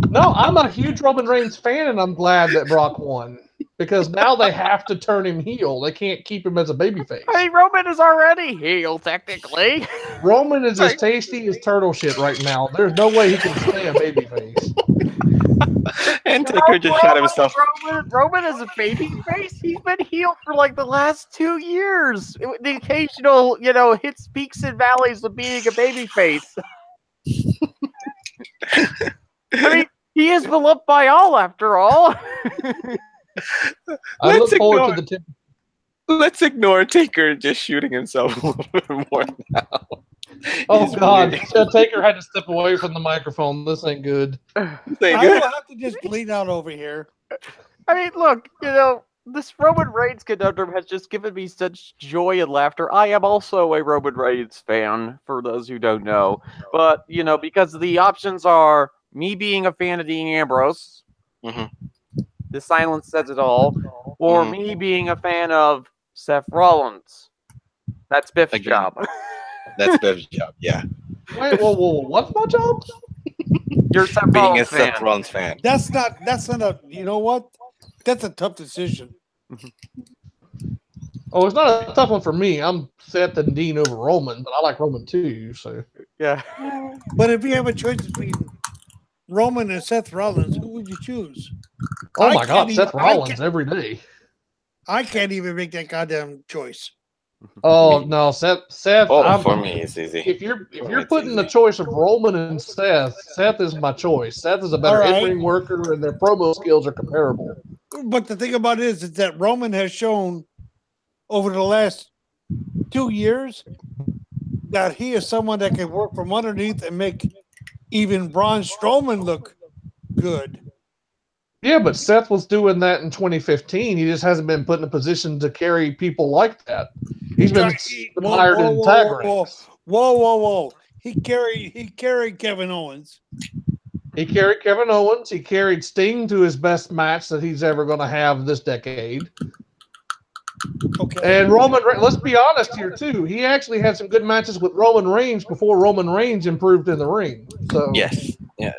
No, I'm a huge Roman Reigns fan, and I'm glad that Brock won. Because now they have to turn him heel. They can't keep him as a babyface. Hey, Roman is already heel, technically. Roman is as tasty as turtle shit right now. There's no way he can stay a babyface. And Taker just shot himself. Roman is a babyface. He's been heel for like the last 2 years. The occasional, hits, peaks, and valleys of being a babyface. I mean, he is beloved by all, after all. Let's ignore Taker just shooting himself a little bit more now. Oh God! Taker had to step away from the microphone. This ain't good. I will have to just bleed out over here. I mean, look, this Roman Reigns conundrum has just given me such joy and laughter. I am also a Roman Reigns fan, for those who don't know. But, because the options are me being a fan of Dean Ambrose, the silence says it all, or me being a fan of Seth Rollins. That's Biff's job. That's Biff's job, yeah. Wait, whoa, what's my job? You're Seth being Rollins a Seth Rollins fan. That's not a, you know what? That's a tough decision. Oh, it's not a tough one for me. I'm Seth and Dean over Roman, but I like Roman too, so. Yeah. But if you have a choice between Roman and Seth Rollins, who would you choose? Oh my God, Seth Rollins every day. I can't even make that goddamn choice. Oh no, Seth. Oh, for me, it's easy. If you're It's putting the easy. choice of Roman and Seth is my choice. Seth is a better All right. in-ring worker, and their promo skills are comparable. But the thing about it is that Roman has shown over the last 2 years that he is someone that can work from underneath and make even Braun Strowman look good. Yeah, but Seth was doing that in 2015. He just hasn't been put in a position to carry people like that. He's been hired in tag ranks. Whoa. He carried Kevin Owens. He carried Kevin Owens. He carried Sting to his best match that he's ever going to have this decade. Okay. And Roman, let's be honest here too. He actually had some good matches with Roman Reigns before Roman Reigns improved in the ring. So Yes. Yeah.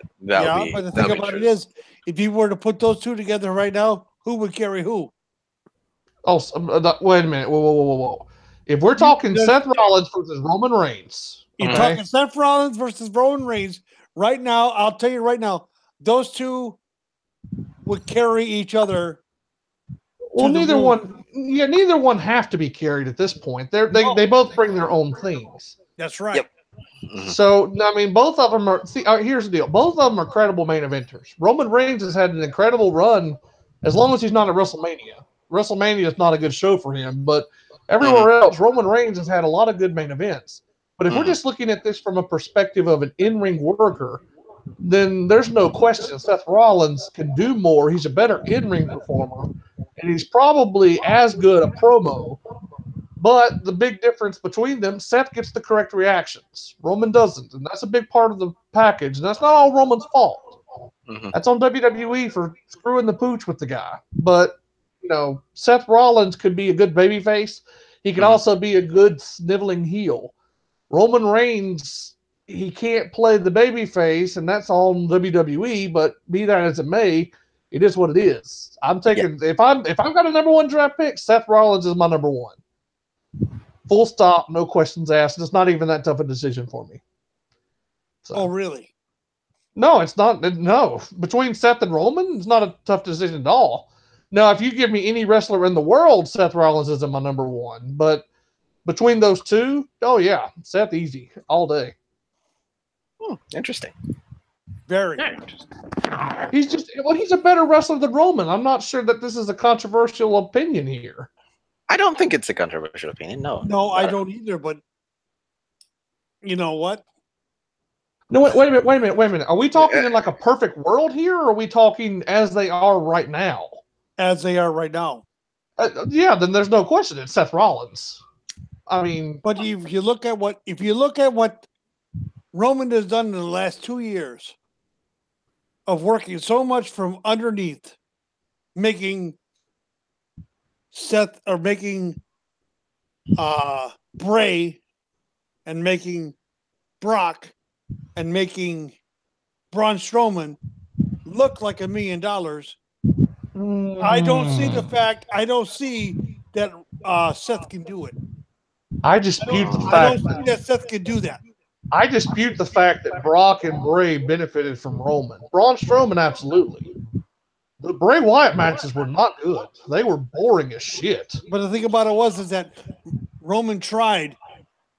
But the thing about it is, if you were to put those two together right now, who would carry who? Oh, wait a minute. Whoa. If we're talking Seth Rollins versus Roman Reigns, you're talking Seth Rollins versus Roman Reigns right now. I'll tell you right now, those two would carry each other. Well, neither one have to be carried at this point. They both bring their own things. That's right. Yep. So I mean, both of them are. See, here's the deal: both of them are credible main eventers. Roman Reigns has had an incredible run, as long as he's not at WrestleMania. WrestleMania is not a good show for him, but everywhere else, Roman Reigns has had a lot of good main events. But if we're just looking at this from a perspective of an in-ring worker, then there's no question Seth Rollins can do more. He's a better in-ring performer, and he's probably as good a promo. But the big difference between them, Seth gets the correct reactions. Roman doesn't, and that's a big part of the package. And that's not all Roman's fault. That's on WWE for screwing the pooch with the guy. But, Seth Rollins could be a good babyface. He could also be a good sniveling heel. Roman Reigns, he can't play the babyface, and that's on WWE, but be that as it may, it is what it is. I'm taking if I've got a number one draft pick, Seth Rollins is my number one. Full stop, no questions asked. It's not even that tough a decision for me. So, oh, really? No, it's not. No, between Seth and Roman, it's not a tough decision at all. Now, if you give me any wrestler in the world, Seth Rollins isn't my number one. But between those two, oh yeah, Seth easy all day. Interesting. Very interesting. He's a better wrestler than Roman. I'm not sure that this is a controversial opinion here. I don't think it's a controversial opinion. No, I don't either. But you know what? No, wait a minute. Are we talking in like a perfect world here, or are we talking as they are right now? As they are right now. Yeah, then there's no question. It's Seth Rollins. I mean, but if you look at what Roman has done in the last 2 years of working so much from underneath, making Seth or making Bray and making Brock and making Braun Strowman look like $1 million. I don't see that Seth can do it. I dispute the fact. I don't see that Seth can do that. I dispute the fact that Brock and Bray benefited from Roman. Braun Strowman, absolutely. The Bray Wyatt matches were not good. They were boring as shit. But the thing about it is that Roman tried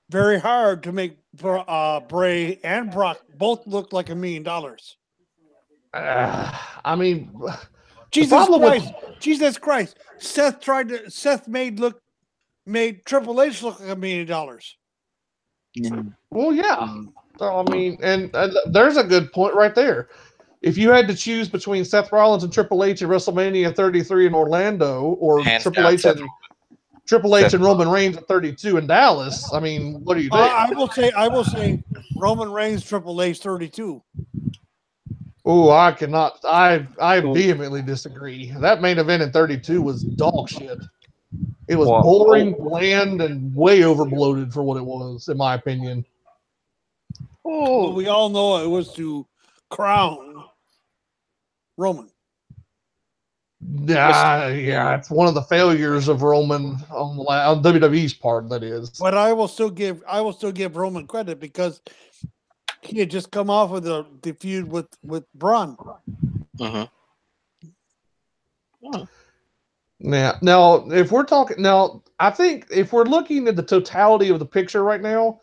very hard to make Bray and Brock both look like $1 million. I mean, Jesus Christ! Seth made Triple H look like $1 million. Well, yeah. I mean, and there's a good point right there. If you had to choose between Seth Rollins and Triple H at WrestleMania 33 in Orlando, or Triple H and Roman Reigns at 32 in Dallas, I mean, what do you think? I will say Roman Reigns, Triple H 32. Oh, I cannot. I vehemently disagree. That main event in 32 was dog shit. It was boring, bland, and way overbloated for what it was, in my opinion. Well, we all know it was to crown Roman. Yeah, it's one of the failures of Roman on WWE's part. That is, but I will still give Roman credit because he had just come off of the feud with Braun. Now, if we're talking now, I think if we're looking at the totality of the picture right now,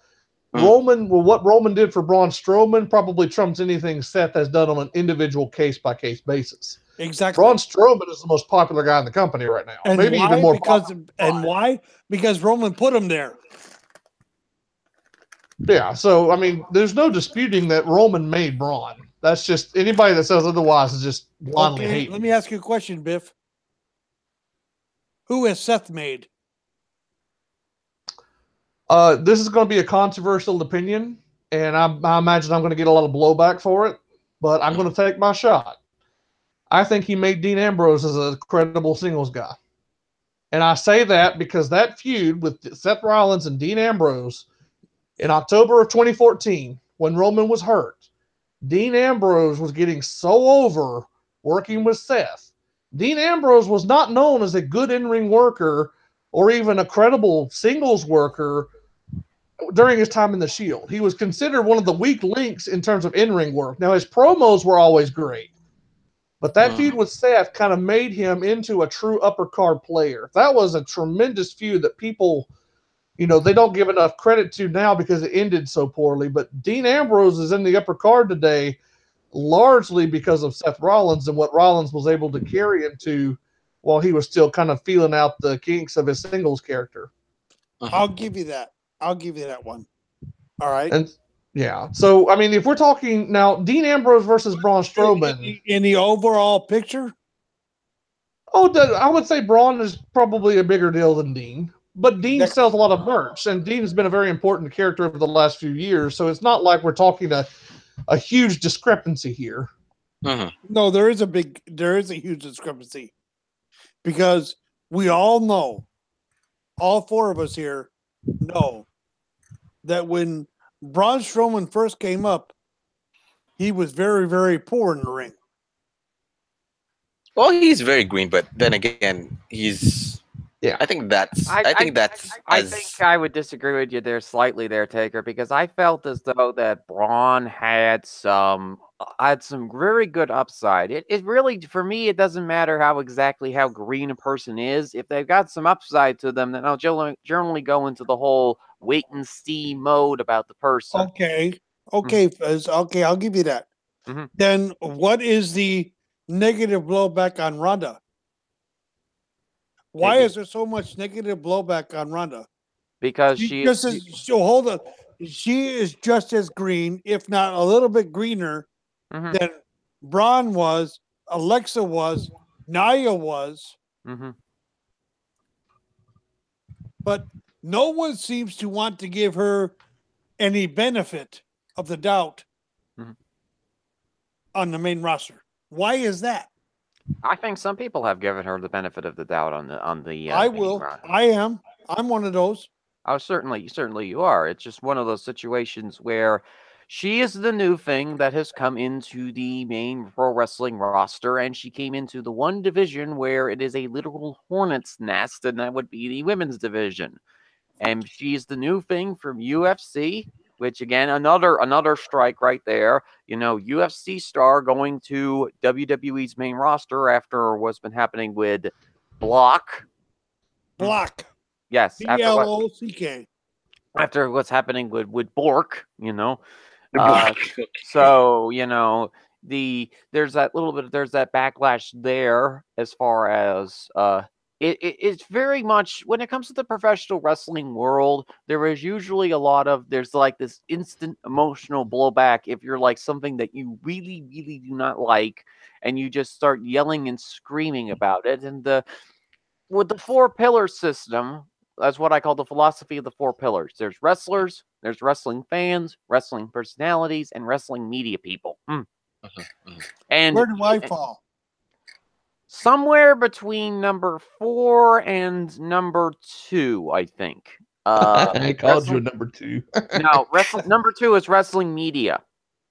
what Roman did for Braun Strowman probably trumps anything Seth has done on an individual case-by-case basis. Exactly. Braun Strowman is the most popular guy in the company right now. And maybe why? even more Why? Because Roman put him there. Yeah, so I mean, there's no disputing that Roman made Braun. That's just anybody that says otherwise is just blindly hating. Let me ask you a question, Biff. Who has Seth made? This is going to be a controversial opinion, and I imagine I'm going to get a lot of blowback for it, but I'm going to take my shot. I think he made Dean Ambrose as a credible singles guy. And I say that because that feud with Seth Rollins and Dean Ambrose in October of 2014, when Roman was hurt, Dean Ambrose was getting so over working with Seth. Dean Ambrose was not known as a good in-ring worker or even a credible singles worker during his time in the Shield. He was considered one of the weak links in terms of in-ring work. Now, his promos were always great, but that feud with Seth kind of made him into a true upper card player. That was a tremendous feud that people, they don't give enough credit to now because it ended so poorly. But Dean Ambrose is in the upper card today largely because of Seth Rollins and what Rollins was able to carry into while he was still kind of feeling out the kinks of his singles character. I'll give you that. I'll give you that one. All right. And yeah. So, I mean, if we're talking now, Dean Ambrose versus Braun Strowman. In the overall picture? I would say Braun is probably a bigger deal than Dean. But Dean sells a lot of merch, and Dean has been a very important character over the last few years. So it's not like we're talking a huge discrepancy here. No, there is a huge discrepancy. Because we all know, all four of us here know that when Braun Strowman first came up, he was very, very poor in the ring. Well, he's very green, but then again, he's. Yeah, I think that's. I think I would disagree with you there slightly, there, Taker, because I felt as though that Braun had some very good upside. It really, for me, it doesn't matter how green a person is. If they've got some upside to them, then I'll generally go into the whole wait and see mode about the person. Okay, Fez. Okay, I'll give you that. Then what is the negative blowback on Ronda? Why is there so much negative blowback on Ronda? Because she is just as green, if not a little bit greener, than Braun was, Alexa was, Nia was. But no one seems to want to give her any benefit of the doubt on the main roster. Why is that? I think some people have given her the benefit of the doubt on the. I will. I am. I'm one of those. Oh, certainly you are. It's just one of those situations where she is the new thing that has come into the main pro wrestling roster, and she came into the one division where it is a literal hornet's nest, and that would be the women's division. And she's the new thing from UFC. Which again, another strike right there. UFC star going to WWE's main roster after what's been happening with Block. Yes. BLOCK. After what's happening with Bork, So, there's that backlash there as far as it's very much when it comes to the professional wrestling world, there is usually there's like this instant emotional blowback if you're like something that you really, really do not like, and you just start yelling and screaming about it. And with the 4 pillar system, that's what I call the philosophy of the 4 pillars. There's wrestlers, there's wrestling fans, wrestling personalities, and wrestling media people. And where do I fall? Somewhere between number 4 and number 2, I think. I called you a number 2. No, number 2 is wrestling media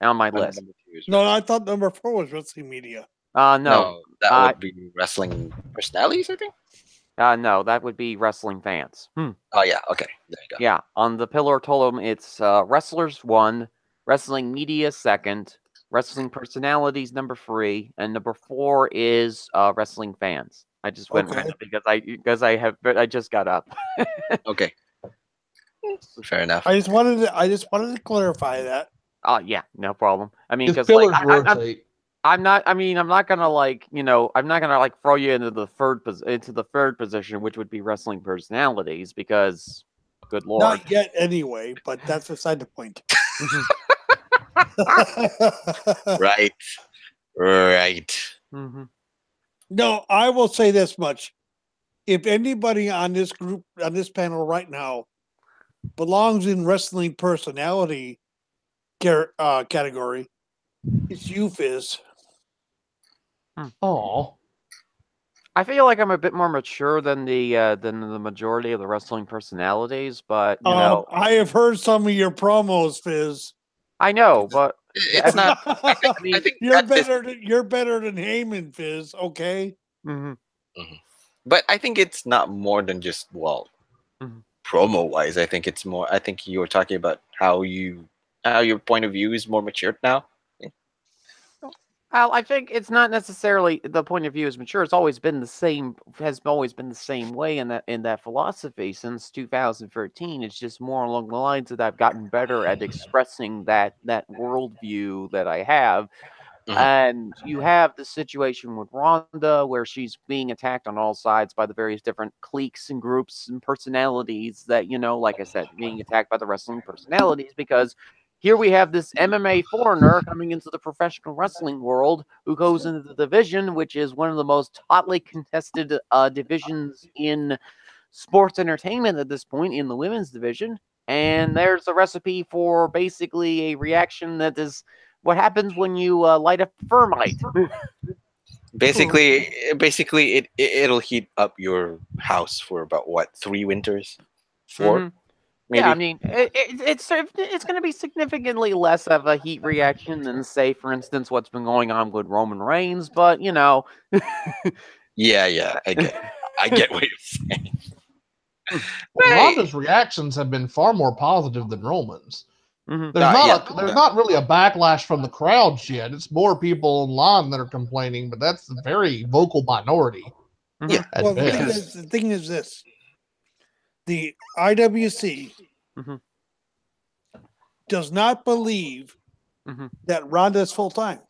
on my list. No, I thought number 4 was wrestling media. No, that would be wrestling personalities, I think. No, that would be wrestling fans. Oh yeah, okay, there you go. Yeah, on the pillar totem, it's wrestlers 1, wrestling media 2nd, wrestling personalities number 3, and number 4 is wrestling fans. I just went Okay. random because I just got up. Okay. Fair enough. I just wanted to clarify that. Yeah, no problem. I mean, His because pillars like rotate. I'm not. I mean, I'm not gonna like I'm not gonna like throw you into the third position, which would be wrestling personalities, because good lord. Not yet, anyway. But that's beside the point. Right. Right. Mm-hmm. No, I will say this much: if anybody on this panel right now belongs in wrestling personality category, it's you, Fizz. Oh, I feel like I'm a bit more mature than the majority of the wrestling personalities, but I have heard some of your promos, Fizz. I know, but It's not. I think you're that's you're better than Heyman, Fizz. Okay. mm-hmm. But I think it's not more than just Mhm. promo wise. I think it's more. I think you were talking about how your point of view is more matured now. Well, I think it's not necessarily the point of view is mature. It's always been the same. Has always been the same way in that philosophy since 2013. It's just more along the lines that I've gotten better at expressing that worldview that I have. Mhm. And you have the situation with Rhonda where she's being attacked on all sides by the various different cliques and groups and personalities that, like I said, being attacked by the wrestling personalities, because here we have this MMA foreigner coming into the professional wrestling world who goes into the division, which is one of the most hotly contested divisions in sports entertainment at this point, in the women's division. And there's a recipe for basically a reaction that is what happens when you light up thermite. Basically, it'll heat up your house for about 3 winters, 4, Mhm. maybe. Yeah, I mean, it's going to be significantly less of a heat reaction than, say, for instance, what's been going on with Roman Reigns. But Yeah, I get what you're saying. Ronda's reactions have been far more positive than Roman's. Mhm. There's Yeah. not really a backlash from the crowds yet. It's more people online that are complaining, but that's a very vocal minority. Yeah. at Well, best. the thing is this: the IWC Mhm. does not believe Mhm. that Ronda is full time.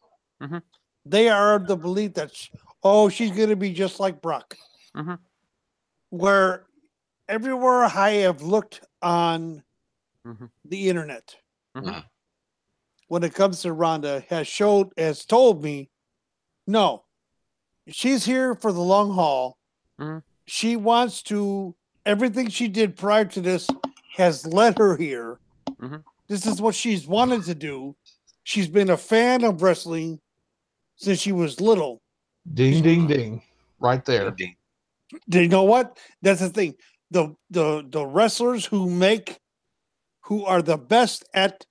Mhm. They are of the belief that she's going to be just like Brock. Mhm. Where everywhere I have looked on Mhm. the internet, Mhm. when it comes to Ronda, has told me, no, she's here for the long haul. Mhm. She wants to. Everything she did prior to this has led her here. Mhm. This is what she's wanted to do. She's been a fan of wrestling since she was little. Ding, ding, ding. Right there. Ding. You know what? That's the thing. The wrestlers who are the best at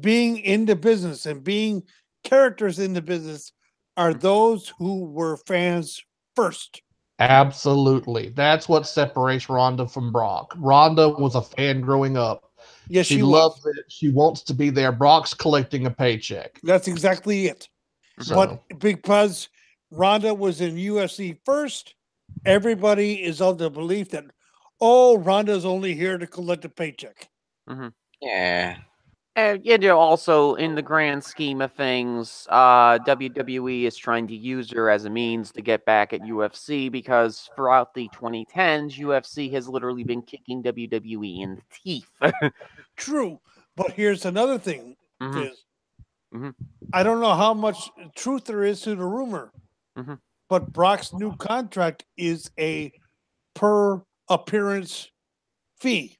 being in the business and being characters in the business are those who were fans first. Absolutely. That's what separates Ronda from Brock. Ronda was a fan growing up. Yes, She she loves was. it. She wants to be there. Brock's collecting a paycheck. That's exactly it. So, But because Ronda was in UFC first, everybody is of the belief that, Ronda's only here to collect a paycheck. Mhm. Yeah. And also in the grand scheme of things, WWE is trying to use her as a means to get back at UFC, because throughout the 2010s, UFC has literally been kicking WWE in the teeth. True. But here's another thing, Mhm. Fizz. Mhm. I don't know how much truth there is to the rumor, Mhm. but Brock's new contract is a per appearance fee.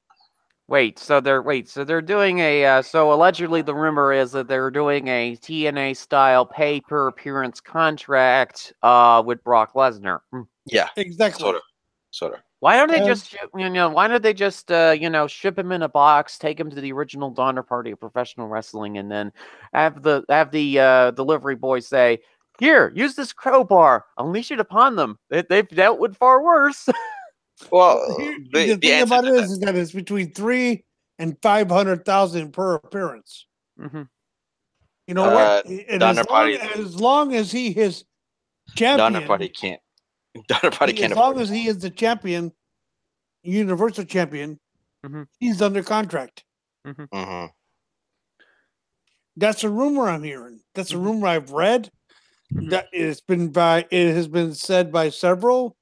So they're doing a so allegedly the rumor is that they're doing a TNA style pay per appearance contract with Brock Lesnar. Yeah. Exactly. Sort of. Why don't they And- just ship him in a box, take him to the original Donner Party of professional wrestling, and then have the delivery boy say, "Here, use this crowbar, unleash it upon them. They've dealt with far worse." Well, the thing answer about to it that- is that it's between 300,000 and 500,000 per appearance. Mm-hmm. You know what? And Donner Party. as long as he is Donner champion, Party can't. Daughter Party can't As long afford as he is the champion, Universal Champion, he's under contract. it. That's a rumor I'm hearing. That's a rumor I've read. That it has been said by several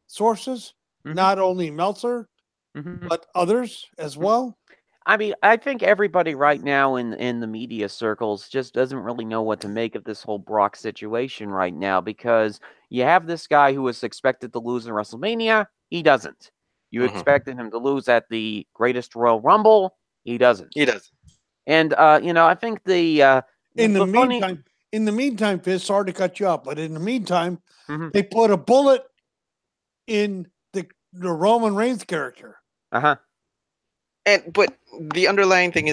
sources, not only Meltzer, but others as well. I mean, I think everybody right now in the media circles just doesn't really know what to make of this whole Brock situation right now, because you have this guy who was expected to lose in WrestleMania. He doesn't. You expected him to lose at the Greatest Royal Rumble. He doesn't. He does. And I think In the meantime, Fizz, sorry to cut you off, but in the meantime, they put a bullet in the Roman Reigns character. But the underlying thing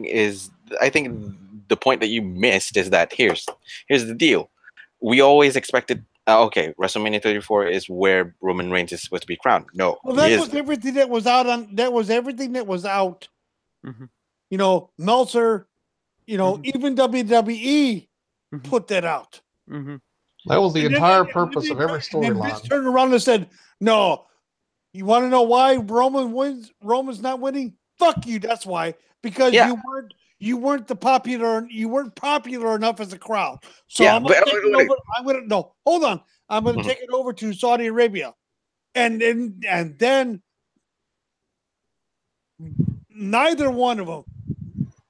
is I think the point that you missed is that here's the deal. We always expected WrestleMania 34 is where Roman Reigns is supposed to be crowned. No, well, that was everything that was out on. That was everything that was out. Meltzer, even WWE put that out. That was the entire purpose of every storyline. Vince turned around and said, "No, you want to know why Roman wins? Roman's not winning. Fuck you. That's why. Because you weren't popular enough as a crowd. So I'm gonna take it over. Hold on. I'm gonna take it over to Saudi Arabia, and then neither one of them,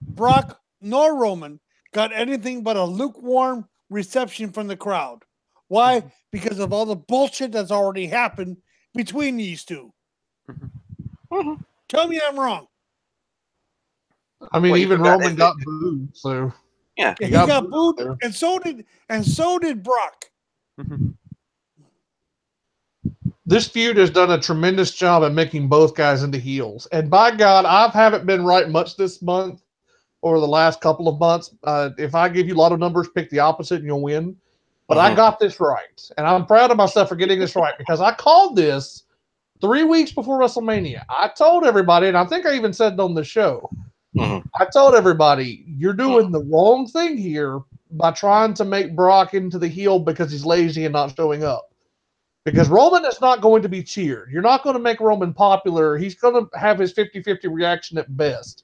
Brock nor Roman, got anything but a lukewarm reception from the crowd. Why? Because of all the bullshit that's already happened between these two. Tell me I'm wrong. I mean, even Roman got booed, so yeah, he got booed, and so did Brock. This feud has done a tremendous job at making both guys into heels. And by God, I haven't been right much this month or the last couple of months. If I give you a lot of numbers, pick the opposite and you'll win. But I got this right. And I'm proud of myself for getting this right, because I called this 3 weeks before WrestleMania. I told everybody, and I think I even said it on the show, I told everybody, you're doing the wrong thing here by trying to make Brock into the heel because he's lazy and not showing up. Because Roman is not going to be cheered. You're not going to make Roman popular. He's going to have his 50-50 reaction at best,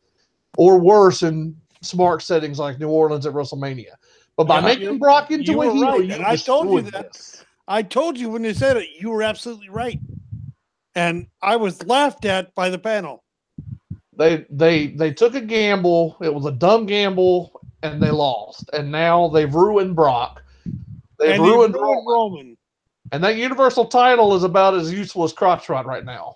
or worse in smart settings like New Orleans at WrestleMania. But by making Brock into a heel, and I told you that. I told you when you said it, you were absolutely right. And I was laughed at by the panel. They took a gamble. It was a dumb gamble, and they lost. And now they've ruined Brock. They've ruined Roman. And that Universal title is about as useful as crotch rod right now.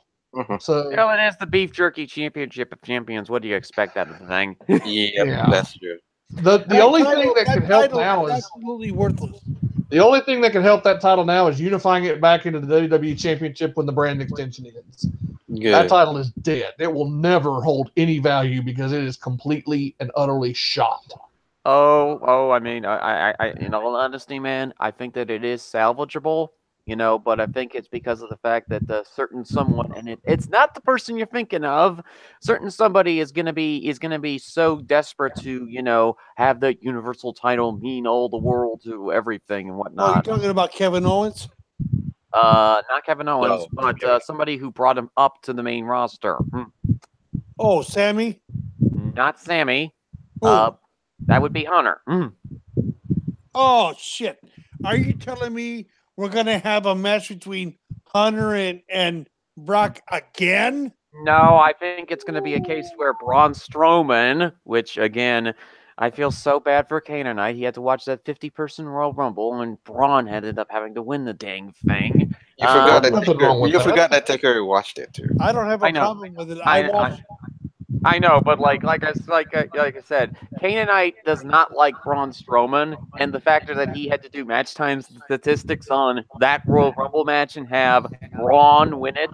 So it is the Beef Jerky Championship of Champions. What do you expect out of the thing? Yeah, that's true. The only thing that can help now is absolutely worthless. The only thing that can help that title now is unifying it back into the WWE Championship when the brand extension ends. Good. That title is dead. It will never hold any value because it is completely and utterly shot. I mean, I in all honesty, man, I think that it is salvageable. But I think it's because of the fact that the certain someone, and it's not the person you're thinking of. Certain somebody is gonna be so desperate to have the Universal title mean all the world to everything and whatnot. Oh, you're talking about Kevin Owens? Not Kevin Owens, but somebody who brought him up to the main roster. Oh, Sammy? Not Sammy. That would be Hunter. Oh shit! Are you telling me we're gonna have a match between Hunter and Brock again? No, I think it's gonna be a case where Braun Strowman, which again, I feel so bad for Canaanite. He had to watch that 50-person Royal Rumble, and Braun ended up having to win the dang thing. You forgot that Taker watched it too. I don't have a problem with it. I know, but like I said, Canaanite does not like Braun Strowman, and the factor that he had to do match time statistics on that Royal Rumble match and have Braun win it.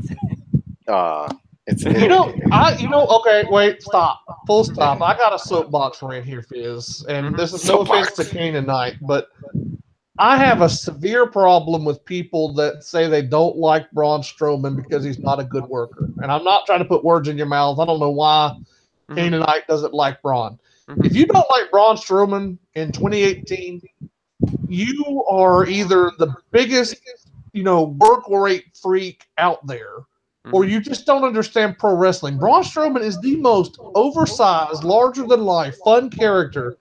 Okay, wait, stop, full stop. I got a soapbox right here, Fizz, and this is no offense to Canaanite, but I have a severe problem with people that say they don't like Braun Strowman because he's not a good worker. And I'm not trying to put words in your mouth. I don't know why Canaanite doesn't like Braun. If you don't like Braun Strowman in 2018, you are either the biggest, work rate freak out there, or you just don't understand pro wrestling. Braun Strowman is the most oversized, larger than life, fun character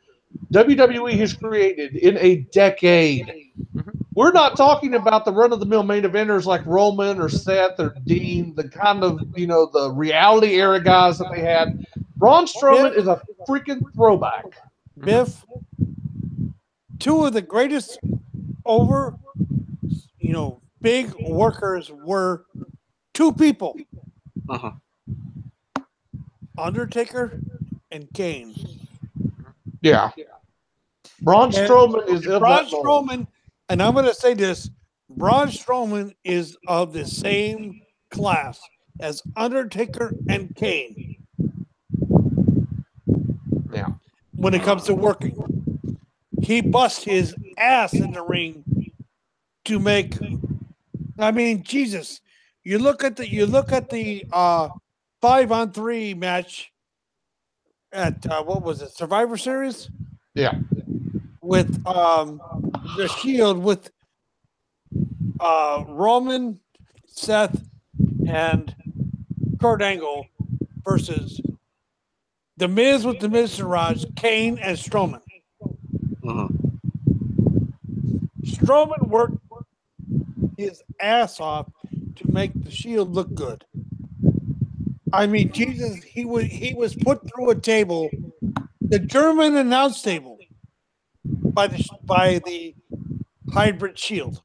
WWE has created in a decade. We're not talking about the run-of-the-mill main eventers like Roman or Seth or Dean, the kind of, the reality era guys that they had. Braun Strowman is a freaking throwback. Biff, two of the greatest big workers were two people. Undertaker and Kane. Yeah. Braun Strowman is Braun Strowman, and I'm going to say this, Braun Strowman is of the same class as Undertaker and Kane. Yeah. When it comes to working. He busts his ass in the ring to make, I mean, Jesus. You look at the 5-on-3 match at what was it, Survivor Series? Yeah. With the Shield with Roman, Seth, and Kurt Angle versus The Miz with the Miztourage, Kane, and Strowman. Strowman worked his ass off to make the Shield look good. I mean, Jesus, he was put through a table, the German announce table, by the hybrid Shield.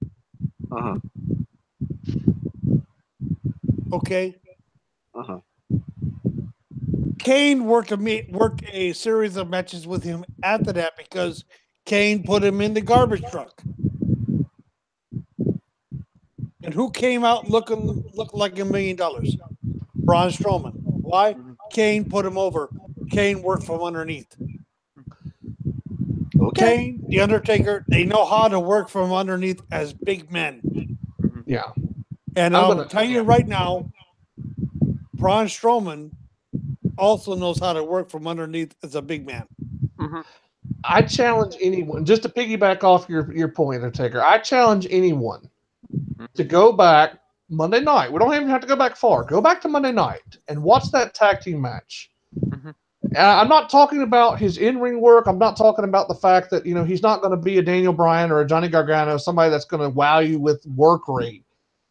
Okay. Kane worked a series of matches with him after that because Kane put him in the garbage truck. And who came out looking like $1 million? Braun Strowman. Why? Kane put him over. Kane worked from underneath. Okay. Kane, The Undertaker, they know how to work from underneath as big men. Yeah. And I'll tell you right now, Braun Strowman also knows how to work from underneath as a big man. I challenge anyone, just to piggyback off your point, Undertaker, I challenge anyone to go back Monday night. We don't even have to go back far. Go back to Monday night and watch that tag team match. I'm not talking about his in-ring work. I'm not talking about the fact that, he's not going to be a Daniel Bryan or a Johnny Gargano, somebody that's going to wow you with work rate.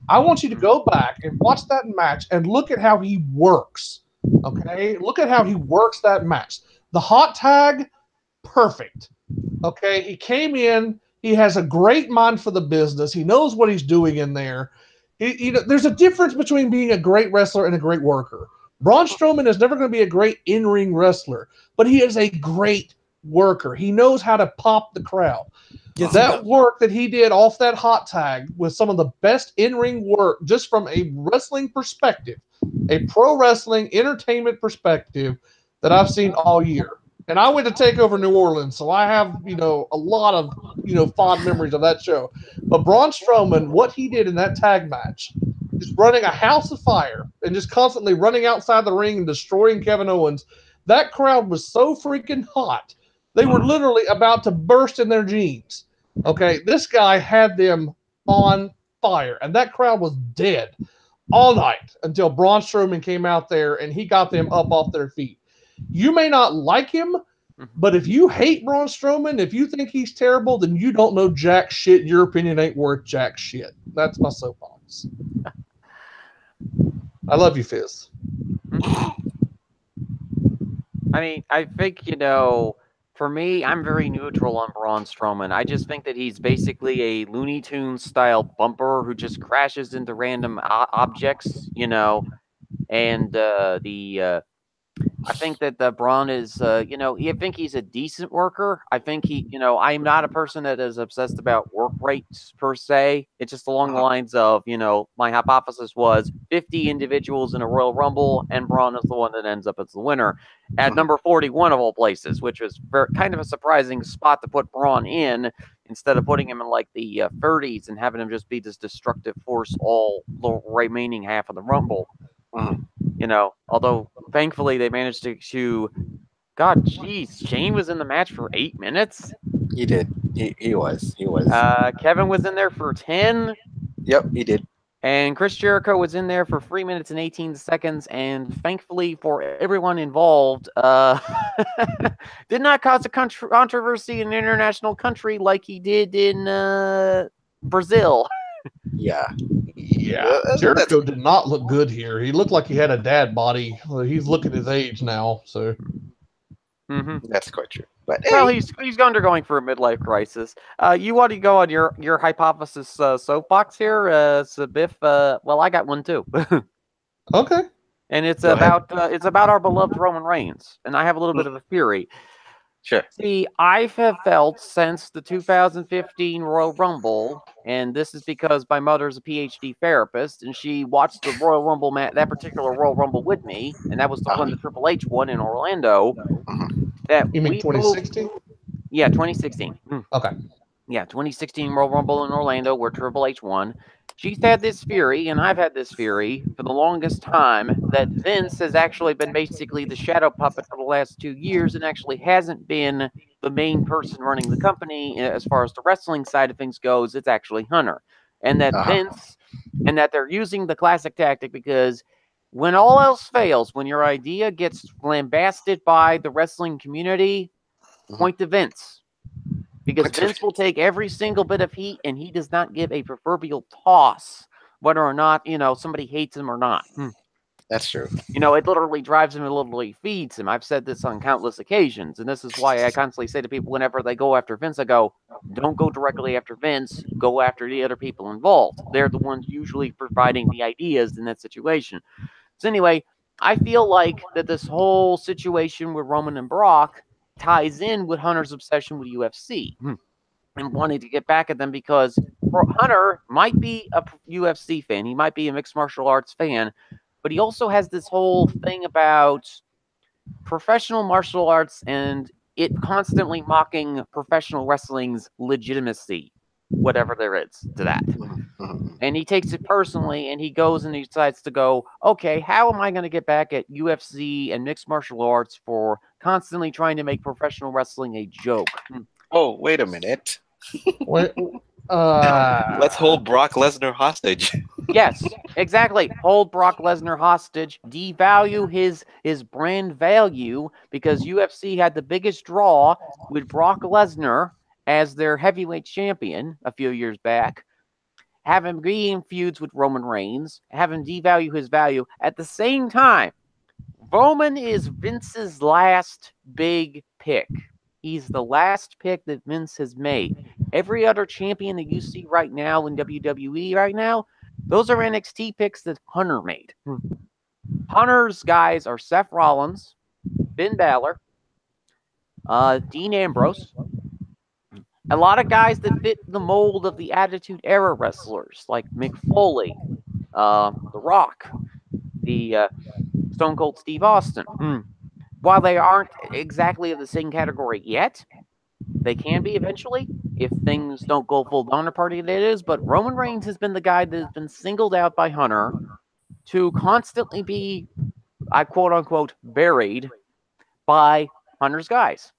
I want you to go back and watch that match and look at how he works. Okay? Look at how he works that match. The hot tag, perfect. Okay? He came in. He has a great mind for the business. He knows what he's doing in there. There's a difference between being a great wrestler and a great worker. Braun Strowman is never going to be a great in-ring wrestler, but he is a great worker. He knows how to pop the crowd. Yes, that work that he did off that hot tag was some of the best in-ring work just from a wrestling perspective, a pro wrestling entertainment perspective that I've seen all year. And I went to take over New Orleans, so I have, a lot of, fond memories of that show. But Braun Strowman, what he did in that tag match, just running a house of fire and just constantly running outside the ring and destroying Kevin Owens, that crowd was so freaking hot. They were literally about to burst in their jeans. Okay, this guy had them on fire, and that crowd was dead all night until Braun Strowman came out there and he got them up off their feet. You may not like him, but if you hate Braun Strowman, if you think he's terrible, then you don't know jack shit. Your opinion ain't worth jack shit. That's my soapbox. I love you, Fizz. I mean, I think, for me, I'm very neutral on Braun Strowman. I just think that he's basically a Looney Tunes style bumper who just crashes into random objects, and I think that Braun is, I think he's a decent worker. I think I'm not a person that is obsessed about work rates per se. It's just along the lines of, my hypothesis was 50 individuals in a Royal Rumble, and Braun is the one that ends up as the winner at number 41 of all places, which was kind of a surprising spot to put Braun in instead of putting him in like the 30s and having him just be this destructive force all the remaining half of the Rumble. Although thankfully they managed to God, jeez, Shane was in the match for 8 minutes. He did. He was. Kevin was in there for 10. Yep, he did. And Chris Jericho was in there for 3 minutes and 18 seconds. And thankfully for everyone involved, did not cause a controversy in an international country like he did in Brazil. Yeah. Jericho did not look good here. He looked like he had a dad body. Well, he's looking his age now, so. That's quite true. But well, he's undergoing for a midlife crisis. You want to go on your hypothesis soapbox here, so Biff? Well, I got one too. Okay. And it's about our beloved Roman Reigns, and I have a little bit of a theory. Sure. See, I have felt since the 2015 Royal Rumble, and this is because my mother's a PhD therapist, and she watched the Royal Rumble that particular Royal Rumble with me, and that was the one that Triple H won in Orlando. That You mean 2016? Yeah, 2016. Okay. Yeah, 2016 Royal Rumble in Orlando where Triple H won. She's had this theory, and I've had this theory for the longest time, that Vince has actually been basically the shadow puppet for the last 2 years and actually hasn't been the main person running the company as far as the wrestling side of things goes. It's actually Hunter. And that Vince, and that they're using the classic tactic because when all else fails, when your idea gets lambasted by the wrestling community, point to Vince. Because Vince will take every single bit of heat, and he does not give a proverbial toss whether or not, somebody hates him or not. That's true. It literally drives him, it literally feeds him. I've said this on countless occasions, and this is why I constantly say to people whenever they go after Vince, I go, don't go directly after Vince, go after the other people involved. They're the ones usually providing the ideas in that situation. So anyway, I feel like that this whole situation with Roman and Brock ties in with Hunter's obsession with UFC and wanting to get back at them because Hunter might be a UFC fan. He might be a mixed martial arts fan, but he also has this whole thing about professional martial arts and it constantly mocking professional wrestling's legitimacy, whatever there is to that. And he takes it personally and he goes and he decides to go, okay, how am I going to get back at UFC and mixed martial arts for constantly trying to make professional wrestling a joke? Oh, wait a minute. Wait, Let's hold Brock Lesnar hostage. Yes, exactly. Hold Brock Lesnar hostage, devalue his brand value because UFC had the biggest draw with Brock Lesnar as their heavyweight champion a few years back. Have him be in feuds with Roman Reigns, have him devalue his value. At the same time, Roman is Vince's last big pick. He's the last pick that Vince has made. Every other champion that you see right now in WWE right now, those are NXT picks that Hunter made. Hunter's guys are Seth Rollins, Finn Balor, Dean Ambrose, a lot of guys that fit the mold of the Attitude Era wrestlers, like Mick Foley, The Rock, the Stone Cold Steve Austin. While they aren't exactly of the same category yet, they can be eventually if things don't go full Donner Party that is. But Roman Reigns has been the guy that has been singled out by Hunter to constantly be, I quote unquote, buried by Hunter's guys.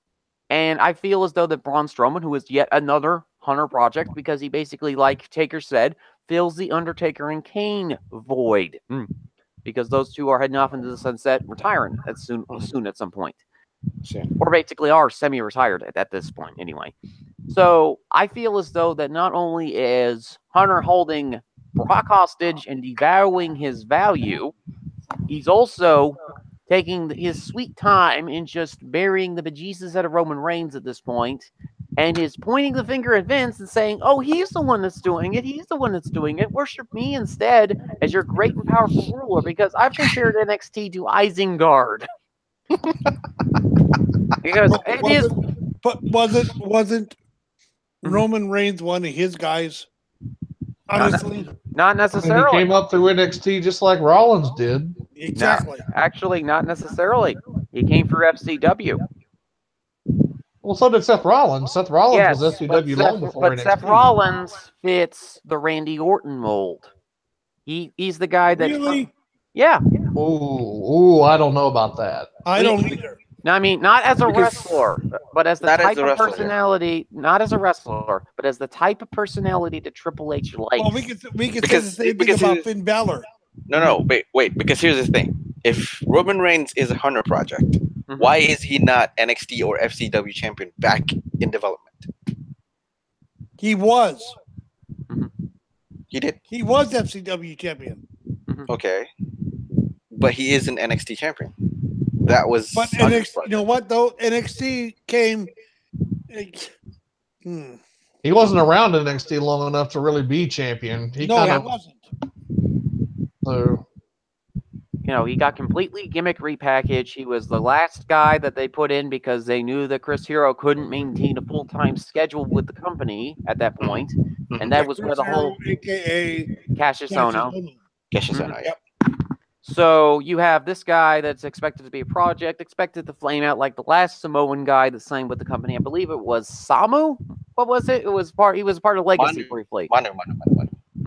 And I feel as though that Braun Strowman, who is yet another Hunter project, because he basically, like Taker said, fills the Undertaker and Kane void. Because those two are heading off into the sunset, retiring soon at some point. Sure. Or basically are semi-retired at this point, anyway. So I feel as though that not only is Hunter holding Brock hostage and devaluing his value, he's also taking his sweet time in just burying the bejesus out of Roman Reigns at this point, and is pointing the finger at Vince and saying, oh, he's the one that's doing it. He's the one that's doing it. Worship me instead as your great and powerful ruler, because I've compared NXT to Isengard. Because wasn't Roman Reigns one of his guys? Honestly, not necessarily. He came up through NXT just like Rollins did. Exactly. No, actually, not necessarily. He came through FCW. Well, so did Seth Rollins. Seth Rollins was FCW long before but NXT. Seth Rollins fits the Randy Orton mold. He's the guy that really. Yeah. Ooh, I don't know about that. I don't either. No, I mean not as a Because- wrestler, but as the Not as type a of wrestler, yeah. personality. Not as a wrestler, but as the type of personality that Triple H likes. Well, we can say Because- the same thing because about he- Finn Balor. No, wait. Because here's the thing: if Roman Reigns is a Hunter project, Mhm. why is he not NXT or FCW champion back in development? He was. He did. He was FCW champion. Okay. But he is an NXT champion. That was But Hunter's NXT, project. you know what though? NXT came. Hmm. He wasn't around in NXT long enough to really be champion. He No, kind he of wasn't. so You know, he got completely gimmick repackaged. He was the last guy that they put in because they knew that Chris Hero couldn't maintain a full-time schedule with the company at that point. And that was where the whole AKA Cassius Ohno. Cassius Mhm. Ohno, Yep. So you have this guy that's expected to be a project, expected to flame out like the last Samoan guy that signed with the company. I believe it was Samu. What was it? He was part of Legacy Manu. briefly. Manu.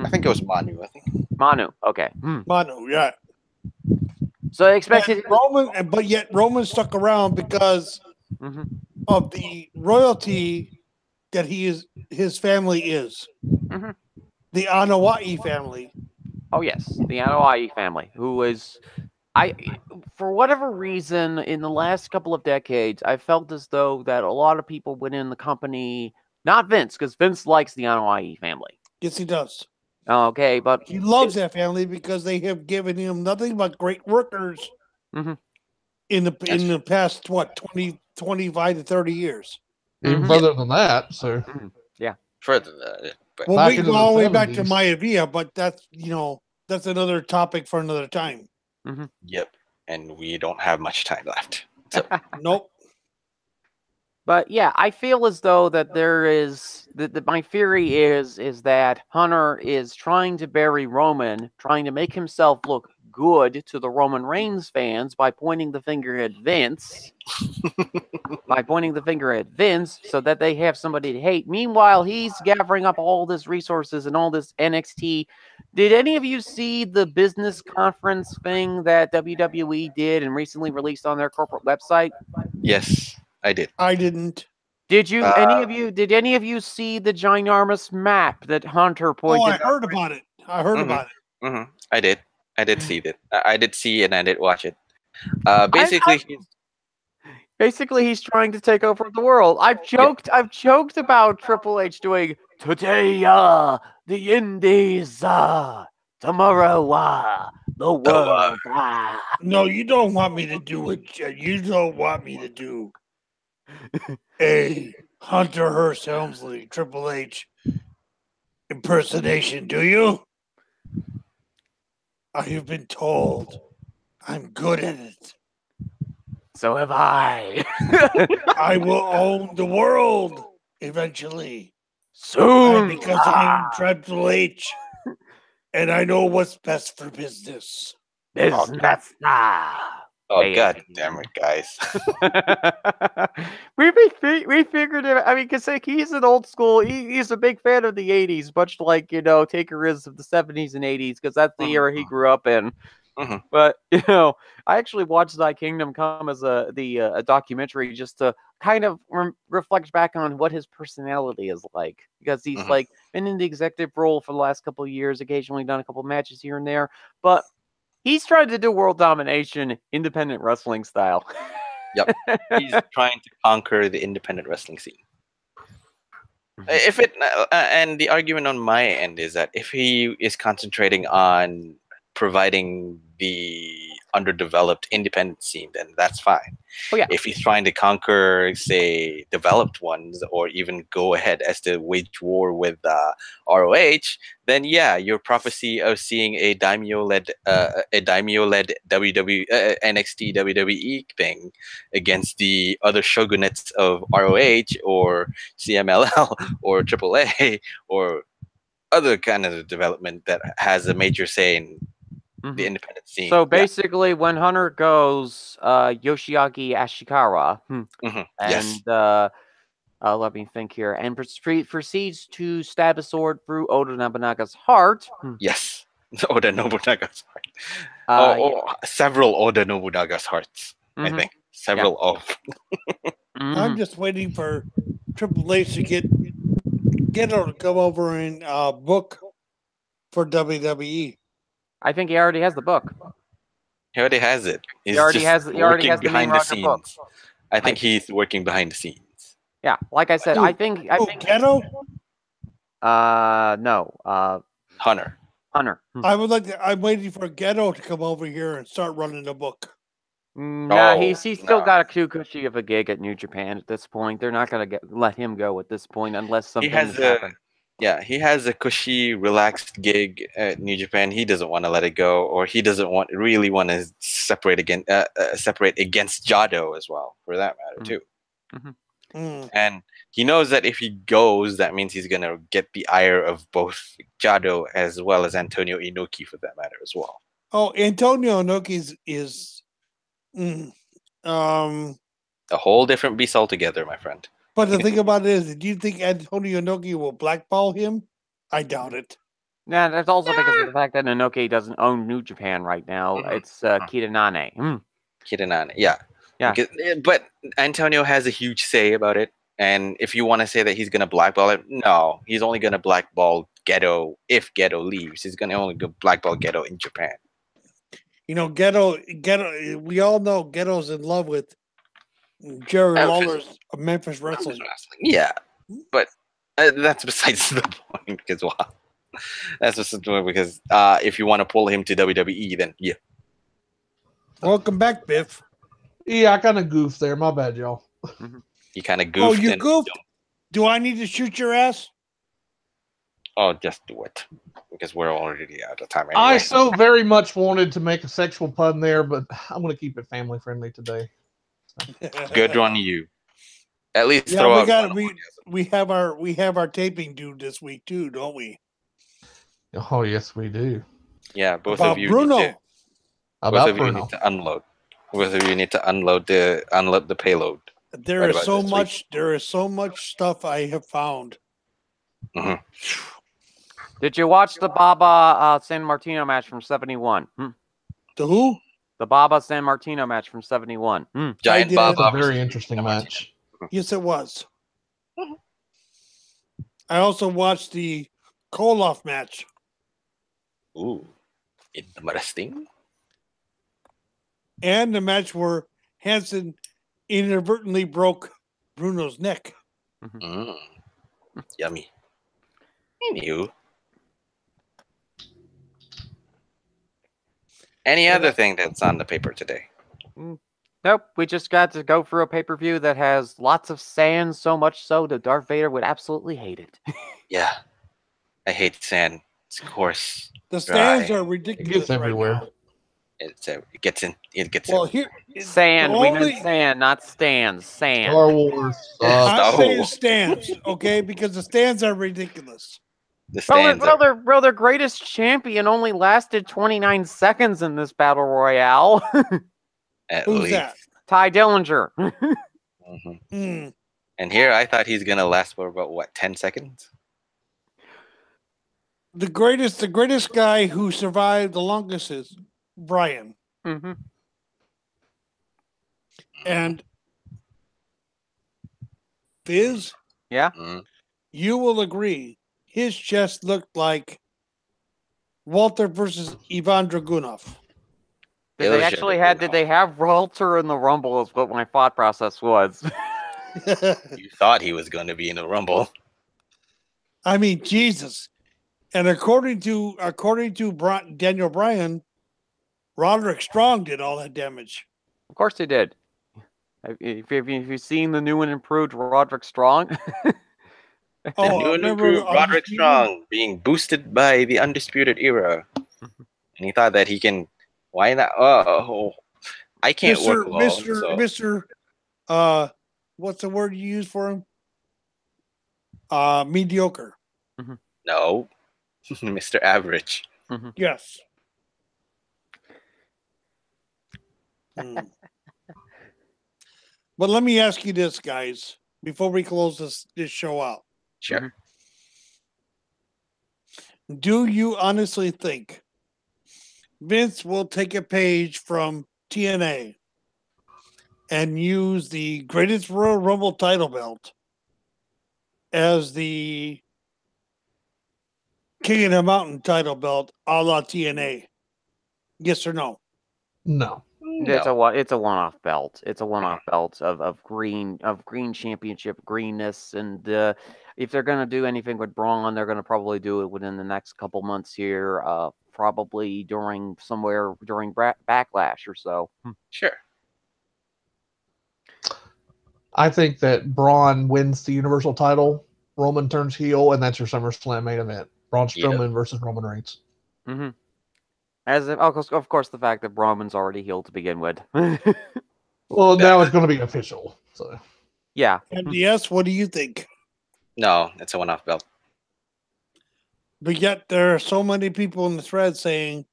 I think it was Manu. I think. Manu. Okay. Manu, yeah. So they expected. But yet Roman stuck around because Mhm. of the royalty that his family is. Mhm. The Anawai family. Oh yes, the Anoa'i family, who is, for whatever reason, in the last couple of decades, I felt as though that a lot of people within the company, not Vince, because Vince likes the Anoa'i family. Yes, he does. Okay, but He loves that family because they have given him nothing but great workers Mhm. in the past 25 to 30 years. even Mhm. further than that. So Further than that, but Well, Back we into go the all the way back to 70s. Maya Villa, but that's another topic for another time. yep. And we don't have much time left. So Nope. But yeah, I feel as though that there is that my theory is that Hunter is trying to bury Roman, trying to make himself look good to the Roman Reigns fans by pointing the finger at Vince. So that they have somebody to hate. Meanwhile, he's gathering up all this resources and all this NXT. Did any of you see the business conference thing that WWE did and recently released on their corporate website? yes, I did. I didn't. Did any of you see the ginormous map that Hunter Oh, pointed I out? heard about it. I did. I did see it. I did see and I did watch it. Basically, he's trying to take over the world. I've joked about Triple H doing today, the Indies, tomorrow, the world. No, you don't want me to do it. Jed. You don't want me to do a Hunter Hearst Helmsley Triple H impersonation, do you? I have been told I'm good at it. So have I. I will own the world eventually. Soon. Because I'm Triple H and I know what's best for business. Business. Oh Hey, god damn it, guys! we figured it. I mean, because he's an old school. He's a big fan of the '80s, much like Taker is of the '70s and '80s, because that's the era he grew up in. Mhm. But I actually watched Thy Kingdom Come as a documentary just to kind of reflect back on what his personality is like, because he's Mhm. like been in the executive role for the last couple of years, occasionally done a couple of matches here and there, but he's trying to do world domination, independent wrestling style. Yep, he's trying to conquer the independent wrestling scene. If it and the argument on my end is that if he is concentrating on providing the underdeveloped independent scene, then that's fine. Oh, yeah. If he's trying to conquer, say, developed ones, or even go ahead as to wage war with ROH, then yeah, your prophecy of seeing a daimyo-led WWE NXT WWE thing against the other shogunates of ROH or CMLL or AAA or other kind of development that has a major say in the independent scene. So basically, when Hunter goes, Yoshiaki Ashikawa, and Yes. let me think here, and proceeds to stab a sword through Oda Nobunaga's heart. Yes, Oda Nobunaga's heart. Several Oda Nobunaga's hearts, I think. several of. I'm just waiting for Triple H to get Ghetto to come over and book for WWE. I think he already has the book. He already has it. He's He already just has the behind Name the Roger book. scenes. I think he's working behind the scenes. Yeah, like I said, I think Ghetto? no, Hunter. I would like to, I'm waiting for Ghetto to come over here and start running the book. Nah, Oh, he's still no. got a too cushy of a gig at New Japan at this point. They're not gonna let him go at this point unless something has happened. Yeah, he has a cushy, relaxed gig at New Japan. He doesn't want to let it go, or he doesn't really want to separate against Jado as well, for that matter too. And he knows that if he goes, that means he's gonna get the ire of both Jado as well as Antonio Inoki, for that matter as well. Oh, Antonio Inoki is a whole different beast altogether, my friend. But the thing about it is, do you think Antonio Inoki will blackball him? I doubt it. Yeah, that's also because of the fact that Inoki doesn't own New Japan right now. It's Kitanane. Kitanane, yeah. Because, but Antonio has a huge say about it. And if you want to say that he's going to blackball it, no. He's only going to blackball Gedo if Gedo leaves. He's going to only go blackball Gedo in Japan. You know, Gedo, we all know Geto's in love with Jerry Lawler's Memphis Wrestling. Yeah, but that's besides the point. Because that's just the point. Because if you want to pull him to WWE, then yeah. Welcome back, Biff. Yeah, I kind of goofed there. My bad, y'all. You kind of goofed. Oh, you goofed? Do I need to shoot your ass? Oh, just do it. Because we're already out of time anyway. I so very much wanted to make a sexual pun there, but I'm going to keep it family friendly today. Good on you. At least yeah, throw we out we have our taping due this week too, don't we? Oh yes, we do. Yeah, both About of you Bruno. need to, both of you need to unload. Both of you need to unload the payload. There is so much. There is so much stuff I have found. Did you watch the Baba San Martino match from '71? The who? The Baba San Martino match from '71. Giant Baba. That's a very interesting match. Yes, it was. I also watched the Koloff match. Ooh, interesting. And the match where Hansen inadvertently broke Bruno's neck. Yummy. Anywho. Any other thing that's on the paper today? Nope, we just got to go through a pay-per-view that has lots of sand, so much so that Darth Vader would absolutely hate it. Yeah. I hate sand. It's coarse. The stands are ridiculous. It gets everywhere. It gets in. Well, here sand. We meant sand, not stands. Sand. Star Wars. I'm saying stands, okay? Because the stands are ridiculous. The stands bro, their greatest champion only lasted 29 seconds in this battle royale. Who's that? Ty Dillinger. And here I thought he's gonna last for about what, 10 seconds? The greatest guy who survived the longest is Brian. And Fizz, yeah, you will agree, his chest looked like Walter versus Ivan Dragunov. Did they have Walter in the Rumble is what my thought process was. You thought he was going to be in the Rumble. I mean, Jesus. And according to Daniel Bryan, Roderick Strong did all that damage. Of course he did. Have you seen the new and improved Roderick Strong? New and improved Roderick Strong being boosted by the Undisputed Era. And he thought that he can... Why not? Oh, I can't work alone. Mr. What's the word you use for him? Mediocre. No. Mr. Average. Yes. But let me ask you this, guys, before we close this show out. Sure. Do you honestly think Vince will take a page from TNA and use the Greatest Royal Rumble title belt as the King of the Mountain title belt a la TNA? Yes or no? No. It's a one-off belt. It's a one-off belt of green championship greenness, and if they're gonna do anything with Braun, they're gonna probably do it within the next couple months here, probably during Backlash or so. Sure. I think that Braun wins the Universal title, Roman turns heel, and that's your SummerSlam main event. Braun Strowman versus Roman Reigns. Mm-hmm. As if, of course, the fact that Roman's already healed to begin with. Well, now it's going to be official. So, yeah. MDS, what do you think? No, it's a one-off belt. But yet there are so many people in the thread saying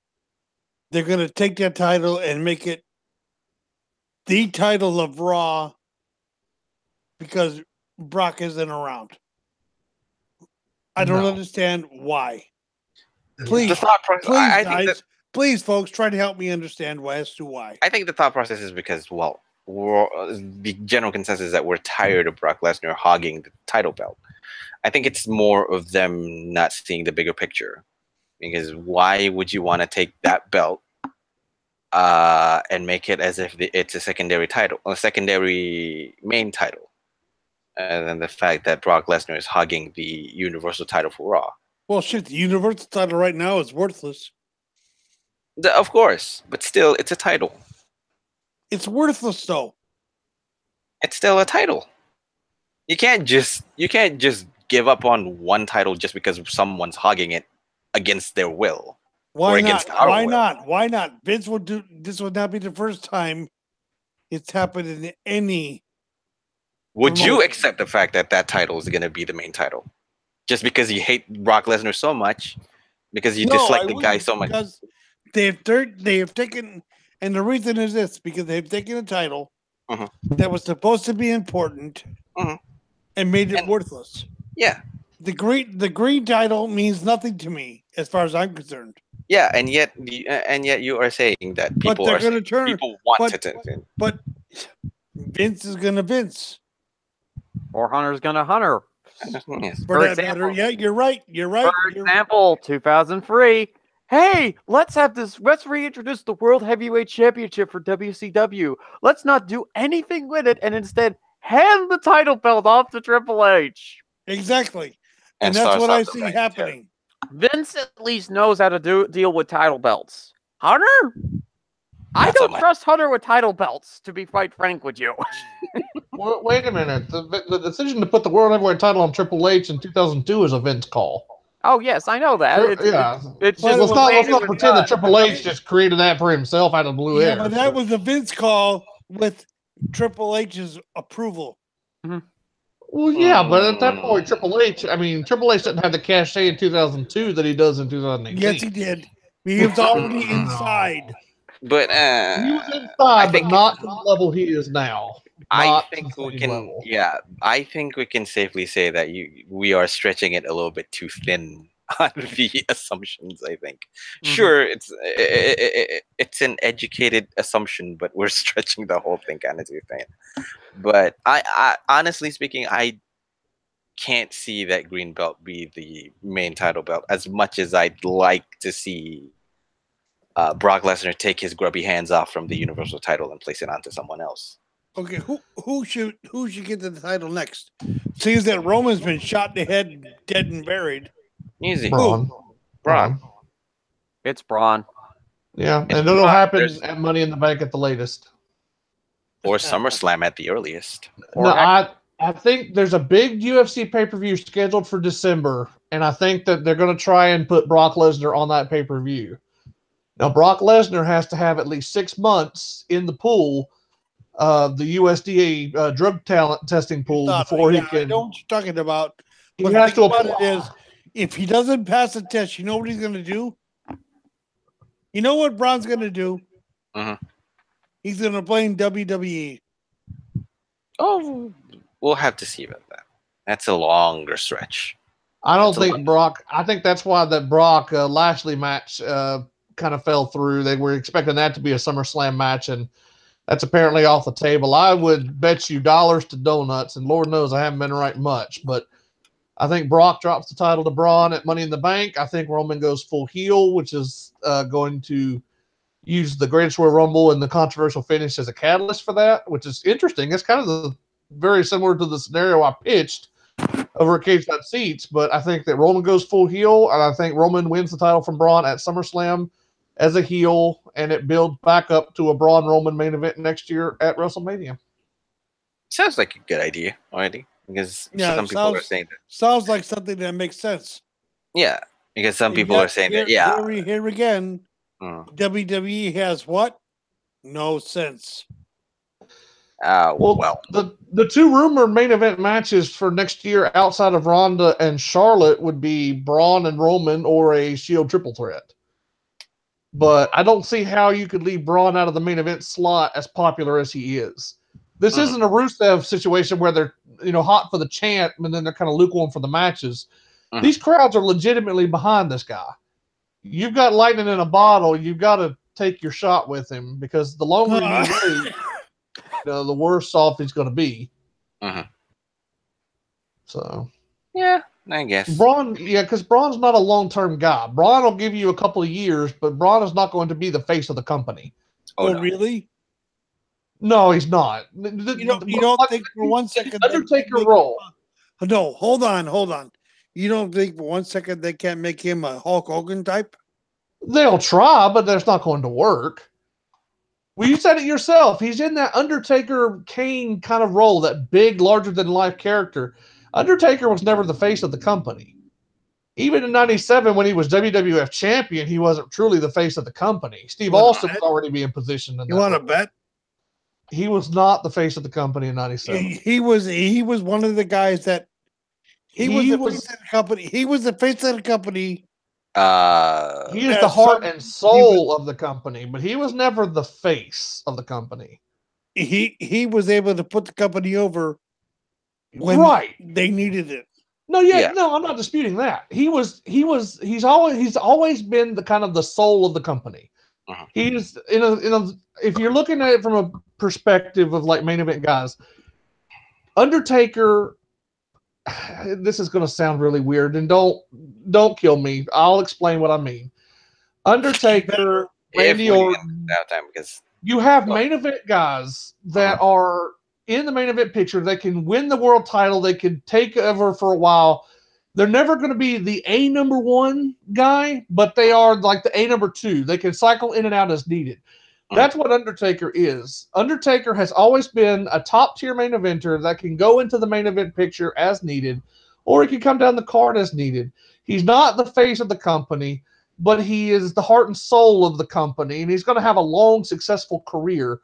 they're going to take that title and make it the title of Raw because Brock isn't around. I don't understand why. Please, The thought process, I think guys, please, folks, try to help me understand as to why. I think the thought process is because, well, the general consensus is that we're tired of Brock Lesnar hogging the title belt. I think it's more of them not seeing the bigger picture. Because why would you want to take that belt and make it as if it's a secondary title, a secondary main title? And then the fact that Brock Lesnar is hogging the Universal title for Raw. Well, shit, the Universal title right now is worthless. Of course, but still, it's a title. It's worthless, though. It's still a title. You can't just give up on one title just because someone's hogging it against their will. Why or not? against our Why will. not? Why not? Vince would do. This would not be the first time it's happened in any. Would you promotion. accept the fact that that title is going to be the main title? Just because you hate Brock Lesnar so much, because you dislike the guy so much. Because they have taken, and the reason is this: because they've taken a title that was supposed to be important and made it worthless. Yeah. The green title means nothing to me as far as I'm concerned. Yeah, and yet you are saying that people they're are gonna saying turn- people want but- to. But Vince is gonna Vince. Or Hunter's gonna Hunter. Yes. For that example- matter, yeah, you're right. You're right. For example, 2003. Hey, let's reintroduce the World Heavyweight Championship for WCW. Let's not do anything with it and instead hand the title belt off to Triple H. Exactly. And start that's what I something see right, happening. Vince at least knows how to deal with title belts. Hunter? I Not so don't much. trust Hunter with title belts, to be quite frank with you. well, wait a minute. The decision to put the World Heavyweight title on Triple H in 2002 is a Vince call. Oh, yes, I know that. It's Let's just not it was pretend that done. Triple H just created that for himself out of blue Yeah, air. but that was a Vince call with Triple H's approval. Well, yeah, but at that point, Triple H didn't have the cachet in 2002 that he does in 2018. Yes, he did. He was already inside. But He was inside, I but think- not to the level he is now. I Not to think the we same can. level. Yeah, I think we can safely say that we are stretching it a little bit too thin on the assumptions. I think. Sure, it's an educated assumption, but we're stretching the whole thing kind of too thin. But I honestly speaking, I can't see that green belt be the main title belt as much as I'd like to see Brock Lesnar take his grubby hands off from the Universal title and place it onto someone else. Okay, who should get the title next? Seems that Roman's been shot in the head, dead and buried. Easy. Braun. It's Braun. Yeah, It's and it'll Braun. happen There's- at Money in the Bank at the latest. Or SummerSlam at the earliest. Or No, heck- I think there's a big UFC pay-per-view scheduled for December, and I think that they're going to try and put Brock Lesnar on that pay-per-view. Now, Brock Lesnar has to have at least 6 months in the pool, the USDA drug talent testing pool, before he I can. know what you're talking about. He But the has thing to about apply. it is, if he doesn't pass the test, you know what he's going to do? You know what Braun's going to do? He's going to blame WWE. Oh, we'll have to see about that. That's a longer stretch. I don't That's a think lot. Brock. I think that's why that Brock Lashley match kind of fell through. They were expecting that to be a SummerSlam match, and That's apparently off the table. I would bet you dollars to donuts, and Lord knows I haven't been right much, but I think Brock drops the title to Braun at Money in the Bank. I think Roman goes full heel, which is going to use the Greatest Royal Rumble and the controversial finish as a catalyst for that, which is interesting. It's kind of very similar to the scenario I pitched over at Cage Side Seats, but I think that Roman goes full heel, and I think Roman wins the title from Braun at SummerSlam as a heel, and it builds back up to a Braun Roman main event next year at WrestleMania. Sounds like a good idea already, because some people are saying that. Sounds like something that makes sense. Yeah, because some people are saying that. Yeah, here again, WWE has what? No sense. Well, the two rumored main event matches for next year outside of Ronda and Charlotte would be Braun and Roman or a Shield triple threat. But I don't see how you could leave Braun out of the main event slot as popular as he is. This isn't a Rusev situation where they're hot for the chant and then they're kind of lukewarm for the matches. These crowds are legitimately behind this guy. You've got lightning in a bottle. You've got to take your shot with him, because the longer you wait, the worse off he's going to be. So, yeah, I guess Braun, because Braun's not a long-term guy. Braun will give you a couple of years, but Braun is not going to be the face of the company. Oh, really? No, he's not. You don't think for one second Undertaker role? No, hold on. You don't think for one second they can't make him a Hulk Hogan type? They'll try, but that's not going to work. Well, you said it yourself. He's in that Undertaker Kane kind of role, that big, larger-than-life character. Undertaker was never the face of the company. Even in '97, when he was WWF champion, he wasn't truly the face of the company. Steve Austin was already being positioned in that. You want to bet? He was not the face of the company in '97. He was one of the guys that he was the face of the company. He was the face of the company. He is the heart and soul of the company, but he was never the face of the company. He was able to put the company over when they needed it. No, no, I'm not disputing that. He's always been the kind of the soul of the company. He's if you're looking at it from a perspective of like main event guys, Undertaker. This is going to sound really weird, and don't kill me. I'll explain what I mean. Undertaker, Randy Orton. You have main event guys that are in the main event picture. They can win the world title. They can take over for a while. They're never going to be the A number one guy, but they are like the A number two. They can cycle in and out as needed. That's what Undertaker is. Undertaker has always been a top-tier main eventer that can go into the main event picture as needed, or he can come down the card as needed. He's not the face of the company, but he is the heart and soul of the company, and he's going to have a long, successful career.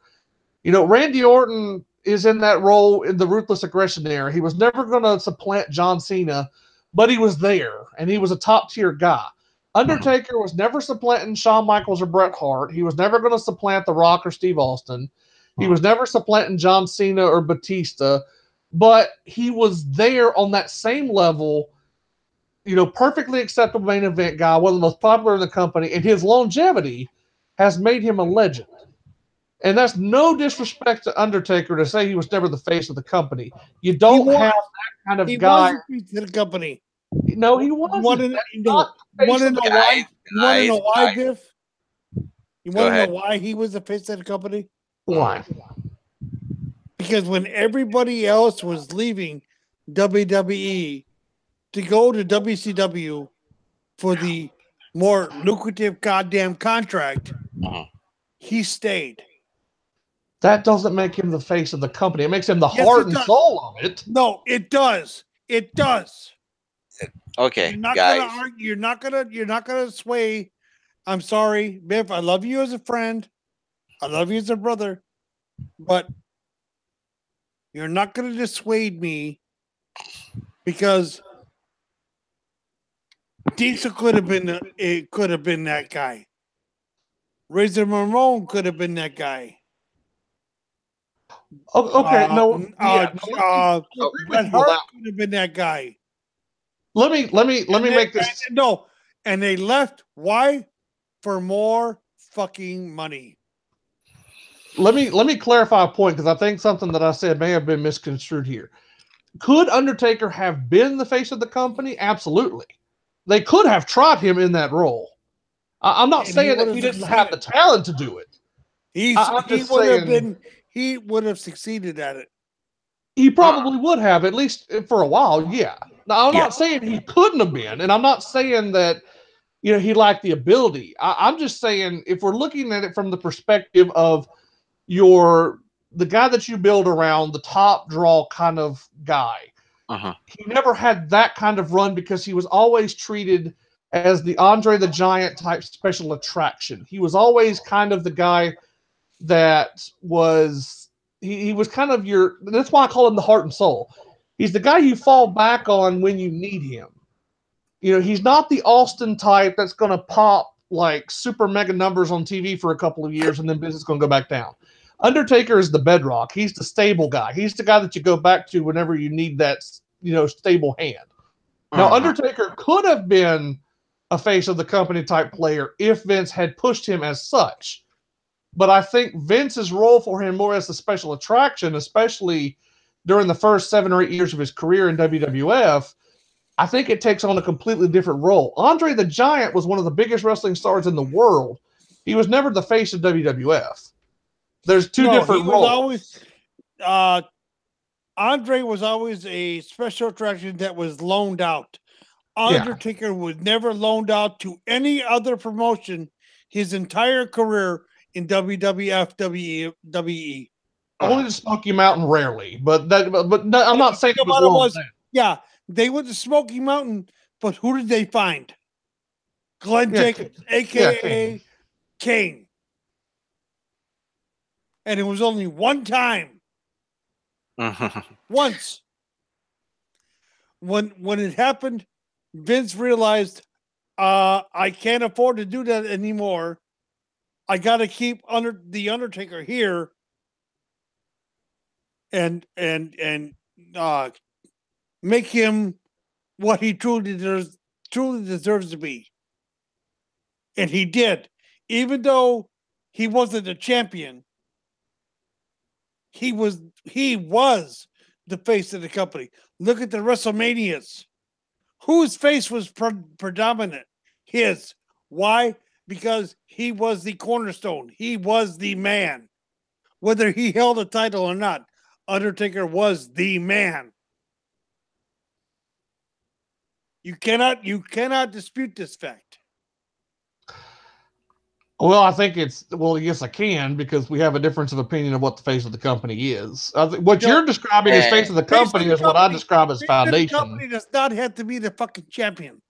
Randy Orton is in that role in the Ruthless Aggression era. He was never going to supplant John Cena, but he was there, and he was a top-tier guy. Undertaker was never supplanting Shawn Michaels or Bret Hart. He was never going to supplant The Rock or Steve Austin. He was never supplanting John Cena or Batista, but he was there on that same level, perfectly acceptable main event guy, one of the most popular in the company, and his longevity has made him a legend. And that's no disrespect to Undertaker to say he was never the face of the company. You don't have that kind of guy. He was the face of the company. No, he wasn't. You want to know why, Biff? You want to know why he was the face of the company? Why? Because when everybody else was leaving WWE to go to WCW for the more lucrative goddamn contract, he stayed. That doesn't make him the face of the company. It makes him the heart and soul of it. No, it does. It does. Okay, you're not guys. Gonna argue, you're not gonna sway. I'm sorry, Biff. I love you as a friend. I love you as a brother, but you're not gonna dissuade me because Diesel could have been that guy. Razor Ramon could have been that guy. Okay, Bret Hart could have been that guy. Let me make this. No, and they left. Why? For more fucking money. let me clarify a point, because I think something that I said may have been misconstrued here. Could Undertaker have been the face of the company? Absolutely. They could have tried him in that role. I'm not saying that he didn't have the talent to do it. He would have succeeded at it. He probably would have, at least for a while, yeah. Now, I'm not saying he couldn't have been, and I'm not saying that he lacked the ability. I'm just saying, if we're looking at it from the perspective of the guy that you build around, the top draw kind of guy, he never had that kind of run because he was always treated as the Andre the Giant type special attraction. He was always kind of the guy that was... He was kind of that's why I call him the heart and soul. He's the guy you fall back on when you need him. He's not the Austin type that's going to pop like super mega numbers on TV for a couple of years and then business is going to go back down. Undertaker is the bedrock. He's the stable guy. He's the guy that you go back to whenever you need that, stable hand. Now, Undertaker could have been a face of the company type player if Vince had pushed him as such. But I think Vince's role for him more as a special attraction, especially during the first 7 or 8 years of his career in WWF, I think it takes on a completely different role. Andre the Giant was one of the biggest wrestling stars in the world. He was never the face of WWF. There's two different roles. Andre was always a special attraction that was loaned out. Undertaker was never loaned out to any other promotion his entire career in WWF, WWE. Only to Smoky Mountain rarely, but I'm not saying it was. Yeah, they went to Smoky Mountain, but who did they find? Glenn Jacobs, a.k.a. Kane. And it was only one time. Once. When it happened, Vince realized, I can't afford to do that anymore. I got to keep the Undertaker here and make him what he truly deserves to be. And he did. Even though he wasn't a champion, he was the face of the company. Look at the WrestleManias. Whose face was predominant? His. Why? Because he was the cornerstone. He was the man. Whether he held a title or not, Undertaker was the man. You cannot dispute this fact. Well, I think yes, I can, because we have a difference of opinion of what the face of the company is. What you're describing as face of the company is what I describe as foundation. The company does not have to be the fucking champion.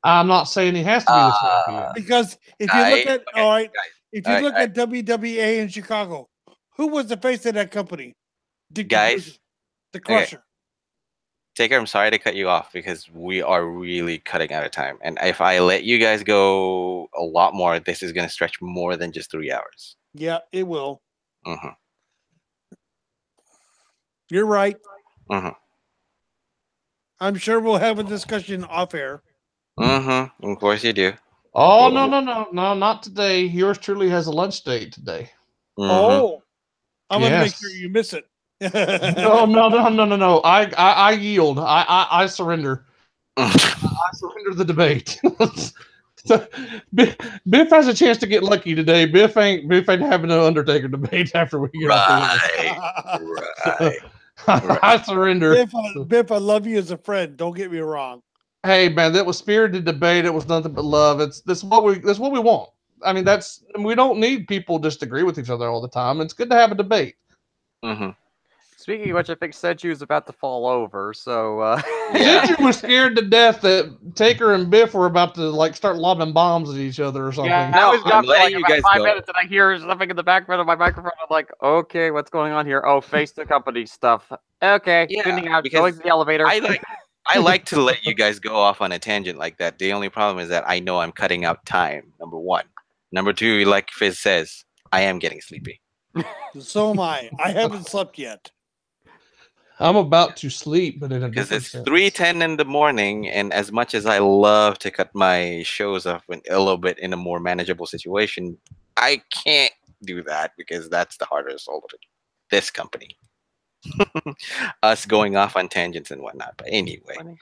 I'm not saying he has to be the champion. Because if you look at WWA in Chicago, who was the face of that company? The Crusher. Okay. Taker, I'm sorry to cut you off because we are really cutting out of time. And if I let you guys go a lot more, this is going to stretch more than just 3 hours. Yeah, it will. You're right. I'm sure we'll have a discussion off air. Of course you do. Oh, no, not today. Yours truly has a lunch date today. Oh, I'm going to make sure you miss it. No. I yield. I surrender. I surrender the debate. Biff has a chance to get lucky today. Biff ain't having an Undertaker debate after we get off. Right. I surrender. Biff, I love you as a friend. Don't get me wrong. Hey man, that was spirited debate. It was nothing but love. That's what we want. I mean, we don't need people just agree with each other all the time. It's good to have a debate. Speaking of which, I think Senju is about to fall over. So Senju was scared to death that Taker and Biff were about to start lobbing bombs at each other or something. Yeah, I was gone for about 5 minutes, and I hear something in the background of my microphone. I'm like, okay, what's going on here? Oh, face the company stuff. Okay, tuning out, going to the elevator. I like to let you guys go off on a tangent like that. The only problem is that I know I'm cutting out time, number one. Number two, like Fizz says, I am getting sleepy. So am I. I haven't slept yet. I'm about to sleep, but because it's 3:10 in the morning, and as much as I love to cut my shows off a little bit in a more manageable situation, I can't do that because that's the harder soul of it. This company. Us going off on tangents and whatnot. But anyway. Funny.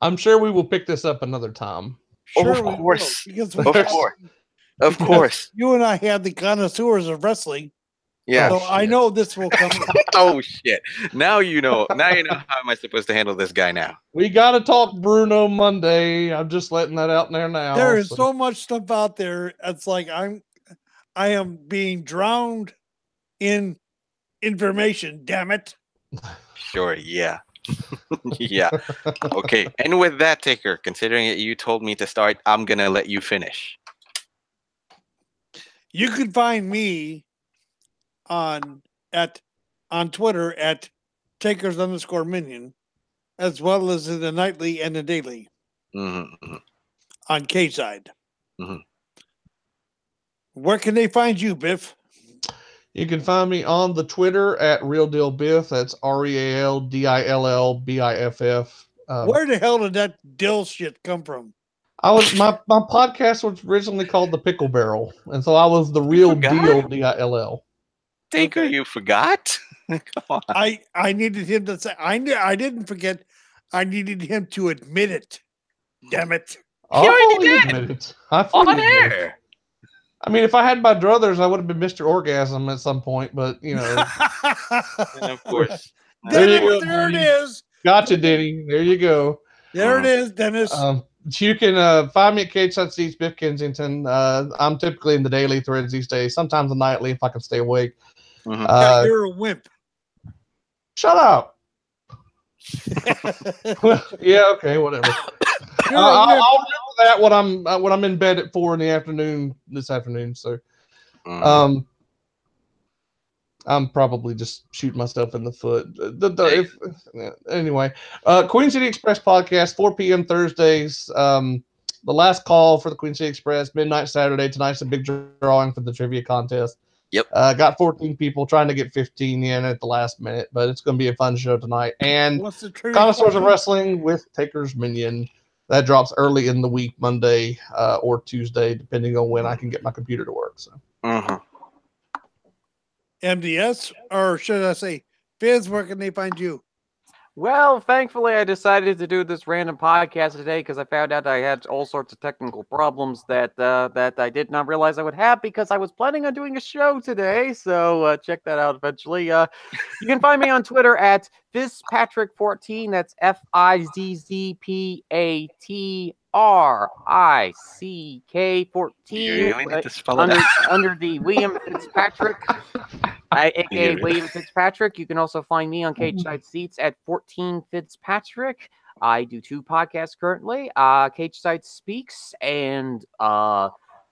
I'm sure we will pick this up another time. Sure, of we will, course. because Of course. Of course. you and I have the connoisseurs of wrestling. Yeah. So I know this will come. Oh shit. Now you know. Now you know how am I supposed to handle this guy now. We got to talk Bruno Monday. I'm just letting that out there now. There is so much stuff out there. It's like I am being drowned in information. Damn it! Sure, yeah. Yeah. Okay. And with that, Taker, considering that you told me to start, I'm gonna let you finish. You can find me on Twitter at Takers_Minion, as well as in the nightly and the daily Mm-hmm. on K-Side. Mhm. Where can they find you, Biff? You can find me on the Twitter at Real Deal Biff. That's RealDillBiff. Where the hell did that dill shit come from? My podcast was originally called The Pickle Barrel, and so I was the Real forgot? Deal Dill. Taker, Okay. you forgot? Come on. I needed him to say. I didn't forget. I needed him to admit it. Damn it! I already fully did. admit it. I On fully admit it. air. I mean, if I had my druthers, I would have been Mr. Orgasm at some point, but you know. And of course. There you Dennis, go, there it Denny. is. Gotcha, Denny. There you go. There it is, Dennis. You can find me at Cage Side Seats, Biff Kensington. I'm typically in the daily threads these days, sometimes the nightly if I can stay awake. Mhm. Yeah, you're a wimp. Shut up. Yeah, okay, whatever. You're a I'll wimp. remember that when I'm in bed at 4 in the afternoon this afternoon. So, Mhm. I'm probably just shooting myself in the foot. Anyway, Queen City Express podcast, 4 p.m. Thursdays. The last call for the Queen City Express, midnight Saturday. Tonight's a big drawing for the trivia contest. Yep. Got 14 people, trying to get 15 in at the last minute, but it's going to be a fun show tonight. And What's the trivia Connoisseurs of question? Wrestling with Takersminion. That drops early in the week, Monday or Tuesday, depending on when I can get my computer to work. So. Mhm. MDS, or should I say, Fizz? Where can they find you? Well, thankfully, I decided to do this random podcast today because I found out I had all sorts of technical problems that I did not realize I would have because I was planning on doing a show today. So check that out eventually. You can find me on Twitter at Fitzpatrick14. That's FIZZPATRICK14. You really need to spell it under, out. under the William Fitzpatrick. aka Yeah. William Fitzpatrick. You can also find me on Cage Side Seats at 14 Fitzpatrick. I do 2 podcasts currently, Cage Side Speaks and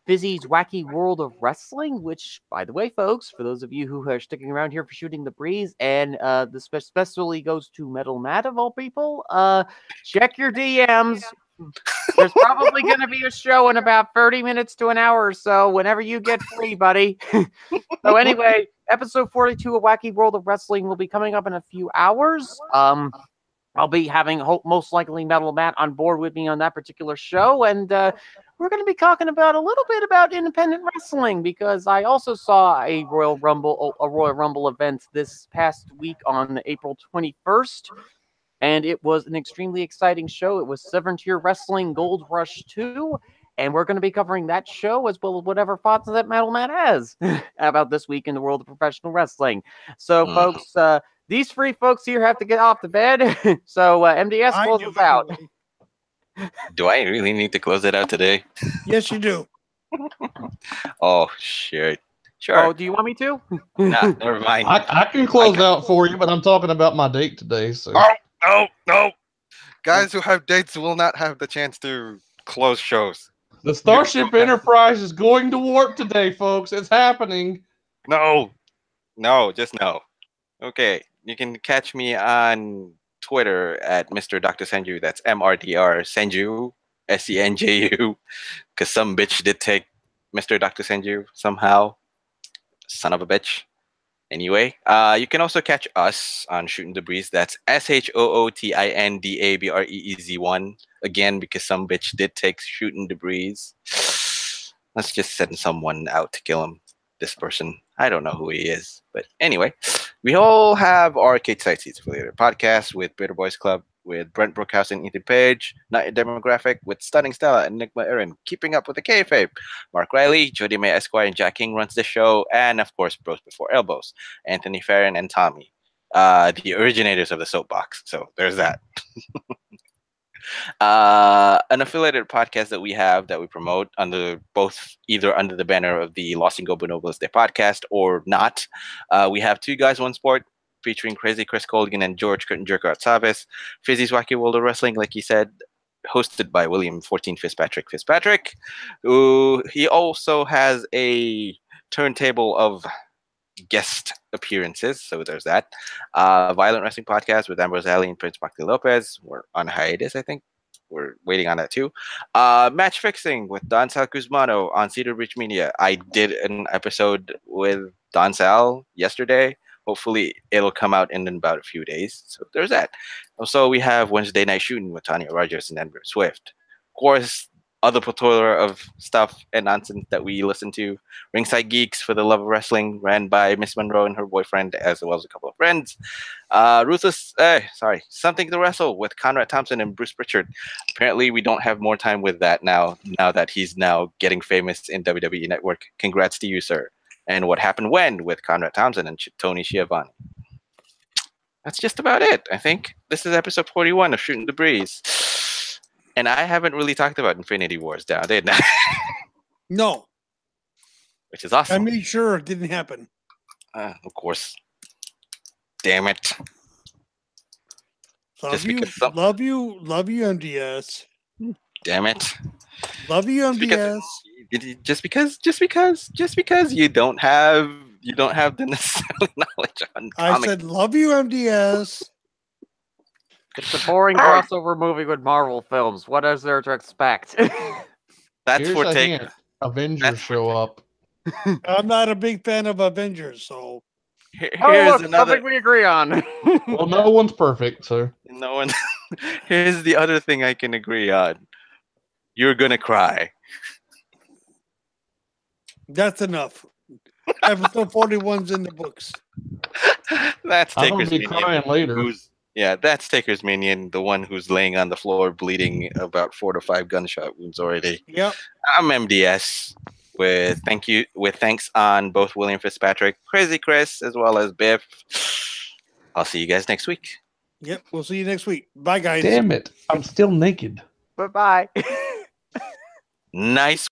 Fizzy's Wacky World of Wrestling, which, by the way, folks, for those of you who are sticking around here for Shooting the Breeze, and this especially goes to Metal Matt of all people, check your DMs. There's probably going to be a show in about 30 minutes to an hour or so, whenever you get free, buddy. So anyway, episode 42 of Wacky World of Wrestling will be coming up in a few hours. I'll be having most likely Metal Matt on board with me on that particular show, and we're going to be talking about a little bit about independent wrestling because I also saw a Royal Rumble event this past week on April 21st. And it was an extremely exciting show. It was 7-Tier Wrestling Gold Rush 2. And we're going to be covering that show as well as whatever thoughts that Metal Matt has about this week in the world of professional wrestling. So, folks, these 3 folks here have to get off the bed. So, MDS, I close do us out. anyway. Do I really need to close it out today? Yes, you do. Oh shit. Sure. Oh, do you want me to? Nah, never mind. I can close out for you, but I'm talking about my date today. So. No. Guys who have dates will not have the chance to close shows. The Starship Enterprise is going to warp today, folks. It's happening. No, just no. Okay, you can catch me on Twitter at Mr. Dr. Senju. That's MRDR Senju, SENJU, because some bitch did take Mr. Dr. Senju somehow. Son of a bitch. Anyway, you can also catch us on Shootin' the Breeze. That's SHOOTINDABREEZ1. Again, because some bitch did take Shootin' the Breeze. Let's just send someone out to kill him. This person. I don't know who he is. But anyway, we all have our Arcade Side Seats affiliated podcast with Bitter Boys Club, with Brent Brookhouse and Ethan Page, Not Your Demographic, with Stunning Stella and Enigma Erin, Keeping Up with the Kayfabe, Mark Riley, Jody May Esquire, and Jack King runs the show, and of course, Bros Before Elbows, Anthony Farron and Tommy, the originators of the soapbox. So there's that. An affiliated podcast that we have that we promote under either under the banner of the Los Cinco Bonobos Day podcast or not. We have Two Guys, One Sport, featuring Crazy Chris Colgan and George Curtin Jerkout Savas. Fizzy's Wacky World of Wrestling, like he said, hosted by William 14 Fitzpatrick, who he also has a turntable of guest appearances, so there's that. Violent Wrestling Podcast with Ambrose Alley and Prince Marty Lopez. We're on hiatus, I think. We're waiting on that too. Match Fixing with Don Sal Guzmano on Cedar Beach Media. I did an episode with Don Sal yesterday. Hopefully it'll come out in about a few days. So there's that. Also, we have Wednesday Night Shootin with Tanya Rogers and Andrew Swift. Of course, other plethora of stuff and nonsense that we listen to. Ringside Geeks for the Love of Wrestling, ran by Miss Monroe and her boyfriend, as well as a couple of friends. Something to Wrestle with Conrad Thompson and Bruce Pritchard. Apparently, we don't have more time with that now that he's now getting famous in WWE Network. Congrats to you, sir. And What Happened When with Conrad Thompson and Tony Schiavone. That's just about it, I think. This is episode 41 of Shooting the Breeze. And I haven't really talked about Infinity Wars down, did I? No. Which is awesome. I made sure it didn't happen. Of course. Damn it. Love you, MDS. Damn it. Love you, MDS. Just because you don't have the necessary knowledge on comics. I said love you, MDS. It's a boring crossover movie with Marvel films. What is there to expect? That's for take. Avengers show up. I'm not a big fan of Avengers, so here's another. Something we agree on. Well, no one's perfect, so no one. Here's the other thing I can agree on. You're gonna cry. That's enough. Episode 41's in the books. That's I'm gonna Taker's be Minion. crying later. That's Taker's Minion, the one who's laying on the floor bleeding about 4 to 5 gunshot wounds already. Yep. I'm MDS with thanks on both William Fitzpatrick, Crazy Chris, as well as Biff. I'll see you guys next week. Yep, we'll see you next week. Bye, guys. Damn it, I'm still naked. Bye-bye. Nice